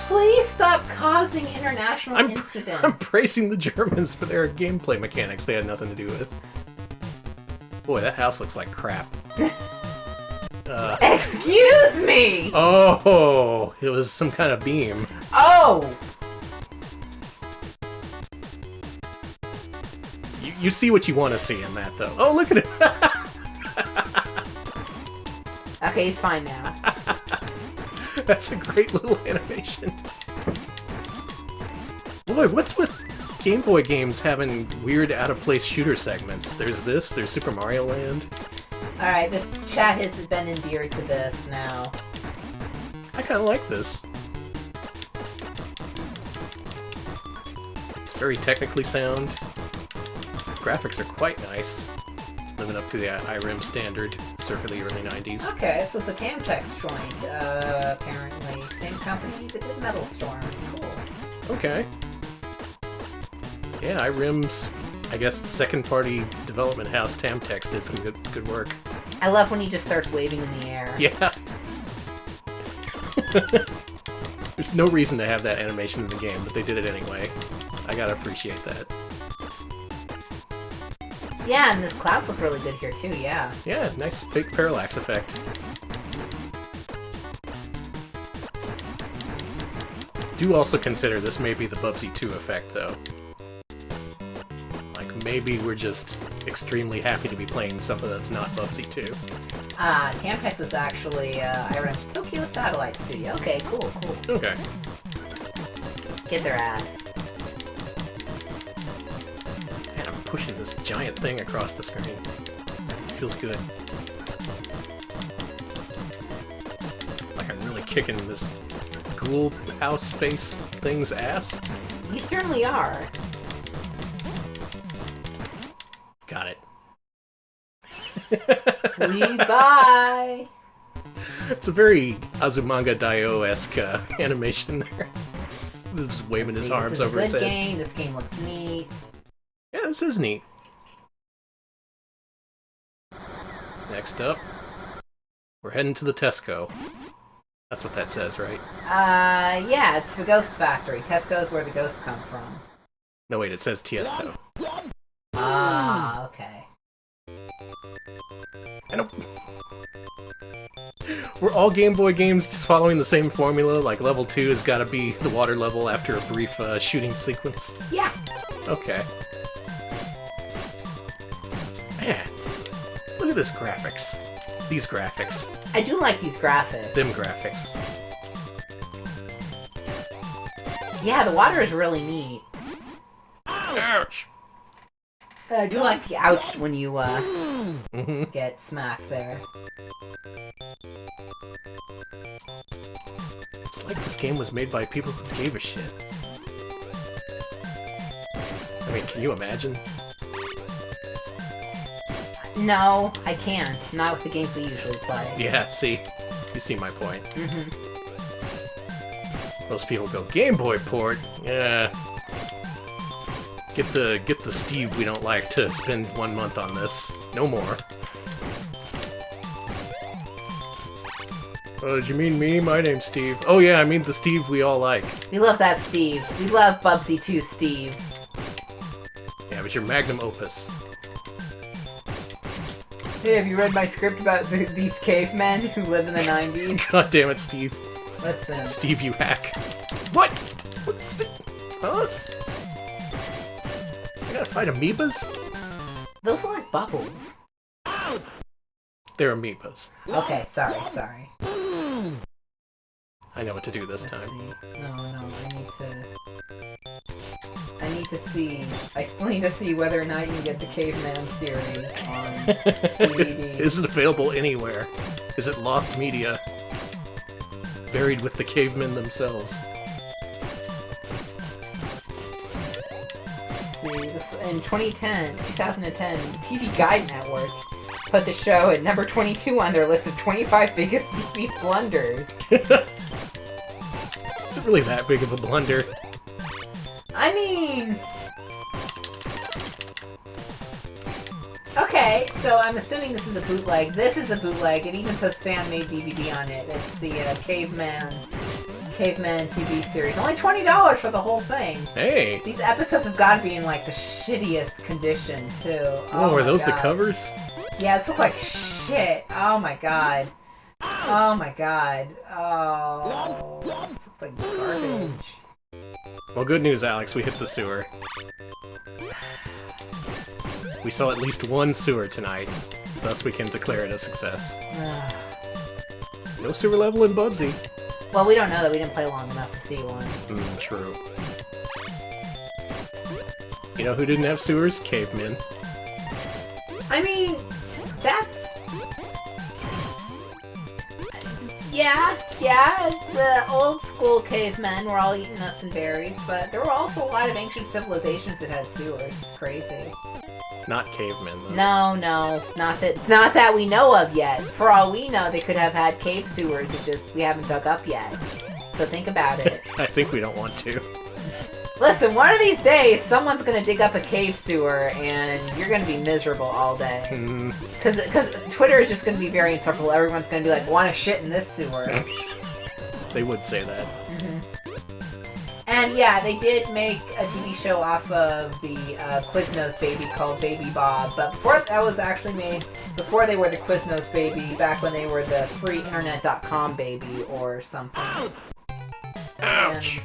[SPEAKER 2] Please stop causing international incidents.
[SPEAKER 1] I'm praising the Germans for their gameplay mechanics they had nothing to do with. Boy, that house looks like crap.
[SPEAKER 2] Excuse me!
[SPEAKER 1] Oh, it was some kind of beam.
[SPEAKER 2] Oh!
[SPEAKER 1] You see what you want to see in that, though. Oh, look at it!
[SPEAKER 2] Okay, he's fine now.
[SPEAKER 1] That's a great little animation. Boy, what's with Game Boy games having weird out-of-place shooter segments? There's Super Mario Land.
[SPEAKER 2] Alright, this chat has been endeared to this now.
[SPEAKER 1] I kind of like this. It's very technically sound. Graphics are quite nice. Living up to the Irem standard, circa the early 90s.
[SPEAKER 2] Okay, so it's a Camtex joint, apparently. Same company that did Metal Storm. Cool.
[SPEAKER 1] Okay. Yeah, Irem's, I guess, second-party development house, Tamtex, did some good work.
[SPEAKER 2] I love when he just starts waving in the air.
[SPEAKER 1] Yeah. There's no reason to have that animation in the game, but they did it anyway. I gotta appreciate that.
[SPEAKER 2] Yeah, and the clouds look really good here too, yeah.
[SPEAKER 1] Yeah, nice fake parallax effect. Do also consider this may be the Bubsy 2 effect, though. Like, maybe we're just extremely happy to be playing something that's not Bubsy 2.
[SPEAKER 2] Tampex was actually IRM's Tokyo Satellite Studio. Okay, cool.
[SPEAKER 1] Okay.
[SPEAKER 2] Get their ass.
[SPEAKER 1] Man, I'm pushing this giant thing across the screen. Feels good. Like I'm really kicking this ghoul house face thing's ass.
[SPEAKER 2] You certainly are.
[SPEAKER 1] Got it.
[SPEAKER 2] Bye.
[SPEAKER 1] It's a very Azumanga Daioh-esque animation there. He's waving his arms over his head.
[SPEAKER 2] This game looks neat.
[SPEAKER 1] Yeah, this is neat. Next up, we're heading to the Tesco. That's what that says, right?
[SPEAKER 2] Yeah, it's the Ghost Factory. Tesco's where the ghosts come from.
[SPEAKER 1] No, wait, it says Tiesto.
[SPEAKER 2] Okay.
[SPEAKER 1] And were all Game Boy games just following the same formula? Like level 2 has got to be the water level after a brief shooting sequence?
[SPEAKER 2] Yeah.
[SPEAKER 1] Okay. Man, look at this graphics. These graphics.
[SPEAKER 2] I do like these graphics.
[SPEAKER 1] Them graphics.
[SPEAKER 2] Yeah, the water is really neat.
[SPEAKER 1] Ouch!
[SPEAKER 2] I do like the ouch when you get smacked there.
[SPEAKER 1] It's like this game was made by people who gave a shit. I mean, can you imagine?
[SPEAKER 2] No, I can't. Not with the games we usually play.
[SPEAKER 1] Yeah, see? You see my point.
[SPEAKER 2] Mm-hmm.
[SPEAKER 1] Most people go, Game Boy port? Yeah. Get the Steve we don't like to spend 1 month on this. No more. Oh, did you mean me? My name's Steve. Oh yeah, I mean the Steve we all like.
[SPEAKER 2] We love that Steve. We love Bubsy too, Steve.
[SPEAKER 1] Yeah, it was your magnum opus.
[SPEAKER 2] Hey, have you read my script about these cavemen who live in the 90s?
[SPEAKER 1] God damn it, Steve.
[SPEAKER 2] Listen.
[SPEAKER 1] Steve, you hack. What? What's it? Huh? I gotta fight amoebas?
[SPEAKER 2] Those are like bubbles.
[SPEAKER 1] They're amoebas.
[SPEAKER 2] Okay, sorry.
[SPEAKER 1] I know what to do this time.
[SPEAKER 2] No, I still need to see whether or not you can get the Caveman series on DVD.
[SPEAKER 1] Is it available anywhere? Is it lost media? Buried with the cavemen themselves.
[SPEAKER 2] Let's see, in 2010, TV Guide Network put the show at number 22 on their list of 25 biggest TV blunders.
[SPEAKER 1] Is it really that big of a blunder?
[SPEAKER 2] I mean... Okay, so I'm assuming this is a bootleg. This is a bootleg. It even says fan-made DVD on it. It's the Caveman TV series. Only $20 for the whole thing.
[SPEAKER 1] Hey!
[SPEAKER 2] These episodes have got to be in, like, the shittiest condition, too.
[SPEAKER 1] Oh, are those
[SPEAKER 2] God.
[SPEAKER 1] the covers?
[SPEAKER 2] Yeah, this looks like shit. Oh my god. Oh my god. Oh, this looks like garbage.
[SPEAKER 1] Well, good news, Alex. We hit the sewer. We saw at least one sewer tonight. Thus, we can declare it a success. No sewer level in Bubsy.
[SPEAKER 2] Well, we don't know that we didn't play long enough to see one.
[SPEAKER 1] True. You know who didn't have sewers? Cavemen.
[SPEAKER 2] I mean, that's... Yeah, the old school cavemen were all eating nuts and berries, but there were also a lot of ancient civilizations that had sewers. It's crazy.
[SPEAKER 1] Not cavemen, though.
[SPEAKER 2] No, not that we know of yet. For all we know, they could have had cave sewers that just we haven't dug up yet. So think about it.
[SPEAKER 1] I think we don't want to.
[SPEAKER 2] Listen, one of these days, someone's gonna dig up a cave sewer, and you're gonna be miserable all day. Because Twitter is just gonna be very insufferable. Everyone's gonna be like, "Want to shit in this sewer?"
[SPEAKER 1] They would say that.
[SPEAKER 2] And yeah, they did make a TV show off of the Quiznos baby called Baby Bob. But before that was actually made, before they were the Quiznos baby, back when they were the freeinternet.com baby or something.
[SPEAKER 1] Ouch.
[SPEAKER 2] And,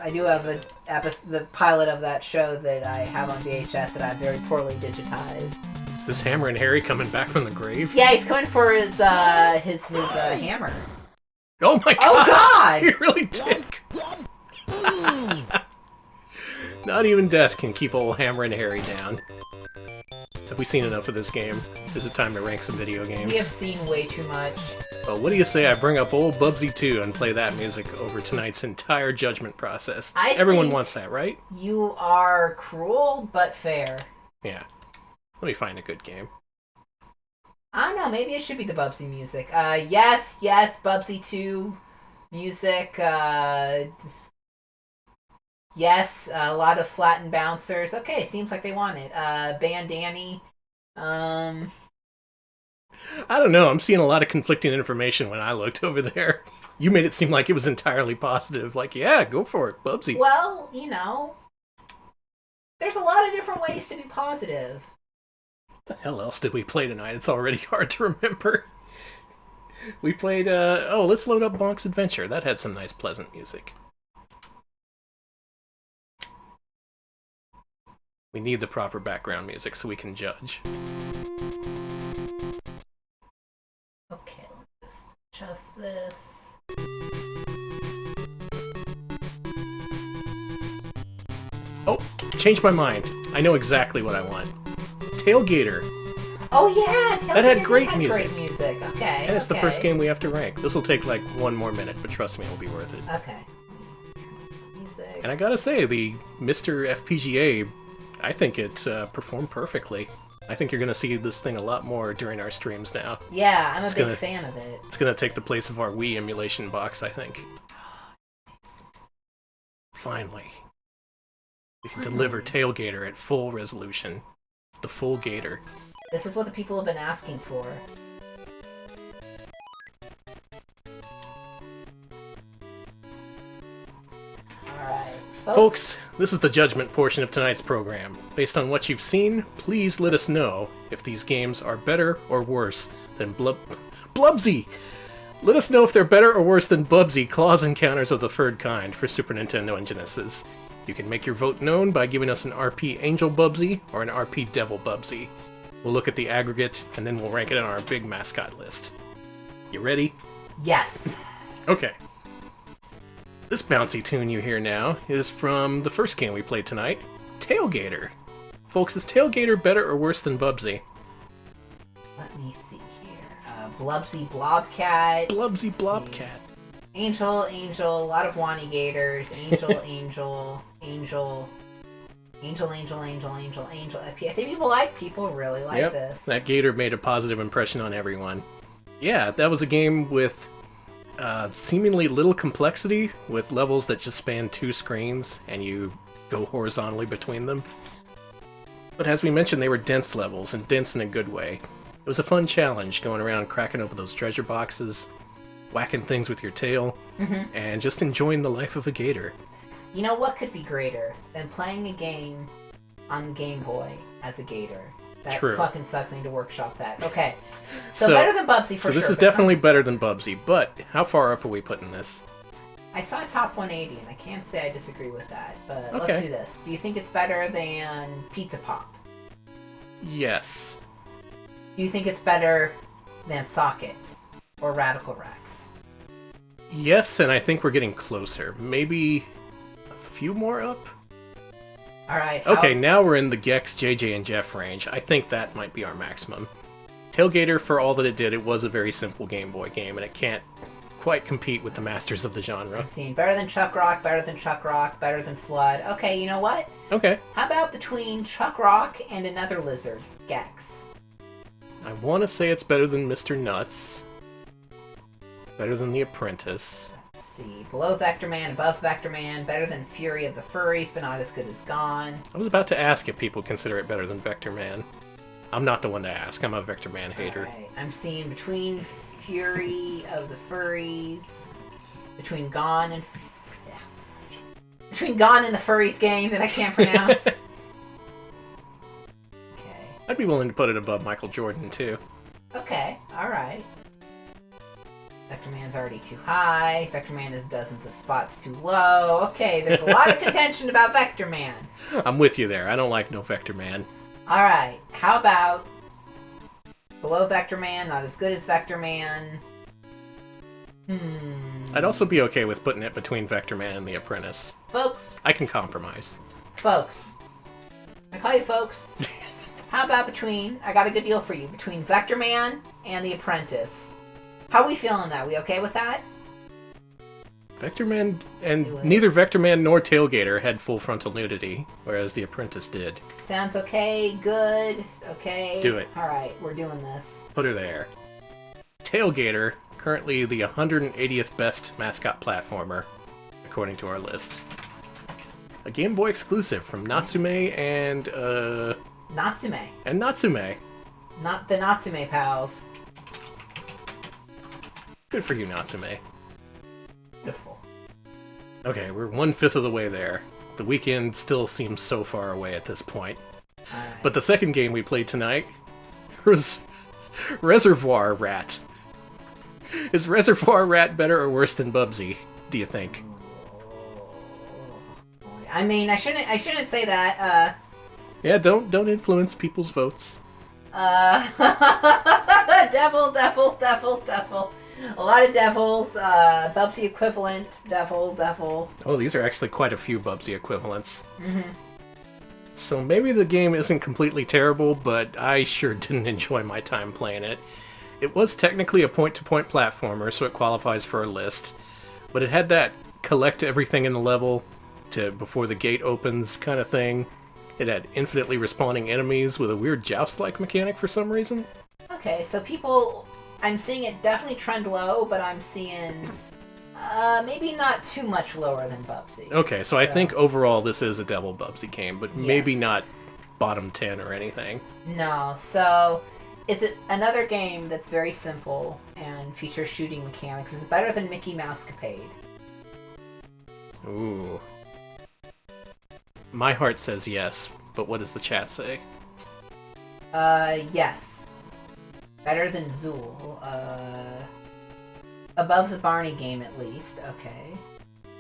[SPEAKER 2] I do have the pilot of that show that I have on VHS that I have very poorly digitized.
[SPEAKER 1] Is this Hammerin Harry coming back from the grave?
[SPEAKER 2] Yeah, he's coming for his hammer.
[SPEAKER 1] Oh my god!
[SPEAKER 2] Oh god!
[SPEAKER 1] He really did. Not even death can keep old Hammerin Harry down. Have we seen enough of this game? Is it time to rank some video games?
[SPEAKER 2] We have seen way too much.
[SPEAKER 1] Well, what do you say I bring up old Bubsy 2 and play that music over tonight's entire judgment process? Everyone wants that, right?
[SPEAKER 2] You are cruel, but fair.
[SPEAKER 1] Yeah. Let me find a good game.
[SPEAKER 2] I don't know, maybe it should be the Bubsy music. Yes, Bubsy 2 music. Yes, a lot of flattened bouncers. Okay, seems like they want it. Bandani.
[SPEAKER 1] I don't know. I'm seeing a lot of conflicting information when I looked over there. You made it seem like it was entirely positive. Like, yeah, go for it, Bubsy.
[SPEAKER 2] Well, there's a lot of different ways to be positive.
[SPEAKER 1] What the hell else did we play tonight? It's already hard to remember. We played, let's load up Bonk's Adventure. That had some nice, pleasant music. We need the proper background music so we can judge.
[SPEAKER 2] Okay, let's adjust this.
[SPEAKER 1] Oh, changed my mind. I know exactly what I want. Tailgater.
[SPEAKER 2] Oh yeah,
[SPEAKER 1] that had great music.
[SPEAKER 2] Great music. Okay.
[SPEAKER 1] And it's the first game we have to rank. This will take like one more minute, but trust me, it'll be worth it.
[SPEAKER 2] Okay. Music.
[SPEAKER 1] And I gotta say, the Mr. FPGA, I think it performed perfectly. I think you're gonna see this thing a lot more during our streams now.
[SPEAKER 2] Yeah, I'm a big fan of it.
[SPEAKER 1] It's gonna take the place of our Wii emulation box, I think. Finally. We can deliver Tailgater at full resolution. The full Gator.
[SPEAKER 2] This is what the people have been asking for. Alright.
[SPEAKER 1] Folks, this is the judgment portion of tonight's program. Based on what you've seen, please let us know if these games are better or worse than Blubsy! Let us know if they're better or worse than Bubsy, Claws Encounters of the Third Kind for Super Nintendo and Genesis. You can make your vote known by giving us an RP Angel Bubsy or an RP Devil Bubsy. We'll look at the aggregate, and then we'll rank it on our big mascot list. You ready?
[SPEAKER 2] Yes.
[SPEAKER 1] Okay. This bouncy tune you hear now is from the first game we played tonight, Tailgater. Folks, is Tailgater better or worse than Bubsy?
[SPEAKER 2] Let me see here. Blubsy Blobcat.
[SPEAKER 1] Blubsy Blobcat.
[SPEAKER 2] Angel, a lot of Wani Gators. Angel. I think people really like this.
[SPEAKER 1] That Gator made a positive impression on everyone. Yeah, that was a game with seemingly little complexity, with levels that just span 2 screens, and you go horizontally between them. But as we mentioned, they were dense levels, and dense in a good way. It was a fun challenge, going around cracking open those treasure boxes, whacking things with your tail, and just enjoying the life of a gator.
[SPEAKER 2] You know what could be greater than playing a game on the Game Boy as a gator? That
[SPEAKER 1] True.
[SPEAKER 2] Fucking sucks. I need to workshop that. Okay. So better than Bubsy for sure.
[SPEAKER 1] So this is definitely better than Bubsy, but how far up are we putting this?
[SPEAKER 2] I saw top 180, and I can't say I disagree with that, but
[SPEAKER 1] Okay.
[SPEAKER 2] let's do this. Do you think it's better than Pizza Pop?
[SPEAKER 1] Yes.
[SPEAKER 2] Do you think it's better than Socket or Radical Rex?
[SPEAKER 1] Yes, and I think we're getting closer. Maybe a few more up?
[SPEAKER 2] Alright.
[SPEAKER 1] Okay, now we're in the Gex, JJ, and Jeff range. I think that might be our maximum. Tailgater, for all that it did, it was a very simple Game Boy game, and it can't quite compete with the masters of the genre.
[SPEAKER 2] I've seen better than Chuck Rock, better than Flood. Okay, you know what?
[SPEAKER 1] Okay.
[SPEAKER 2] How about between Chuck Rock and another lizard, Gex?
[SPEAKER 1] I want to say it's better than Mr. Nuts. Better than The Apprentice.
[SPEAKER 2] Let's see. Below Vector Man, above Vector Man, better than Fury of the Furries, but not as good as Gone.
[SPEAKER 1] I was about to ask if people consider it better than Vector Man. I'm not the one to ask. I'm a Vector Man hater.
[SPEAKER 2] Right. I'm seeing between Fury of the Furries, between Gone and the Furries game that I can't pronounce. Okay.
[SPEAKER 1] I'd be willing to put it above Michael Jordan, too.
[SPEAKER 2] Okay, alright. Vector Man's already too high. Vector Man is dozens of spots too low. Okay, there's a lot of contention about Vector Man.
[SPEAKER 1] I'm with you there. I don't like no Vector Man.
[SPEAKER 2] Alright, how about below Vector Man, not as good as Vector Man?
[SPEAKER 1] I'd also be okay with putting it between Vector Man and The Apprentice.
[SPEAKER 2] Folks.
[SPEAKER 1] I can compromise.
[SPEAKER 2] Folks. I call you folks. How about I got a good deal for you, between Vector Man and The Apprentice. How we feeling that? We okay with that?
[SPEAKER 1] Vector Man, and neither Vector Man nor Tailgater had full frontal nudity, whereas The Apprentice did.
[SPEAKER 2] Sounds okay, good, okay.
[SPEAKER 1] Do it.
[SPEAKER 2] Alright, we're doing this.
[SPEAKER 1] Put her there. Tailgater, currently the 180th best mascot platformer, according to our list. A Game Boy exclusive from Natsume and,
[SPEAKER 2] Natsume.
[SPEAKER 1] And Natsume.
[SPEAKER 2] Not the Natsume pals.
[SPEAKER 1] Good for you, Natsume.
[SPEAKER 2] Beautiful.
[SPEAKER 1] Okay, we're 1/5 of the way there. The weekend still seems so far away at this point.
[SPEAKER 2] Right.
[SPEAKER 1] But the second game we played tonight was Reservoir Rat. Is Reservoir Rat better or worse than Bubsy, do you think?
[SPEAKER 2] I mean, I shouldn't say that.
[SPEAKER 1] Yeah, don't influence people's votes.
[SPEAKER 2] Devil. A lot of devils. Bubsy equivalent. Devil.
[SPEAKER 1] Oh, these are actually quite a few Bubsy equivalents. So maybe the game isn't completely terrible, but I sure didn't enjoy my time playing it. It was technically a point-to-point platformer, so it qualifies for our list. But it had that collect everything in the level before the gate opens kind of thing. It had infinitely respawning enemies with a weird joust-like mechanic for some reason.
[SPEAKER 2] Okay, so I'm seeing it definitely trend low, but I'm seeing maybe not too much lower than Bubsy.
[SPEAKER 1] Okay, so I think overall this is a Devil Bubsy game, but maybe not bottom 10 or anything.
[SPEAKER 2] No, so is it another game that's very simple and features shooting mechanics? Is it better than Mickey Mousecapade?
[SPEAKER 1] Ooh. My heart says yes, but what does the chat say?
[SPEAKER 2] Yes. Better than Zool. Above the Barney game, at least. Okay.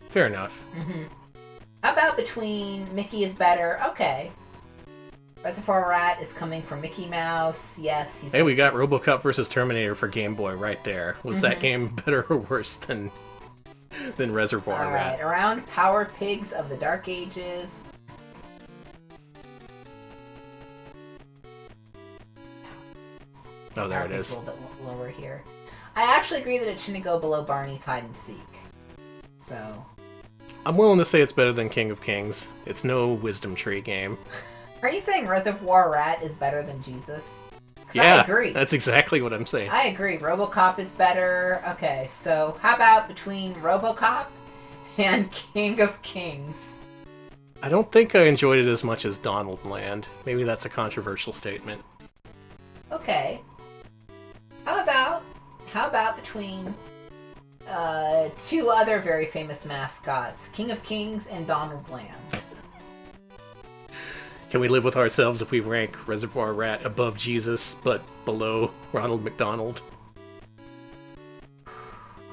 [SPEAKER 1] Fair enough.
[SPEAKER 2] How about between Mickey is better? Okay. Reservoir Rat is coming from Mickey Mouse. Yes.
[SPEAKER 1] Hey, we got RoboCop vs. Terminator for Game Boy right there. Was that game better or worse than Reservoir Rat?
[SPEAKER 2] Alright, around Power Pigs of the Dark Ages.
[SPEAKER 1] Oh, there it is.
[SPEAKER 2] A little bit lower here. I actually agree that it shouldn't go below Barney's Hide and Seek. So.
[SPEAKER 1] I'm willing to say it's better than King of Kings. It's no Wisdom Tree game.
[SPEAKER 2] Are you saying Reservoir Rat is better than Jesus?
[SPEAKER 1] Yeah,
[SPEAKER 2] I agree.
[SPEAKER 1] That's exactly what I'm saying.
[SPEAKER 2] I agree. RoboCop is better. Okay, so how about between RoboCop and King of Kings?
[SPEAKER 1] I don't think I enjoyed it as much as Donald Land. Maybe that's a controversial statement.
[SPEAKER 2] Okay. How about between two other very famous mascots, King of Kings and Donald Land?
[SPEAKER 1] Can we live with ourselves if we rank Reservoir Rat above Jesus, but below Ronald McDonald?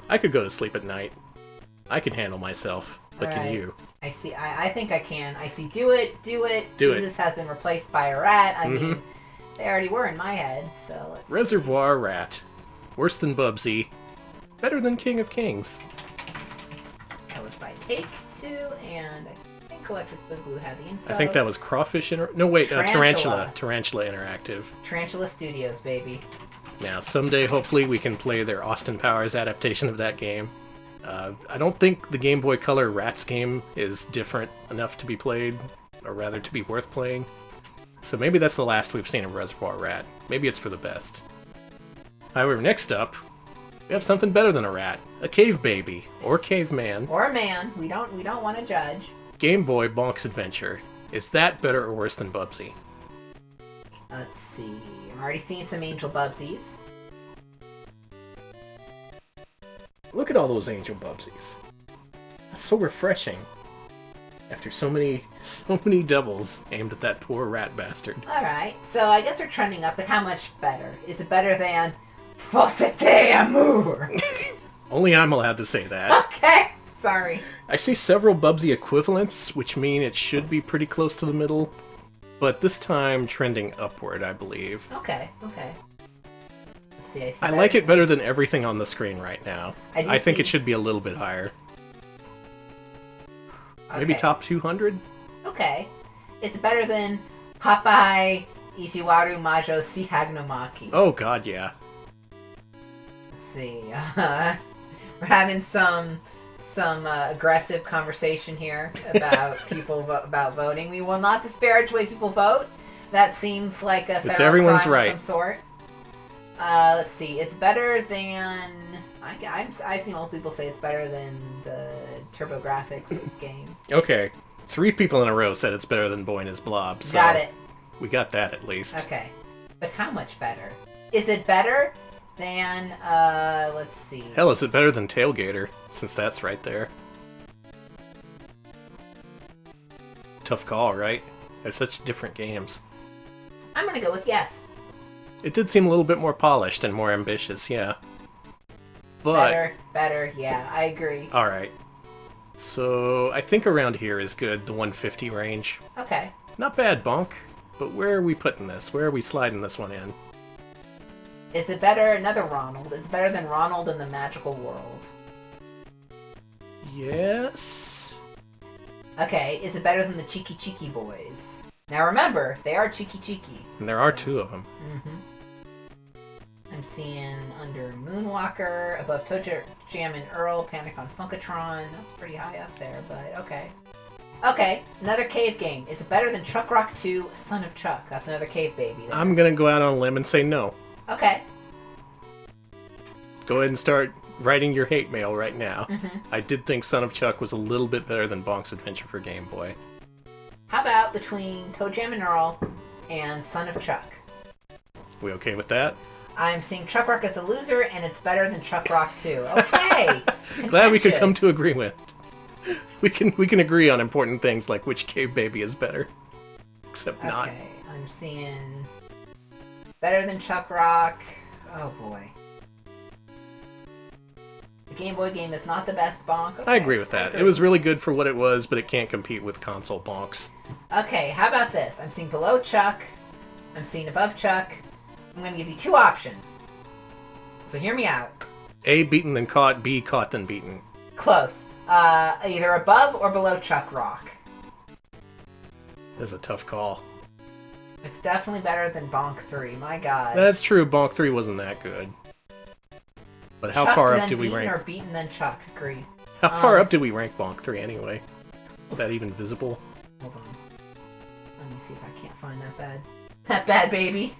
[SPEAKER 1] I could go to sleep at night. I can handle myself, but can you?
[SPEAKER 2] I see. I think I can. I see. Do it.
[SPEAKER 1] Jesus
[SPEAKER 2] Jesus has been replaced by a rat. I mean, they already were in my head, so let's
[SPEAKER 1] Reservoir Rat. Worse than Bubsy. Better than King of Kings.
[SPEAKER 2] That was by Take-Two, and I think Electric Boogaloo had the info.
[SPEAKER 1] I think that was Crawfish No, wait, Tarantula. Tarantula Interactive.
[SPEAKER 2] Tarantula Studios, baby.
[SPEAKER 1] Now, someday, hopefully, we can play their Austin Powers adaptation of that game. I don't think the Game Boy Color Rats game is different enough to be played, or rather to be worth playing. So maybe that's the last we've seen of Reservoir Rat. Maybe it's for the best. However, next up, we have something better than a rat. A cave baby. Or caveman.
[SPEAKER 2] Or a man. We don't want to judge.
[SPEAKER 1] Game Boy Bonk's Adventure. Is that better or worse than Bubsy?
[SPEAKER 2] Let's see. I'm already seeing some Angel Bubsies.
[SPEAKER 1] Look at all those Angel Bubsies. That's so refreshing. After so many devils aimed at that poor rat bastard.
[SPEAKER 2] Alright, so I guess we're trending up, but how much better? Is it better than Faucete Amour?
[SPEAKER 1] Only I'm allowed to say that.
[SPEAKER 2] Okay, sorry.
[SPEAKER 1] I see several Bubsy equivalents, which mean it should be pretty close to the middle. But this time, trending upward, I believe.
[SPEAKER 2] Okay. Let's see, I see.
[SPEAKER 1] I like it better than everything on the screen right now. I think it should be a little bit higher.
[SPEAKER 2] Okay.
[SPEAKER 1] Maybe top 200?
[SPEAKER 2] Okay. It's better than Popeye Ishiwaru Majo Sihagnomaki.
[SPEAKER 1] Oh god, yeah.
[SPEAKER 2] Let's see. We're having some aggressive conversation here about about voting. We will not disparage the way people vote. That seems like a federal
[SPEAKER 1] everyone's
[SPEAKER 2] crime
[SPEAKER 1] right.
[SPEAKER 2] of some sort. Let's see. It's better than... I've seen old people say it's better than the TurboGrafx game.
[SPEAKER 1] Okay. 3 people in a row said it's better than Boy and His Blob. So
[SPEAKER 2] Got it.
[SPEAKER 1] We got that at least.
[SPEAKER 2] Okay. But how much better? Is it better than, let's see.
[SPEAKER 1] Hell, is it better than Tailgater? Since that's right there. Tough call, right? They're such different games.
[SPEAKER 2] I'm gonna go with yes.
[SPEAKER 1] It did seem a little bit more polished and more ambitious, yeah. But
[SPEAKER 2] Better, yeah, I agree.
[SPEAKER 1] alright. So, I think around here is good, the 150 range.
[SPEAKER 2] Okay.
[SPEAKER 1] Not bad, Bonk. But where are we putting this? Where are we sliding this one in?
[SPEAKER 2] Is it better, another Ronald, is it better than Ronald in the Magical World?
[SPEAKER 1] Yes?
[SPEAKER 2] Okay, is it better than the Cheeky Cheeky Boys? Now remember, they are cheeky cheeky.
[SPEAKER 1] And there are 2 of them.
[SPEAKER 2] I'm seeing under Moonwalker, above Toe Jam and Earl, Panic on Funkatron. That's pretty high up there, but okay. Okay, another cave game. Is it better than Chuck Rock 2, Son of Chuck? That's another cave baby there.
[SPEAKER 1] I'm gonna go out on a limb and say no.
[SPEAKER 2] Okay.
[SPEAKER 1] Go ahead and start writing your hate mail right now. I did think Son of Chuck was a little bit better than Bonk's Adventure for Game Boy.
[SPEAKER 2] How about between Toe Jam and Earl and Son of Chuck?
[SPEAKER 1] We okay with that?
[SPEAKER 2] I'm seeing Chuck Rock as a loser, and it's better than Chuck Rock 2. Okay.
[SPEAKER 1] Glad we could come to agreement. We can agree on important things like which cave baby is better. Except not.
[SPEAKER 2] Okay, I'm seeing better than Chuck Rock. Oh boy. The Game Boy game is not the best Bonk. Okay,
[SPEAKER 1] I agree with that. It was really good for what it was, but it can't compete with console Bonks.
[SPEAKER 2] Okay, how about this? I'm seeing below Chuck. I'm seeing above Chuck. I'm going to give you 2 options. So hear me out.
[SPEAKER 1] A, beaten then caught. B, caught then beaten.
[SPEAKER 2] Close. Either above or below Chuck Rock.
[SPEAKER 1] That's a tough call.
[SPEAKER 2] It's definitely better than Bonk 3. My God.
[SPEAKER 1] That's true. Bonk 3 wasn't that good. But how
[SPEAKER 2] Chuck
[SPEAKER 1] far
[SPEAKER 2] then
[SPEAKER 1] up did we
[SPEAKER 2] beaten
[SPEAKER 1] rank?
[SPEAKER 2] or beaten then Chuck? Agree.
[SPEAKER 1] How far up did we rank Bonk 3 anyway? Is that even visible?
[SPEAKER 2] Hold on. Let me see if I can't find that bad. That bad baby.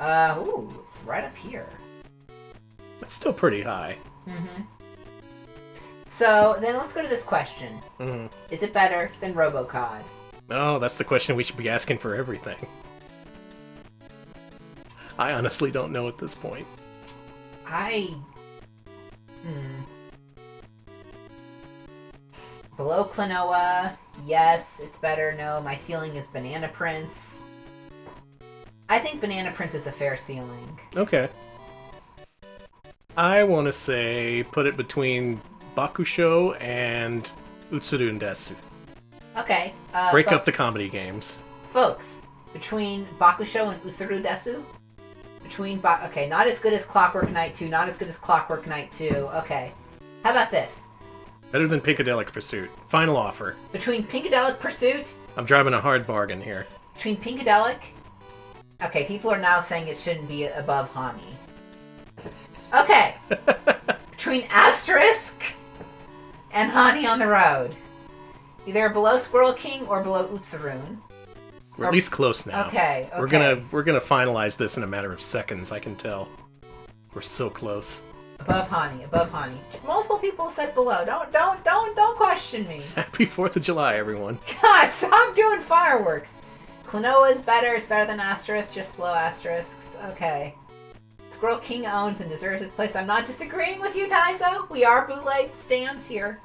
[SPEAKER 2] Ooh, it's right up here.
[SPEAKER 1] That's still pretty high.
[SPEAKER 2] So, then let's go to this question. Is it better than RoboCod?
[SPEAKER 1] Oh, that's the question we should be asking for everything. I honestly don't know at this point.
[SPEAKER 2] Below Klonoa, yes, it's better. No, my ceiling is Banana Prince. I think Banana Prince is a fair ceiling.
[SPEAKER 1] Okay. I want to say put it between Bakusho and Utsuru Desu.
[SPEAKER 2] Okay.
[SPEAKER 1] Break up the comedy games.
[SPEAKER 2] Folks, between Bakusho and Utsuru Desu? Okay, not as good as Clockwork Knight 2, not as good as Clockwork Knight 2. Okay. How about this?
[SPEAKER 1] Better than Pinkadelic Pursuit. Final offer.
[SPEAKER 2] Between Pinkadelic Pursuit,
[SPEAKER 1] I'm driving a hard bargain here.
[SPEAKER 2] between Pinkadelic... Okay, people are now saying it shouldn't be above Hani. Okay. Between Asterisk and Hani on the Road. Either below Squirrel King or below Utsurun.
[SPEAKER 1] We're at least close now.
[SPEAKER 2] Okay.
[SPEAKER 1] We're gonna finalize this in a matter of seconds, I can tell. We're so close.
[SPEAKER 2] Above Hani. Multiple people said below. Don't question me.
[SPEAKER 1] Happy 4th of July, everyone.
[SPEAKER 2] God, stop doing fireworks. Klonoa is better. It's better than Asterisk, just below Asterisks. Okay. Squirrel King owns and deserves his place. I'm not disagreeing with you, Taizo. We are bootleg stands here.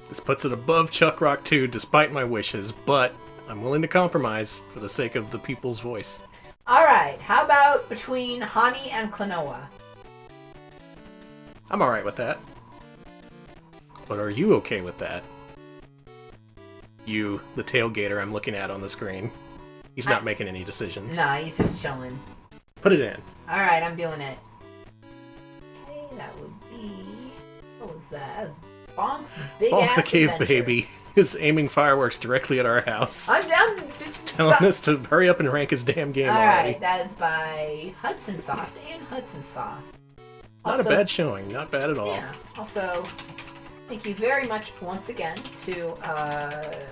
[SPEAKER 1] This puts it above Chuck Rock 2, despite my wishes, but I'm willing to compromise for the sake of the people's voice.
[SPEAKER 2] Alright, how about between Hani and Klonoa?
[SPEAKER 1] I'm alright with that. But are you okay with that? You, the Tailgater I'm looking at on the screen. He's not making any decisions.
[SPEAKER 2] Nah, he's just chilling.
[SPEAKER 1] Put it in.
[SPEAKER 2] Alright, I'm doing it. Okay, that would be... What was that? That was Bonk's big
[SPEAKER 1] Bonk
[SPEAKER 2] ass
[SPEAKER 1] the Cave
[SPEAKER 2] adventure.
[SPEAKER 1] Baby is aiming fireworks directly at our house.
[SPEAKER 2] I'm down.
[SPEAKER 1] Telling us to hurry up and rank his damn game already.
[SPEAKER 2] Alright, that is by Hudson Soft and Hudson Soft.
[SPEAKER 1] Not a bad showing. Not bad at all.
[SPEAKER 2] Yeah. Also, thank you very much once again to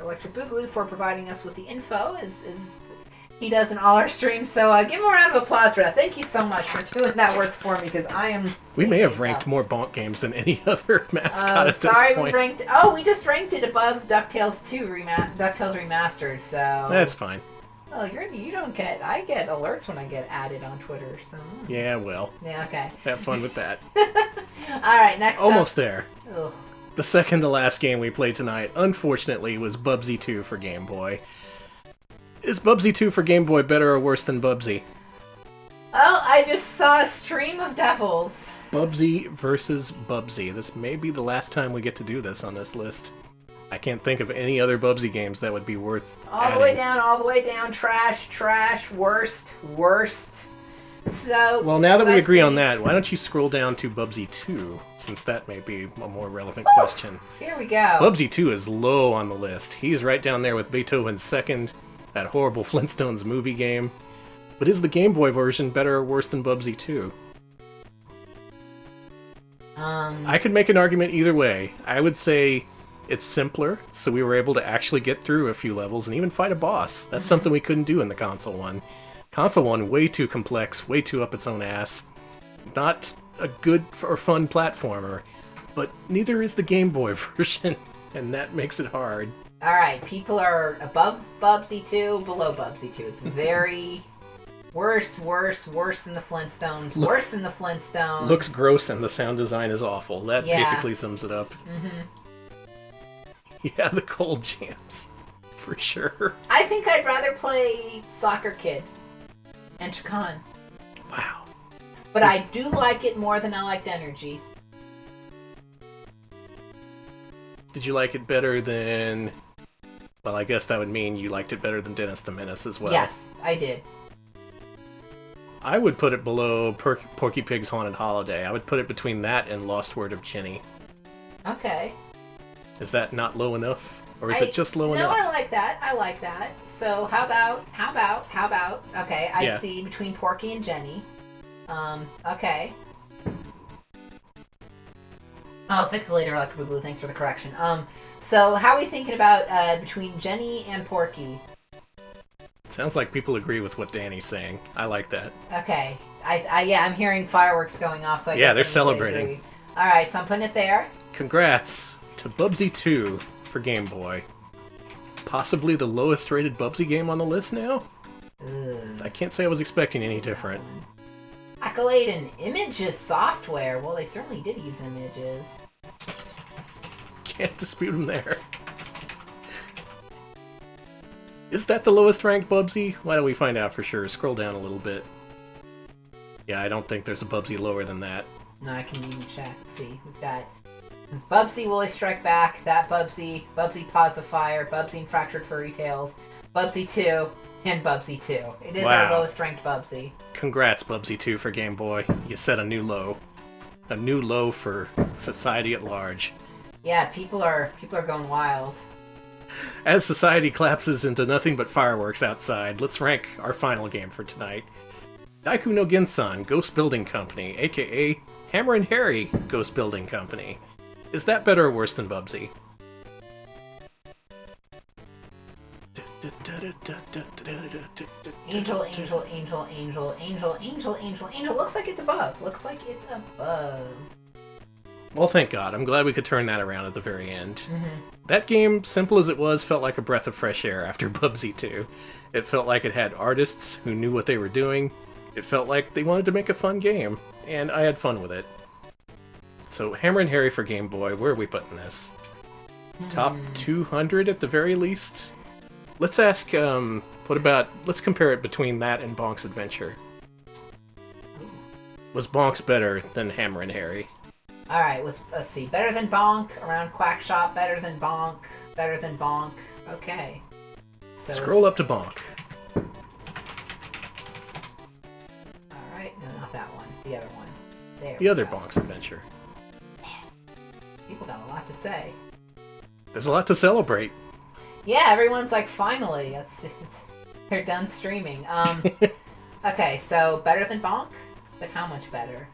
[SPEAKER 2] Electric Boogaloo for providing us with the info as he does in all our streams. So give him a round of applause for that. Thank you so much for doing that work for me because I am...
[SPEAKER 1] We may have ranked more Bonk games than any other mascot at this point.
[SPEAKER 2] We ranked... Oh, we just ranked it above DuckTales 2 DuckTales Remastered, so...
[SPEAKER 1] That's fine.
[SPEAKER 2] Oh, you don't get... I get alerts when I get added on Twitter, so...
[SPEAKER 1] Yeah, well.
[SPEAKER 2] Yeah, okay.
[SPEAKER 1] Have fun with that.
[SPEAKER 2] Alright, next
[SPEAKER 1] Almost
[SPEAKER 2] up.
[SPEAKER 1] there.
[SPEAKER 2] Ugh.
[SPEAKER 1] The second to last game we played tonight, unfortunately, was Bubsy 2 for Game Boy. Is Bubsy 2 for Game Boy better or worse than Bubsy?
[SPEAKER 2] Oh, I just saw a stream of devils.
[SPEAKER 1] Bubsy versus Bubsy. This may be the last time we get to do this on this list. I can't think of any other Bubsy games that would be worth
[SPEAKER 2] All
[SPEAKER 1] adding.
[SPEAKER 2] the way down, trash, worst. So...
[SPEAKER 1] Well, now that we agree on
[SPEAKER 2] Subsy.
[SPEAKER 1] that, why don't you scroll down to Bubsy 2, since that may be a more relevant question.
[SPEAKER 2] Here we go.
[SPEAKER 1] Bubsy 2 is low on the list. He's right down there with Beethoven's Second, that horrible Flintstones movie game. But is the Game Boy version better or worse than Bubsy 2? I could make an argument either way. I would say it's simpler, so we were able to actually get through a few levels and even fight a boss. That's something we couldn't do in the console one. Console one, way too complex, way too up its own ass. Not a good or fun platformer, but neither is the Game Boy version, and that makes it hard.
[SPEAKER 2] Alright, people are above Bubsy 2, below Bubsy 2. It's very... worse than the Flintstones, worse than the Flintstones.
[SPEAKER 1] Looks gross and the sound design is awful. That
[SPEAKER 2] Yeah.
[SPEAKER 1] basically sums it up. Yeah, the cold jams. For sure.
[SPEAKER 2] I think I'd rather play Soccer Kid and Chakan.
[SPEAKER 1] Wow.
[SPEAKER 2] But I do like it more than I liked Energy.
[SPEAKER 1] Did you like it better than... Well, I guess that would mean you liked it better than Dennis the Menace as well.
[SPEAKER 2] Yes, I did.
[SPEAKER 1] I would put it below Porky Pig's Haunted Holiday. I would put it between that and Lost Word of Chinny.
[SPEAKER 2] Okay.
[SPEAKER 1] Is that not low enough? Or is it just low enough?
[SPEAKER 2] No, I like that. So how about, okay, I
[SPEAKER 1] Yeah.
[SPEAKER 2] see between Porky and Jenny. Okay. Oh, fix it later, Electric Blue, thanks for the correction. So how are we thinking about, between Jenny and Porky?
[SPEAKER 1] Sounds like people agree with what Danny's saying. I like that.
[SPEAKER 2] Okay. Yeah, I'm hearing fireworks going off, so I
[SPEAKER 1] Yeah,
[SPEAKER 2] guess
[SPEAKER 1] they're
[SPEAKER 2] I need to
[SPEAKER 1] celebrating.
[SPEAKER 2] agree. Alright, so I'm putting it there.
[SPEAKER 1] Congrats to Bubsy 2 for Game Boy. Possibly the lowest rated Bubsy game on the list now?
[SPEAKER 2] Ugh.
[SPEAKER 1] I can't say I was expecting any different.
[SPEAKER 2] Accolade and Images software. Well, they certainly did use Images.
[SPEAKER 1] Can't dispute them there. Is that the lowest ranked Bubsy? Why don't we find out for sure? Scroll down a little bit. Yeah, I don't think there's a Bubsy lower than that.
[SPEAKER 2] No, I can even check. Let's see, we've got Bubsy, Will I Strike Back, That Bubsy, Bubsy Paws of Fire, Bubsy and Fractured Furry Tales, Bubsy 2, and Bubsy 2. It is our
[SPEAKER 1] Wow.
[SPEAKER 2] lowest ranked Bubsy.
[SPEAKER 1] Congrats, Bubsy 2 for Game Boy. You set a new low. A new low for society at large.
[SPEAKER 2] Yeah, people are going wild.
[SPEAKER 1] As society collapses into nothing but fireworks outside, let's rank our final game for tonight. Daiku no Gensan Ghost Building Company, aka Hammerin Harry Ghost Building Company. Is that better or worse than Bubsy?
[SPEAKER 2] Angel. Looks like it's above.
[SPEAKER 1] Well, thank God. I'm glad we could turn that around at the very end. That game, simple as it was, felt like a breath of fresh air after Bubsy 2. It felt like it had artists who knew what they were doing. It felt like they wanted to make a fun game, and I had fun with it. So, Hammerin Harry for Game Boy, where are we putting this? Top 200 at the very least? Let's ask, let's compare it between that and Bonk's Adventure. Was Bonk's better than Hammerin Harry?
[SPEAKER 2] Alright, let's see. Better than Bonk, around Quack Shop, better than Bonk, better than Bonk. Okay. So
[SPEAKER 1] Scroll up to Bonk.
[SPEAKER 2] Alright, no, not that one. The other one. There
[SPEAKER 1] The other Bonk's Adventure.
[SPEAKER 2] Man, people got a lot to say.
[SPEAKER 1] There's a lot to celebrate.
[SPEAKER 2] Yeah, everyone's like, finally, they're done streaming. Okay, so better than Bonk? But how much better?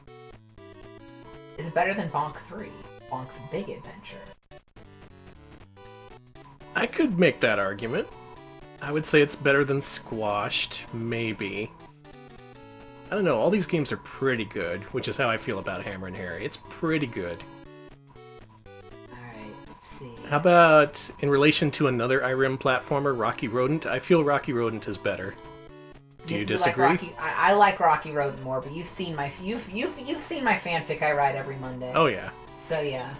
[SPEAKER 2] Is it better than Bonk 3? Bonk's Big Adventure.
[SPEAKER 1] I could make that argument. I would say it's better than Squashed, maybe. I don't know, all these games are pretty good, which is how I feel about Hammerin Harry. It's pretty good.
[SPEAKER 2] Alright, let's see.
[SPEAKER 1] How about in relation to another IRIM platformer, Rocky Rodent? I feel Rocky Rodent is better. Do you disagree?
[SPEAKER 2] Like I like Rocky Road more, but you've seen my seen my fanfic I write every Monday.
[SPEAKER 1] Oh yeah.
[SPEAKER 2] So yeah.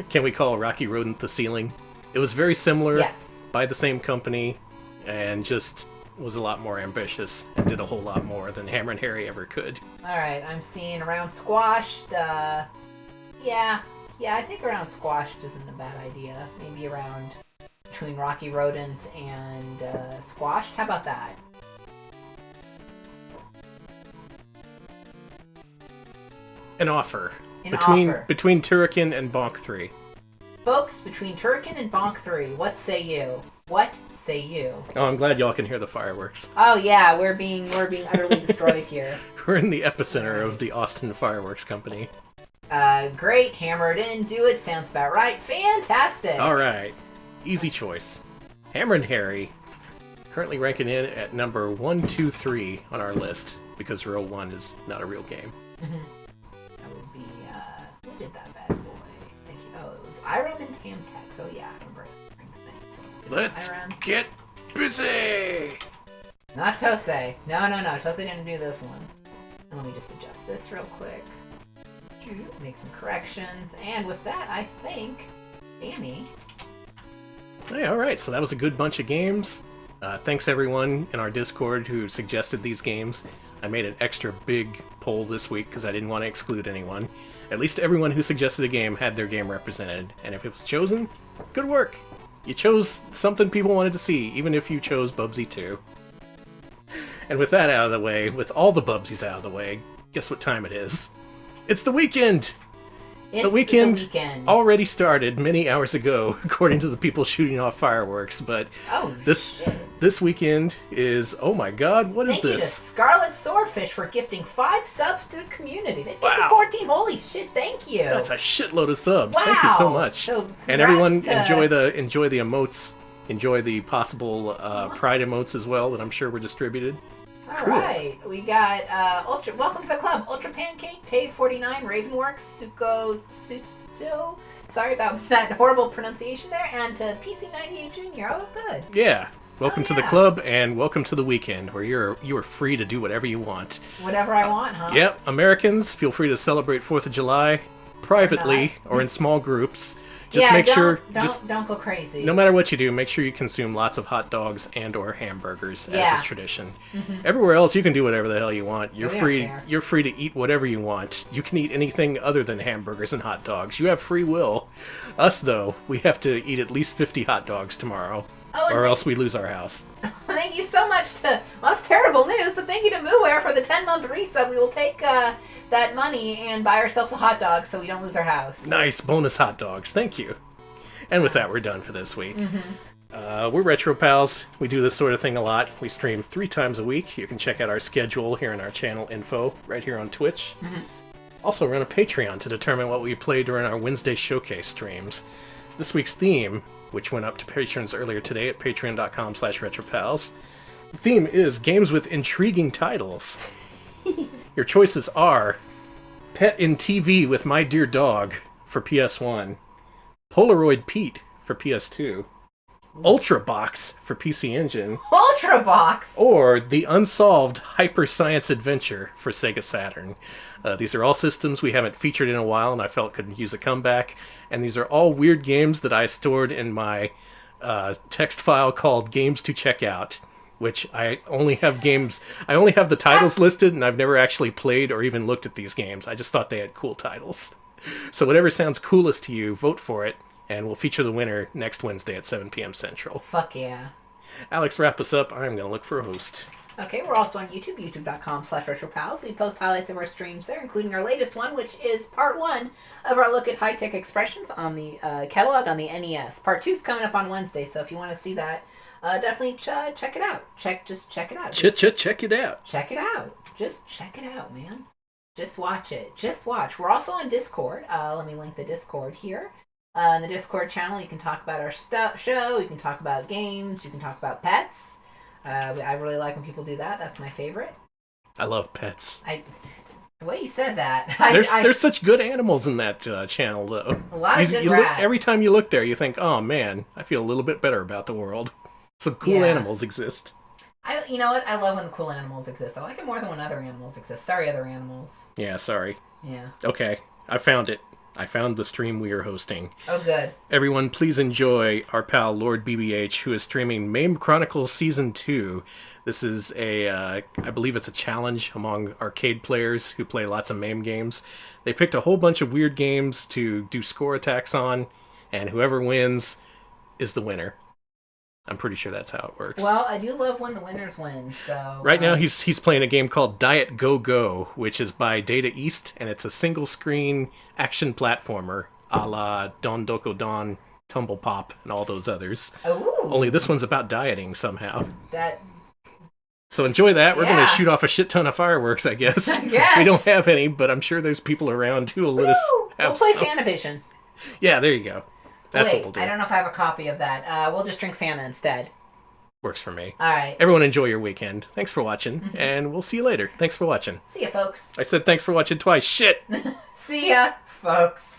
[SPEAKER 1] Can we call Rocky Rodent the Ceiling? It was very similar.
[SPEAKER 2] Yes.
[SPEAKER 1] By the same company, and just was a lot more ambitious and did a whole lot more than Hammerin Harry ever could.
[SPEAKER 2] All right, I'm seeing around Squashed. Yeah, I think around Squashed isn't a bad idea. Maybe around between Rocky Rodent and Squashed. How about that?
[SPEAKER 1] An offer.
[SPEAKER 2] An
[SPEAKER 1] between
[SPEAKER 2] offer.
[SPEAKER 1] Between Turrican and Bonk 3.
[SPEAKER 2] Folks, between Turrican and Bonk 3, what say you? What say you?
[SPEAKER 1] Oh, I'm glad y'all can hear the fireworks.
[SPEAKER 2] Oh yeah, we're being utterly destroyed here.
[SPEAKER 1] We're in the epicenter of the Austin Fireworks Company.
[SPEAKER 2] Great, hammer it in, do it, sounds about right. Fantastic!
[SPEAKER 1] Alright, easy choice. Hammerin Harry, currently ranking in at number 1, 2, 3 on our list, because Row 1 is not a real game.
[SPEAKER 2] Mm-hmm. That would be, who did that bad boy? Thank you. Oh, it was Irem and Tamtech, so yeah, I can bring the thing. So
[SPEAKER 1] Let's get busy!
[SPEAKER 2] Not Tosei. No, Tosei didn't do this one. And let me just adjust this real quick. Make some corrections, and with that, I think, Danny.
[SPEAKER 1] Hey, alright, so that was a good bunch of games. Thanks everyone in our Discord who suggested these games. I made an extra big poll this week because I didn't want to exclude anyone. At least everyone who suggested a game had their game represented, and if it was chosen, good work! You chose something people wanted to see, even if you chose Bubsy 2. And with that out of the way, with all the Bubsies out of the way, guess what time it is? It's the weekend! The weekend already started many hours ago, according to the people shooting off fireworks, but this weekend is, oh my god, what is
[SPEAKER 2] Thank you to
[SPEAKER 1] this?
[SPEAKER 2] Scarlet Swordfish for gifting 5 subs to the community. They've gifted
[SPEAKER 1] Wow.
[SPEAKER 2] 14, holy shit, thank you!
[SPEAKER 1] That's a shitload of subs.
[SPEAKER 2] Wow.
[SPEAKER 1] Thank you so much.
[SPEAKER 2] So
[SPEAKER 1] And everyone
[SPEAKER 2] congrats to-
[SPEAKER 1] enjoy the emotes, enjoy the possible Pride emotes as well that I'm sure were distributed. Cool.
[SPEAKER 2] Alright, we got Ultra. Welcome to the club. Ultra Pancake, Tave49, Ravenworks, Suko Tsutsu. Sorry about that horrible pronunciation there. And to PC98 Jr. Oh, good.
[SPEAKER 1] Yeah. Welcome to the
[SPEAKER 2] yeah.
[SPEAKER 1] club and welcome to the weekend where you are free to do whatever you want.
[SPEAKER 2] Whatever I want, huh?
[SPEAKER 1] Yep, Americans, feel free to celebrate 4th of July privately or in small groups. Just make sure
[SPEAKER 2] don't go crazy.
[SPEAKER 1] no matter what you do, make sure you consume lots of hot dogs and or hamburgers as is tradition. Everywhere else you can do whatever the hell you want. You're free to eat whatever you want. You can eat anything other than hamburgers and hot dogs. You have free will. Us though, we have to eat at least 50 hot dogs tomorrow. Or else we lose our house.
[SPEAKER 2] Thank you so much to, well, that's terrible news, but thank you to Mooware for the 10-month resub. We will take that money and buy ourselves a hot dog so we don't lose our house.
[SPEAKER 1] Nice, bonus hot dogs. Thank you. And with that, we're done for this week. We're Retro Pals. We do this sort of thing a lot. We stream 3 times a week. You can check out our schedule here in our channel info right here on Twitch. Also, run a Patreon to determine what we play during our Wednesday showcase streams. This week's theme, which went up to patrons earlier today at patreon.com/retropals. The theme is games with intriguing titles. Your choices are Pet in TV with My Dear Dog for PS1, Polaroid Pete for PS2, Ultra Box for PC Engine,
[SPEAKER 2] Ultra Box!
[SPEAKER 1] or The Unsolved Hyper Science Adventure for Sega Saturn. These are all systems we haven't featured in a while and I felt could use a comeback, and these are all weird games that I stored in my text file called Games to Check Out, which I only have the titles listed, and I've never actually played or even looked at these games. I just thought they had cool titles. So whatever sounds coolest to you, vote for it, and we'll feature the winner next Wednesday at 7 p.m. Central.
[SPEAKER 2] Fuck yeah.
[SPEAKER 1] Alex, wrap us up. I'm going to look for a host.
[SPEAKER 2] Okay, we're also on YouTube, youtube.com/retropals. We post highlights of our streams there, including our latest one, which is part 1 of our look at high-tech expressions on the catalog on the NES. Part 2 is coming up on Wednesday, so if you want to see that, definitely check it out. Just check it out.
[SPEAKER 1] Check it out.
[SPEAKER 2] Check it out. Just check it out, man. Just watch it. Just watch. We're also on Discord. Let me link the Discord here. In the Discord channel, you can talk about our show, you can talk about games, you can talk about pets. I really like when people do that. That's my favorite.
[SPEAKER 1] I love pets.
[SPEAKER 2] The way you said that.
[SPEAKER 1] There's such good animals in that channel, though.
[SPEAKER 2] A lot of good rats.
[SPEAKER 1] Every time you look there, you think, oh man, I feel a little bit better about the world. Some cool animals exist.
[SPEAKER 2] You know what? I love when the cool animals exist. I like it more than when other animals exist. Sorry, other animals.
[SPEAKER 1] Yeah, sorry.
[SPEAKER 2] Yeah.
[SPEAKER 1] Okay, I found it. I found the stream we are hosting.
[SPEAKER 2] Oh, good.
[SPEAKER 1] Everyone, please enjoy our pal Lord BBH, who is streaming MAME Chronicles Season 2. This is I believe it's a challenge among arcade players who play lots of MAME games. They picked a whole bunch of weird games to do score attacks on, and whoever wins is the winner. I'm pretty sure that's how it works.
[SPEAKER 2] Well, I do love when the winners win, so...
[SPEAKER 1] Right now, he's playing a game called Diet Go Go, which is by Data East, and it's a single-screen action platformer, a la Don Doko Don, Tumble Pop, and all those others.
[SPEAKER 2] Ooh.
[SPEAKER 1] Only this one's about dieting, somehow.
[SPEAKER 2] That...
[SPEAKER 1] So enjoy that. We're going to shoot off a shit ton of fireworks, I guess.
[SPEAKER 2] Yes.
[SPEAKER 1] We don't have any, but I'm sure there's people around who will let us have
[SPEAKER 2] We'll play
[SPEAKER 1] some.
[SPEAKER 2] Fanavision.
[SPEAKER 1] Yeah, there you go. That's
[SPEAKER 2] Wait,
[SPEAKER 1] what we'll do.
[SPEAKER 2] I don't know if I have a copy of that. We'll just drink Fanta instead.
[SPEAKER 1] Works for me.
[SPEAKER 2] All right.
[SPEAKER 1] Everyone enjoy your weekend. Thanks for watching, and we'll see you later. Thanks for watching.
[SPEAKER 2] See ya, folks.
[SPEAKER 1] I said thanks for watching twice. Shit!
[SPEAKER 2] See ya, folks.